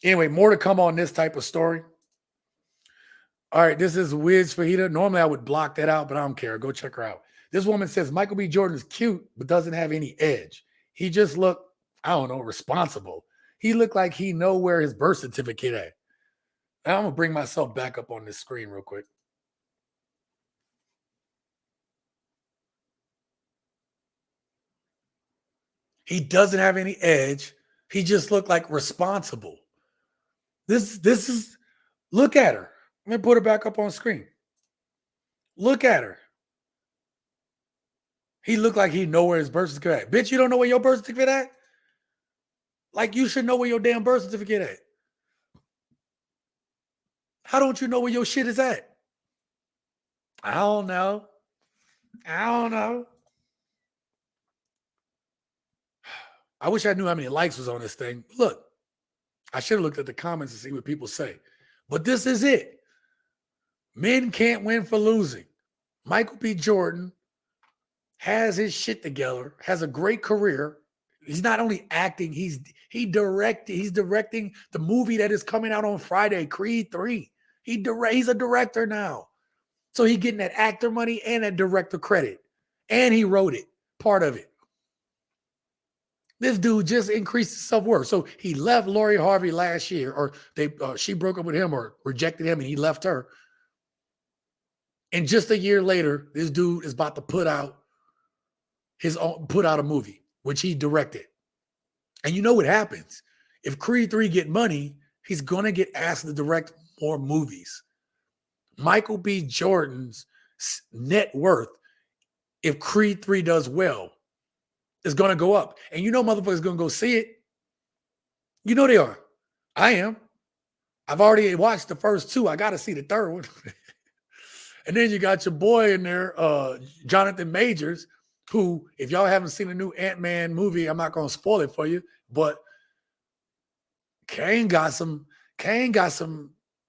Anyway, more to come on this type of story. All right, this is Wiz Fajita. Normally I would block that out, but I don't care. Go check her out. This woman says Michael B. Jordan is cute, but doesn't have any edge. He just looked, I don't know, responsible. He looked like he know where his birth certificate at. Now I'm going to bring myself back up on this screen real quick. He doesn't have any edge. He just looked like responsible. This is, look at her. Let me put her back up on screen. Look at her. He looked like he know where his birth certificate at. Bitch, you don't know where your birth certificate at? Like you should know where your damn birth certificate at. How don't you know where your shit is at? I don't know. I wish I knew how many likes was on this thing. Look, I should have looked at the comments and see what people say. But this is it. Men can't win for losing. Michael B. Jordan has his shit together, has a great career. He's not only acting, he's directing the movie that is coming out on Friday, Creed 3. He's a director now. So he's getting that actor money and that director credit. And he wrote it, part of it. This dude just increased his self-worth. So he left Lori Harvey last year, or she broke up with him or rejected him and he left her. And just a year later, this dude is about to put out a movie, which he directed. And you know what happens? If Creed 3 get money, he's going to get asked to direct more movies. Michael B. Jordan's net worth, if Creed 3 does well, is going to go up. And you know motherfuckers going to go see it. You know they are. I am. I've already watched the first two. I got to see the third one. And then you got your boy in there, Jonathan Majors, who, if y'all haven't seen the new Ant-Man movie, I'm not going to spoil it for you, but Kane got some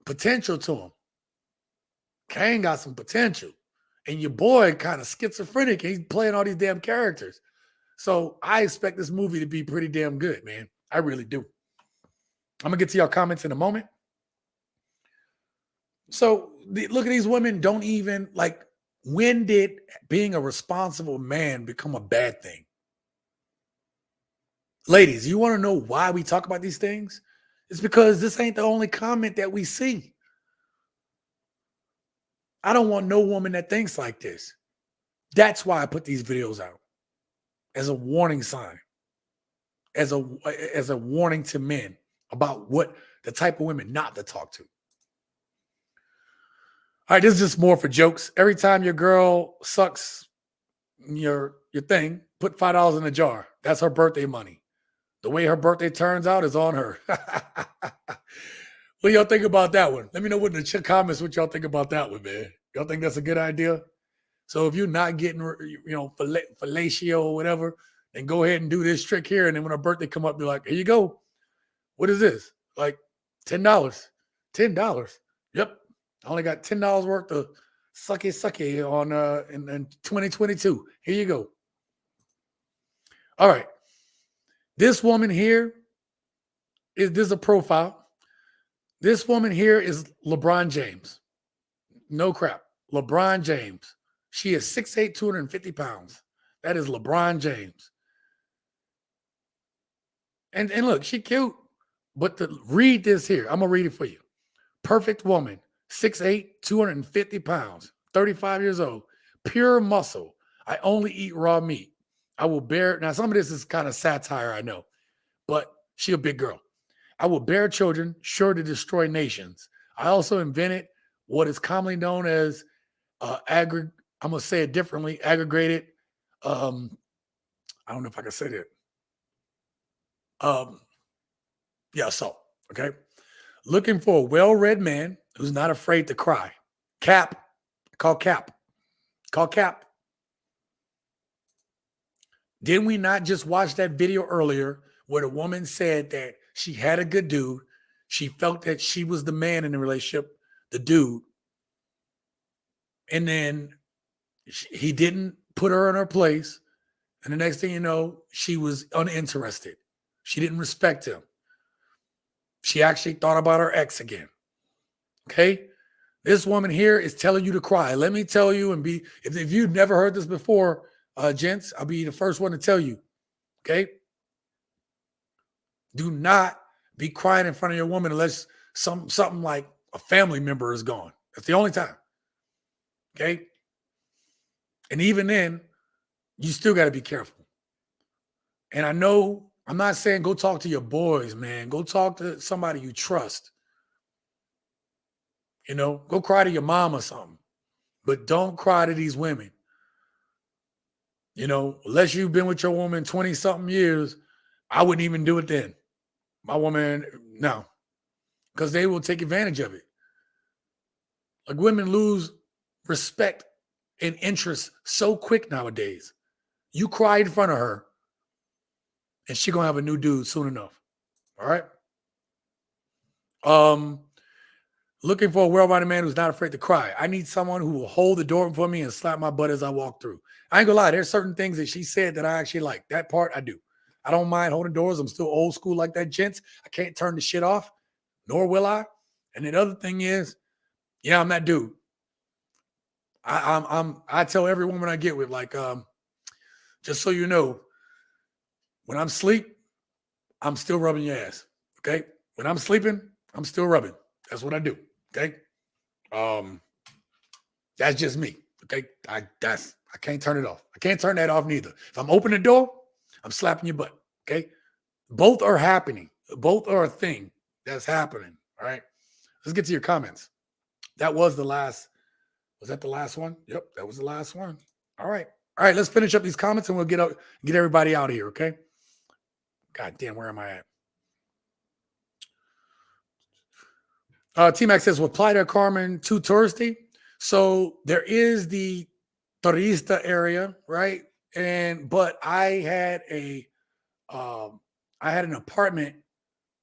potential to him. Kane got some potential. And your boy kind of schizophrenic. He's playing all these damn characters. So I expect this movie to be pretty damn good, man. I really do. I'm going to get to your comments in a moment. So look at these women don't even, like, when did being a responsible man become a bad thing? Ladies, you want to know why we talk about these things? It's because this ain't the only comment that we see. I don't want no woman that thinks like this. That's why I put these videos out. As a warning sign. As a warning to men about what the type of women not to talk to. All right, this is just more for jokes. Every time your girl sucks your thing, put $5 in a jar. That's her birthday money. The way her birthday turns out is on her. What y'all think about that one? Let me know in the comments what y'all think about that one, man. Y'all think that's a good idea? So if you're not getting, fellatio or whatever, then go ahead and do this trick here. And then when her birthday come up, be like, here you go. What is this? Like $10. $10. Yep. I only got $10 worth of sucky on in 2022. Here you go. All right. This woman here is a profile. This woman here is LeBron James. No crap. LeBron James. She is 6'8", 250 pounds. That is LeBron James. And look, she cute. But read this here. I'm going to read it for you. Perfect woman. 6'8", 250 pounds, 35 years old, pure muscle. I only eat raw meat. I will bear, now some of this is kind of satire, I know, but she a big girl. I will bear children, sure to destroy nations. I also invented what is commonly known as I'm going to say it differently, aggregated, I don't know if I can say that. So, okay. Looking for a well-read man who's not afraid to cry. Cap. Call Cap. Call Cap. Didn't we not just watch that video earlier where the woman said that she had a good dude? She felt that she was the man in the relationship, the dude. And then he didn't put her in her place. And the next thing you know, she was uninterested. She didn't respect him. She actually thought about her ex again. Okay? This woman here is telling you to cry. Let me tell you, and if you've never heard this before, gents, I'll be the first one to tell you. Okay? Do not be crying in front of your woman unless something like a family member is gone. That's the only time. Okay? And even then, you still got to be careful. And I know, I'm not saying go talk to your boys, man. Go talk to somebody you trust. Go cry to your mom or something. But don't cry to these women. Unless you've been with your woman 20-something years, I wouldn't even do it then. My woman, no. Because they will take advantage of it. Like, women lose respect and interest so quick nowadays. You cry in front of her, and she's going to have a new dude soon enough. All right? Looking for a well-rounded man who's not afraid to cry. I need someone who will hold the door for me and slap my butt as I walk through. I ain't gonna lie, there's certain things that she said that I actually like. That part I do. I don't mind holding doors. I'm still old school like that, gents. I can't turn the shit off, nor will I. And the other thing is, yeah, I'm that dude. I tell every woman I get with, like, just so you know, when I'm asleep, I'm still rubbing your ass. Okay. When I'm sleeping, I'm still rubbing. That's what I do. Okay. That's just me. Okay. I can't turn it off. I can't turn that off neither. If I'm opening the door, I'm slapping your butt. Okay. Both are happening. Both are a thing that's happening. All right. Let's get to your comments. That was the last. Was that the last one? Yep, that was the last one. All right. All right, let's finish up these comments and we'll get everybody out of here, okay? God damn, where am I at? T-Mac says, well, Playa del Carmen too touristy. So there is the turista area, right? But I had an apartment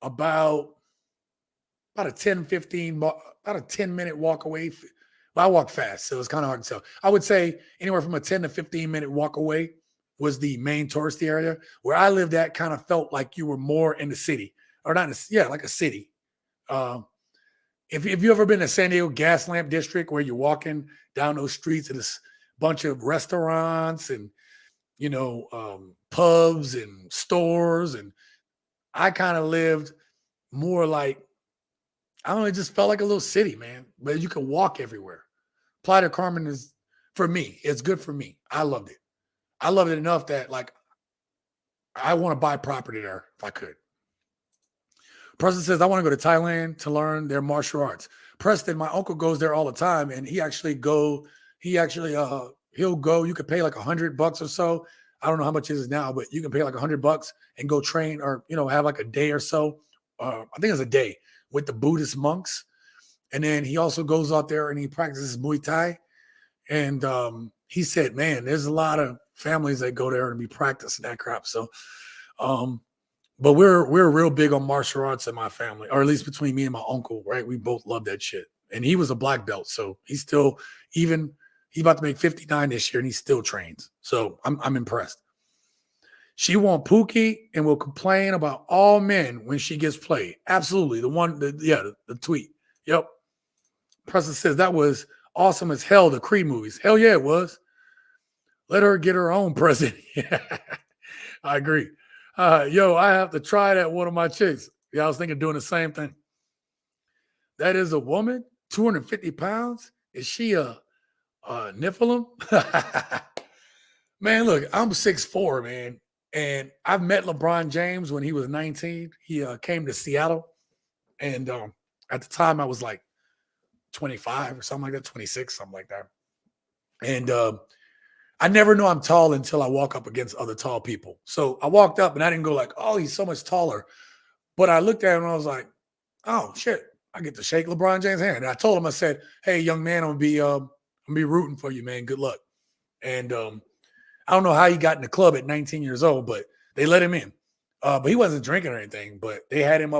about a 10-minute walk away. But I walk fast, so it's kind of hard to tell. I would say anywhere from a 10 to 15-minute walk away was the main touristy area. Where I lived at kind of felt like you were more in the city. Or not, like a city. If you ever been to San Diego Gaslamp District where you're walking down those streets and there's a bunch of restaurants and, pubs and stores. And I kind of lived more like, I don't know, it just felt like a little city, man. But you can walk everywhere. Playa del Carmen is, for me, it's good for me. I loved it. I loved it enough that, like, I want to buy property there if I could. Preston says, I want to go to Thailand to learn their martial arts. Preston, my uncle goes there all the time, and he'll go, you could pay like $100 or so. I don't know how much it is now, but you can pay like $100 and go train or, have like a day or so. I think it's a day with the Buddhist monks. And then he also goes out there and he practices Muay Thai. And he said, man, there's a lot of families that go there and be practicing that crap. So, but we're real big on martial arts in my family, or at least between me and my uncle, right? We both love that shit. And he was a black belt. So he's still, he's about to make 59 this year and he still trains. So I'm impressed. She won't Pookie and will complain about all men when she gets played. Absolutely. The tweet. Yep. Preston says that was awesome as hell, the Creed movies. Hell yeah, it was. Let her get her own present. Yeah, I agree. Yo, I have to try that one of my chicks. Yeah, I was thinking of doing the same thing. That is a woman, 250 pounds. Is she a Nephilim? Man, look, I'm 6'4", man. And I've met LeBron James when he was 19. He came to Seattle. And at the time, I was like 25 or something like that, 26, something like that. And I never know I'm tall until I walk up against other tall people. So I walked up and I didn't go like, oh, he's so much taller. But I looked at him and I was like, oh, shit, I get to shake LeBron James' hand. And I told him, I said, hey, young man, I'm gonna be rooting for you, man. Good luck. And I don't know how he got in the club at 19 years old, but they let him in. But he wasn't drinking or anything, but they had him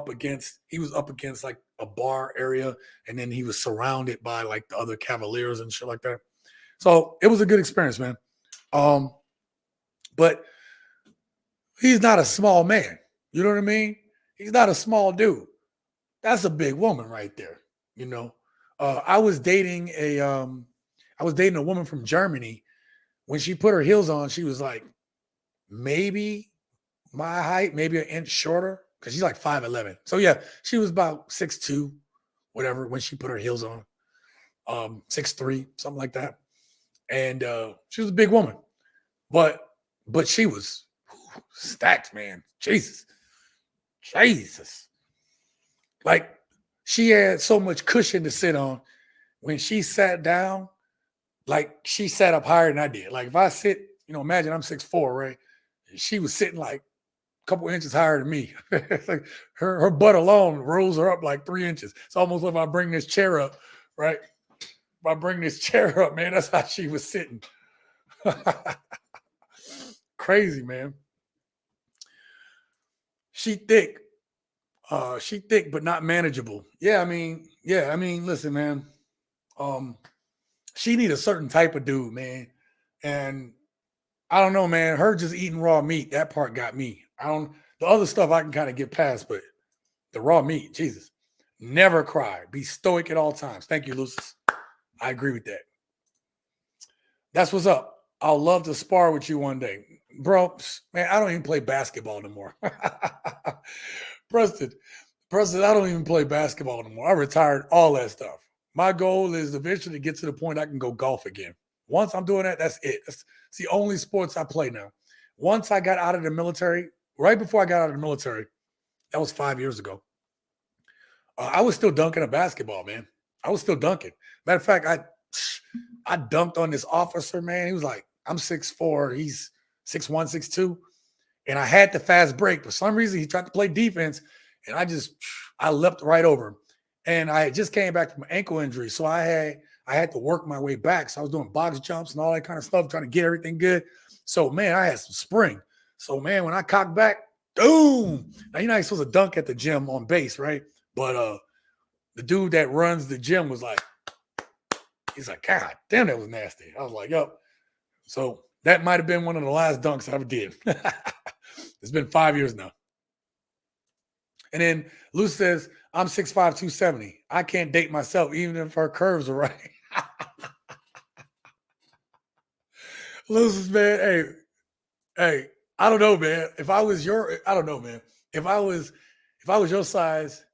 he was up against like a bar area, and then he was surrounded by like the other Cavaliers and shit like that. So it was a good experience, man. But he's not a small man. You know what I mean? He's not a small dude. That's a big woman right there. I was dating a woman from Germany. When she put her heels on, she was like maybe my height, maybe an inch shorter, because she's like 5'11". So yeah, she was about 6'2", whatever, when she put her heels on. 6'3", something like that. And she was a big woman. But she was stacked, man. Jesus. Like, she had so much cushion to sit on. When she sat down, like, she sat up higher than I did. Like, if I sit, imagine I'm 6'4", right? She was sitting like a couple inches higher than me. Like her butt alone rolls her up like 3 inches. It's almost like if I bring this chair up, right? If I bring this chair up, man, that's how she was sitting. Crazy, man. She thick. She thick but not manageable. Yeah, I mean, listen, man. She need a certain type of dude, man. And I don't know, man. Her just eating raw meat, that part got me. The other stuff I can kind of get past, but the raw meat, Jesus. Never cry. Be stoic at all times. Thank you, Lucis. I agree with that. That's what's up. I'll love to spar with you one day. Bro, man, I don't even play basketball no more. Preston, I don't even play basketball no more. I retired all that stuff. My goal is eventually to get to the point I can go golf again. Once I'm doing that, that's it. That's the only sports I play now. Once I got out of the military, right before I got out of the military, that was 5 years ago. I was still dunking a basketball, man. I was still dunking. Matter of fact, I dunked on this officer, man. He was like, I'm 6'4", he's 6'1", 6'2". And I had the fast break. For some reason, he tried to play defense, and I leapt right over him. And I just came back from an ankle injury, so I had to work my way back. So I was doing box jumps and all that kind of stuff, trying to get everything good. So, man, I had some spring. So, man, when I cocked back, boom. Now, you're not supposed to dunk at the gym on base, right? But the dude that runs the gym was like, he's like, God damn, that was nasty. I was like, yo. So that might have been one of the last dunks I ever did. It's been 5 years now. And then Luce says, I'm 6'5", 270. I can't date myself, even if her curves are right. Lucis, man, hey, I don't know, man. If I was I don't know, man. If I was your size,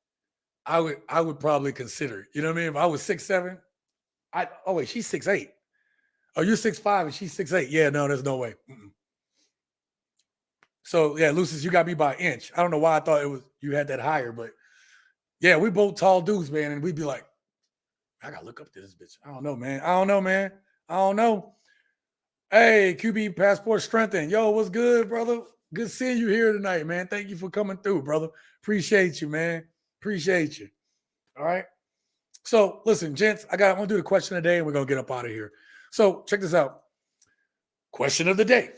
I would probably consider it. You know what I mean? If I was 6'7", oh wait, she's 6'8". Oh, you're 6'5" and she's 6'8". Yeah, no, there's no way. Mm-mm. So yeah, Lucis, you got me by an inch. I don't know why I thought you had that higher, but yeah, we both tall dudes, man, and we'd be like, I gotta look up to this bitch. I don't know, man. I don't know. Hey, QB passport strengthened. Yo, what's good, brother? Good seeing you here tonight, man. Thank you for coming through, brother. Appreciate you, man. Appreciate you. All right. So listen, gents, I'm gonna do the question of the day and we're gonna get up out of here. So check this out. Question of the day.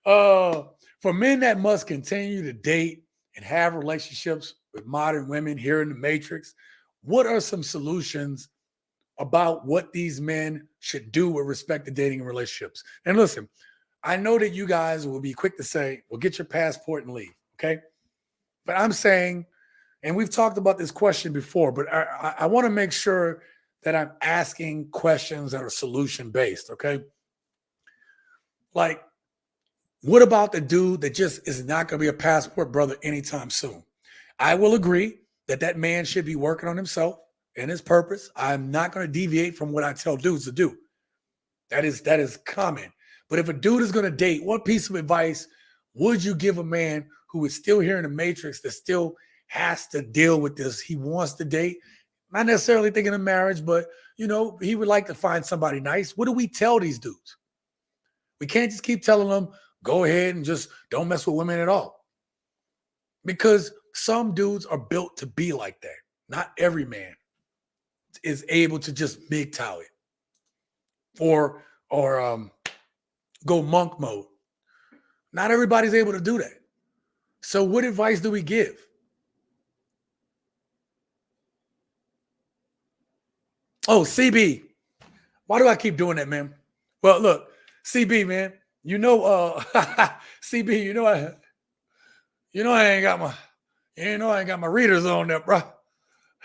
For men that must continue to date and have relationships with modern women here in the Matrix, what are some solutions about what these men should do with respect to dating and relationships? And listen, I know that you guys will be quick to say, well, get your passport and leave, okay? But I'm saying, and we've talked about this question before, but I want to make sure that I'm asking questions that are solution-based, okay? Like, what about the dude that just is not going to be a passport brother anytime soon? I will agree that man should be working on himself and his purpose. I'm not going to deviate from what I tell dudes to do. That is common. But if a dude is going to date, what piece of advice would you give a man who is still here in the Matrix that still has to deal with this? He wants to date, not necessarily thinking of marriage, but, you know, he would like to find somebody nice. What do we tell these dudes? We can't just keep telling them, go ahead and just don't mess with women at all. Because some dudes are built to be like that. Not every man is able to just MGTOW it or go monk mode. Not everybody's able to do that. So what advice do we give? Oh, CB. Why do I keep doing that, man? Well, look, CB, man, you know, CB, you know I ain't got my readers on there, bro.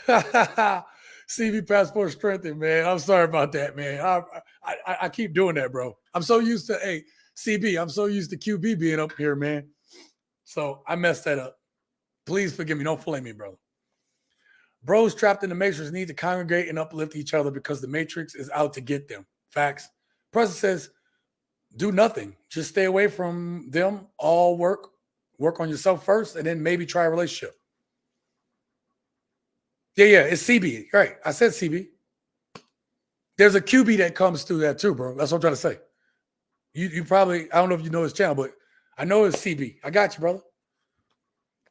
CB passport strengthened, man. I'm sorry about that, man. I keep doing that, bro. I'm so used to, CB, I'm so used to QB being up here, man. So I messed that up. Please forgive me. Don't flame me, bro. Bros trapped in the Matrix need to congregate and uplift each other because the Matrix is out to get them. Facts. President says, do nothing. Just stay away from them. All work on yourself first, and then maybe try a relationship. Yeah, it's CB. Right. I said CB. There's a QB that comes through that too, bro. That's what I'm trying to say. You probably, I don't know if you know his channel, but I know it's CB. I got you, brother.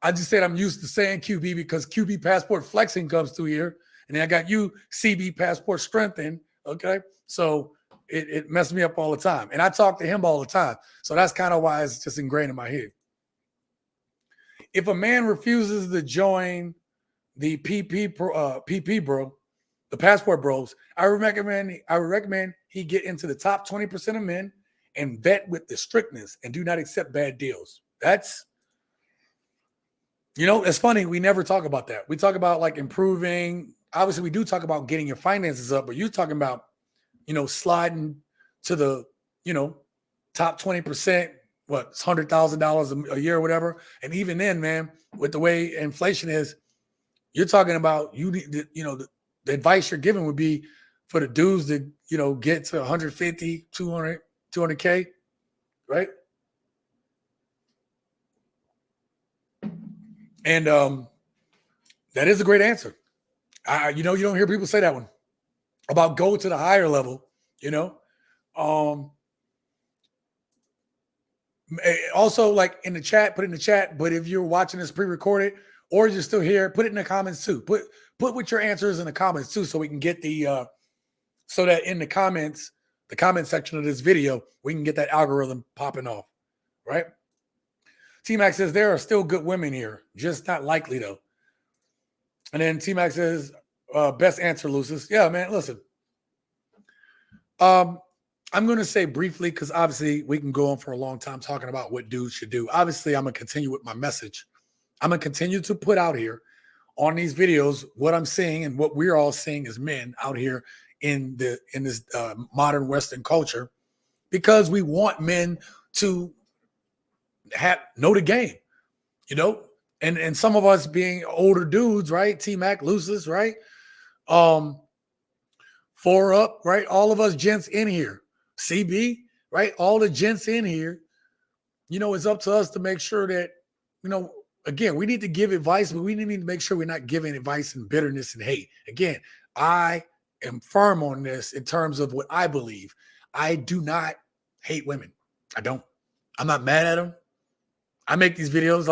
I just said I'm used to saying QB because QB passport flexing comes through here. And then I got you CB passport strengthened. Okay. So it messes me up all the time. And I talk to him all the time. So that's kind of why it's just ingrained in my head. if a man refuses to join the PP bro, the passport bros, I would recommend he get into the top 20% of men and vet with the strictness and do not accept bad deals. That's, it's funny. We never talk about that. We talk about like improving. Obviously, we do talk about getting your finances up, but you're talking about, sliding to the, top 20%, what, it's $100,000 a year or whatever. And even then, man, with the way inflation is, you're talking about, the advice you're giving would be for the dudes that, get to 150, 200, 200K, right? And that is a great answer. You don't hear people say that one about go to the higher level, Also, like in the chat, put it in the chat. But if you're watching this pre-recorded or you're still here, put it in the comments too. Put what your answers in the comments too, so we can get the so that in the comments, the comment section of this video, we can get that algorithm popping off, right? T-Mac says there are still good women here, just not likely though. And then T-Mac says, best answer, Lucis. Yeah, man, listen. I'm going to say briefly, because obviously we can go on for a long time talking about what dudes should do. Obviously, I'm going to continue with my message. I'm going to continue to put out here on these videos what I'm seeing and what we're all seeing as men out here in this modern Western culture, because we want men to know the game, and some of us being older dudes, right? T-Mac, Lucis, right? 4 Up, right? All of us gents in here. CB, right? All the gents in here, it's up to us to make sure that, again, we need to give advice, but we need to make sure we're not giving advice in bitterness and hate. Again, I am firm on this in terms of what I believe. I do not hate women. I don't. I'm not mad at them. I make these videos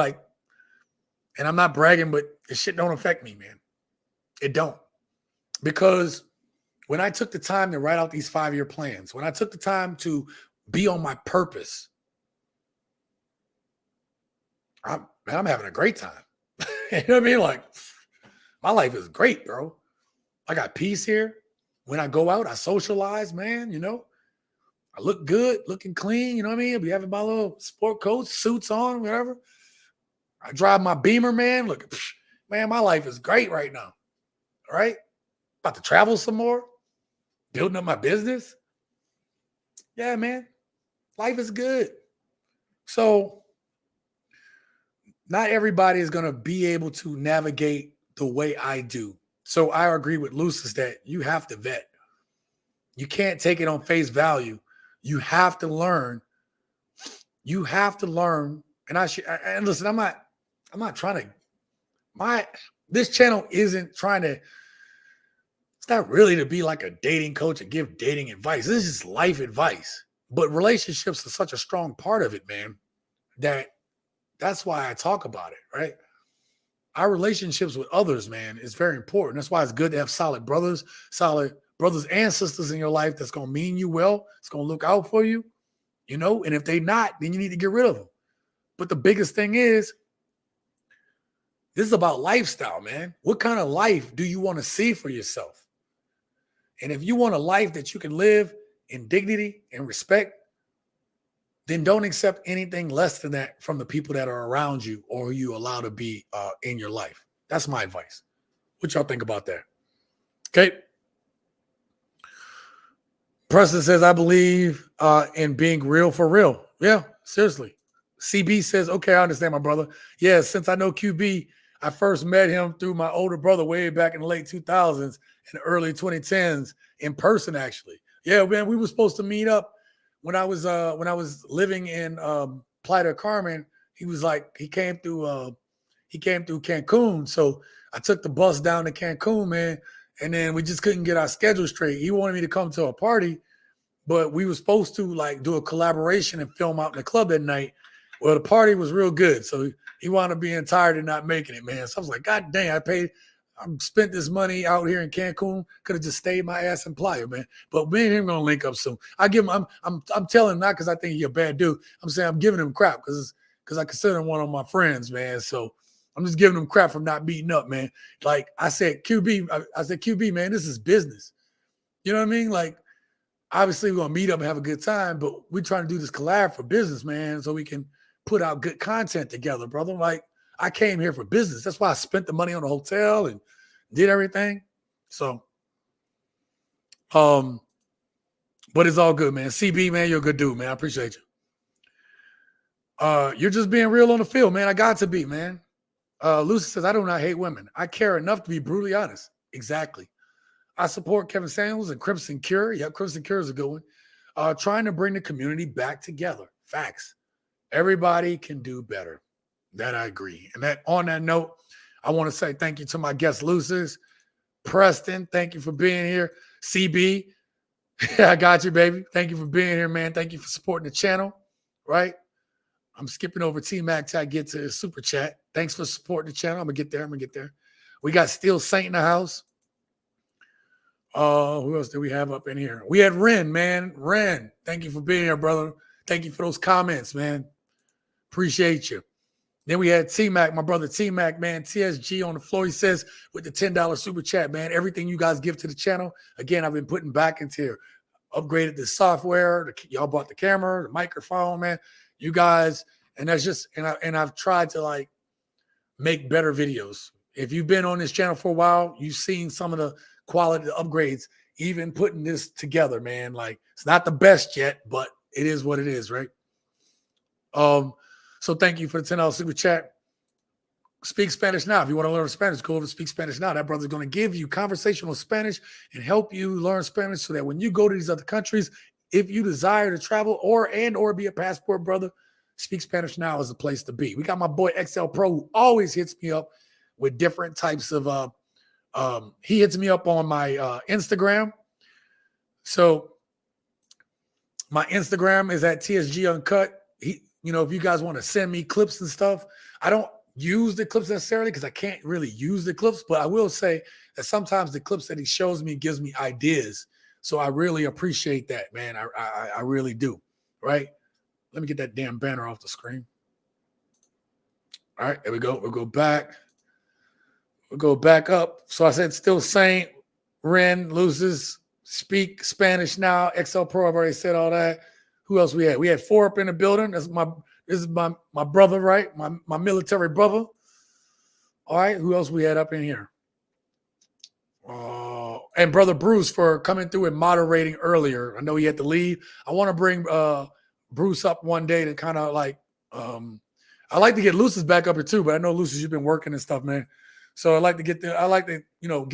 and I'm not bragging, but this shit don't affect me, man. It don't. Because when I took the time to write out these 5-year plans, when I took the time to be on my purpose, I'm having a great time. You know what I mean? Like, my life is great, bro. I got peace here. When I go out, I socialize, man, I look good, looking clean, you know what I mean? I'll be having my little sport coat, suits on, whatever. I drive my Beamer, man. Look, man, my life is great right now. All right? About to travel some more. Building up my business. Yeah, man. Life is good. So not everybody is going to be able to navigate the way I do. So I agree with Lucis that you have to vet. You can't take it on face value. You have to learn. You have to learn. And listen, I'm not trying to, this channel isn't trying to, it's not really to be like a dating coach and give dating advice. This is just life advice. But relationships are such a strong part of it, man, that's why I talk about it, right? Our relationships with others, man, is very important. That's why it's good to have solid brothers and sisters in your life that's going to mean you well. It's going to look out for you, and if they not, then you need to get rid of them. But the biggest thing is, this is about lifestyle, man. What kind of life do you want to see for yourself? And if you want a life that you can live in dignity and respect, then don't accept anything less than that from the people that are around you or who you allow to be in your life. That's my advice. What y'all think about that? Okay. Preston says, I believe in being real for real. Yeah, seriously. CB says, okay, I understand, my brother. Yeah, since I know QB, I first met him through my older brother way back in the late 2000s and early 2010s in person, actually. Yeah, man, we were supposed to meet up when I was living in Playa del Carmen. He came through Cancun. So I took the bus down to Cancun, man, and then we just couldn't get our schedule straight. He wanted me to come to a party, but we were supposed to do a collaboration and film out in the club that night. Well, the party was real good, so he wound up being tired and not making it, man. So I was like, God dang, I spent this money out here in Cancun. Could have just stayed my ass in Playa, man. But me and him gonna link up soon. I'm telling him not because I think he's a bad dude. I'm saying I'm giving him crap because because I consider him one of my friends, man. So I'm just giving him crap for not beating up, man. Like I said, QB, man, this is business. You know what I mean? Like, obviously we're gonna meet up and have a good time, but we're trying to do this collab for business, man, so we can put out good content together, brother. Like, I came here for business. That's why I spent the money on the hotel and did everything. So, but it's all good, man. CB, man, you're a good dude, man. I appreciate you. You're just being real on the field, man. I got to be, man. Lucy says, I do not hate women. I care enough to be brutally honest. Exactly. I support Kevin Samuels and Crimson Cure. Yep, Crimson Cure is a good one. Trying to bring the community back together. Facts. Everybody can do better. That I agree. And that on that note, I want to say thank you to my guest, Lucis. Preston, thank you for being here. CB, I got you, baby. Thank you for being here, man. Thank you for supporting the channel, right? I'm skipping over T-Mac till I get to Super Chat. Thanks for supporting the channel. I'm going to get there. We got Steel Saint in the house. Who else did we have up in here? We had Ren, man. Ren, thank you for being here, brother. Thank you for those comments, man. Appreciate you. Then we had T-Mac, my brother T-Mac, man. TSG on the floor. He says with the $10 super chat, man, everything you guys give to the channel, again, I've been putting back into here. Upgraded the software. Y'all bought the camera, the microphone, man. You guys, and that's just, and I've tried to like make better videos. If you've been on this channel for a while, you've seen some of the quality upgrades, even putting this together, man. Like, it's not the best yet, but it is what it is, right? So thank you for the $10 super chat. Speak Spanish Now. If you want to learn Spanish, go over to Speak Spanish Now. That brother's going to give you conversational Spanish and help you learn Spanish so that when you go to these other countries, if you desire to travel or be a passport brother, Speak Spanish Now is the place to be. We got my boy XL Pro who always hits me up with different types of he hits me up on my Instagram. So my Instagram is at TSG Uncut. If you guys want to send me clips and stuff, I don't use the clips necessarily because I can't really use the clips, but I will say that sometimes the clips that he shows me gives me ideas. So I really appreciate that, man. I really do, right? Let me get that damn banner off the screen. All right, there we go. We'll go back. We'll go back up. So I said Still Saint, Ren, Lucis, Speak Spanish Now, XL Pro. I've already said all that. Who else we had? We had 4 up in the building. This is my brother, right? My military brother. All right. Who else we had up in here? And Brother Bruce for coming through and moderating earlier. I know he had to leave. I want to bring Bruce up one day to kind of like I like to get Lucis back up here too, but I know Lucis, you've been working and stuff, man. So I like to get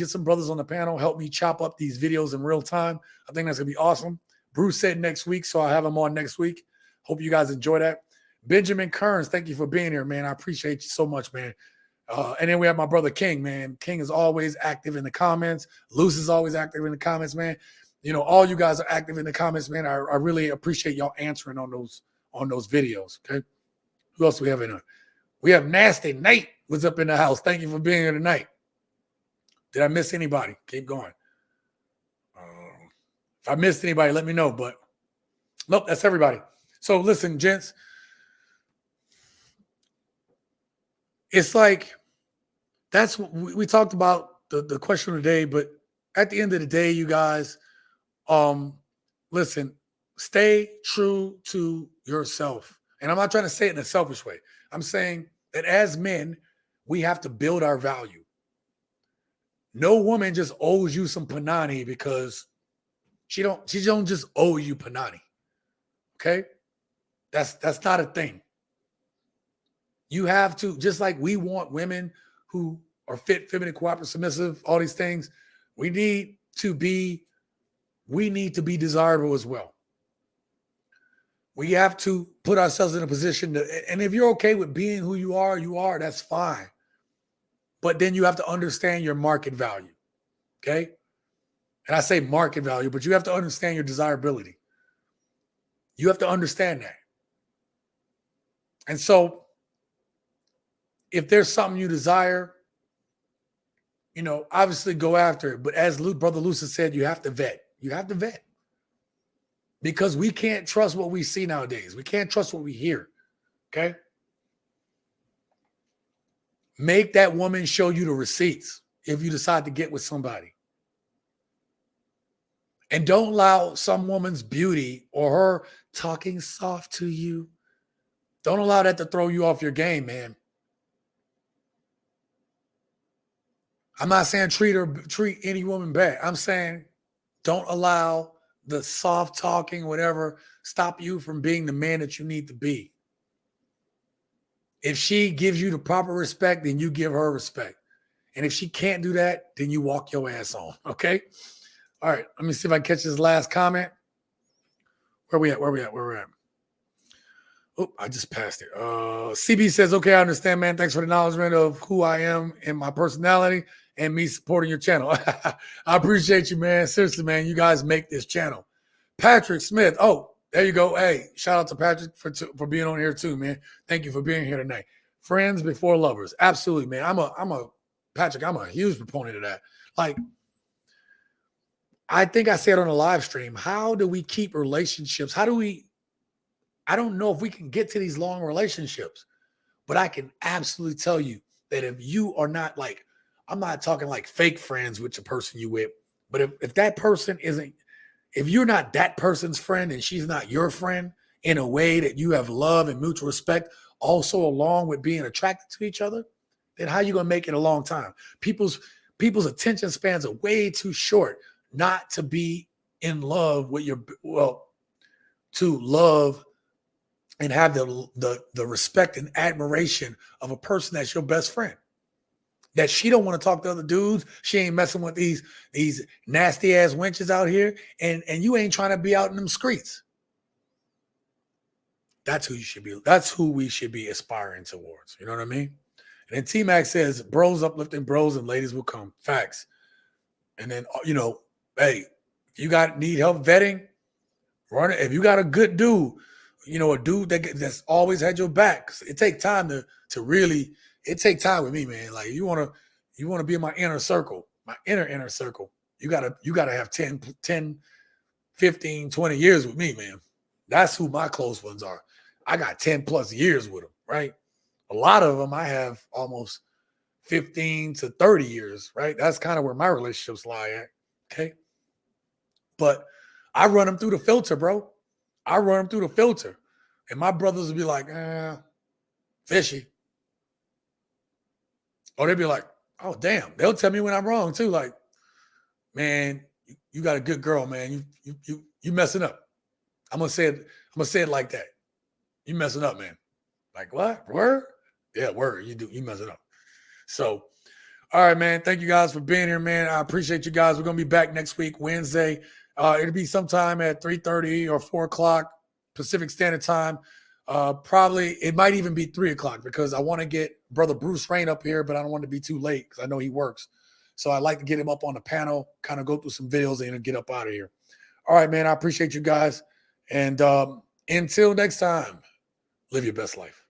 some brothers on the panel, help me chop up these videos in real time. I think that's gonna be awesome. Bruce said next week, so I'll have him on next week. Hope you guys enjoy that. Benjamin Kearns, thank you for being here, man. I appreciate you so much, man. And then we have my brother King, man. King is always active in the comments. Luce is always active in the comments, man. All you guys are active in the comments, man. I really appreciate y'all answering on those videos, okay? Who else do we have in here? We have Nasty Nate was up in the house. Thank you for being here tonight. Did I miss anybody? Keep going. If I missed anybody, let me know. But nope, that's everybody. So listen, gents. It's like that's what we talked about the question of the day. But at the end of the day, you guys, listen, stay true to yourself. And I'm not trying to say it in a selfish way. I'm saying that as men, we have to build our value. No woman just owes you some panani because she don't just owe you panani. Okay? That's not a thing. You have to, just like we want women who are fit, feminine, cooperative, submissive, all these things, we need to be desirable as well. We have to put ourselves in a position to, and if you're okay with being who you are, that's fine. But then you have to understand your market value. Okay? And I say market value, but you have to understand your desirability. You have to understand that. And so if there's something you desire, obviously go after it. But as Brother Lucis said, you have to vet. You have to vet. Because we can't trust what we see nowadays. We can't trust what we hear. Okay? Make that woman show you the receipts if you decide to get with somebody. And don't allow some woman's beauty or her talking soft to you. Don't allow that to throw you off your game, man. I'm not saying treat any woman bad. I'm saying don't allow the soft talking, whatever, stop you from being the man that you need to be. If she gives you the proper respect, then you give her respect. And if she can't do that, then you walk your ass on. Okay? All right. Let me see if I catch this last comment. Where we at? Oh, I just passed it. CB says, okay, I understand, man. Thanks for the acknowledgement of who I am and my personality and me supporting your channel. I appreciate you, man. Seriously, man. You guys make this channel. Patrick Smith. Oh, there you go. Hey, shout out to Patrick for being on here too, man. Thank you for being here tonight. Friends before lovers. Absolutely, man. Patrick, I'm a huge proponent of that. Like, I think I said on a live stream, how do we keep relationships? I don't know if we can get to these long relationships, but I can absolutely tell you that if you are not like, I'm not talking like fake friends with the person you with, but if that person if you're not that person's friend and she's not your friend in a way that you have love and mutual respect, also along with being attracted to each other, then how are you going to make it a long time? People's attention spans are way too short not to be in love with to love and have the respect and admiration of a person that's your best friend. That she don't want to talk to other dudes. She ain't messing with these nasty ass wenches out here, and you ain't trying to be out in them streets. That's who you should be. That's who we should be aspiring towards. You know what I mean? And then T-Mac says, bros uplifting bros and ladies will come. Facts. And then, hey, if you need help vetting, run it. If you got a good dude, a dude that's always had your back, it take time to really, it take time with me, man. Like you want to be in my inner circle, my inner circle. You gotta have 10, 15, 20 years with me, man. That's who my close ones are. I got 10 plus years with them, right? A lot of them I have almost 15 to 30 years, right? That's kind of where my relationships lie at, okay? But I run them through the filter, bro. I run them through the filter. And my brothers will be like, fishy. Or they'll be like, oh, damn. They'll tell me when I'm wrong, too. Like, man, you got a good girl, man. You messing up. I'm gonna say it like that. You messing up, man. Like, what? Word? Yeah, word. You messing up. So, all right, man. Thank you guys for being here, man. I appreciate you guys. We're gonna be back next week, Wednesday. It'll be sometime at 3:30 or 4 o'clock Pacific Standard Time. Probably it might even be 3 o'clock because I want to get brother Bruce Rain up here, but I don't want to be too late because I know he works. So I like to get him up on the panel, kind of go through some videos and get up out of here. All right, man. I appreciate you guys. And until next time, live your best life.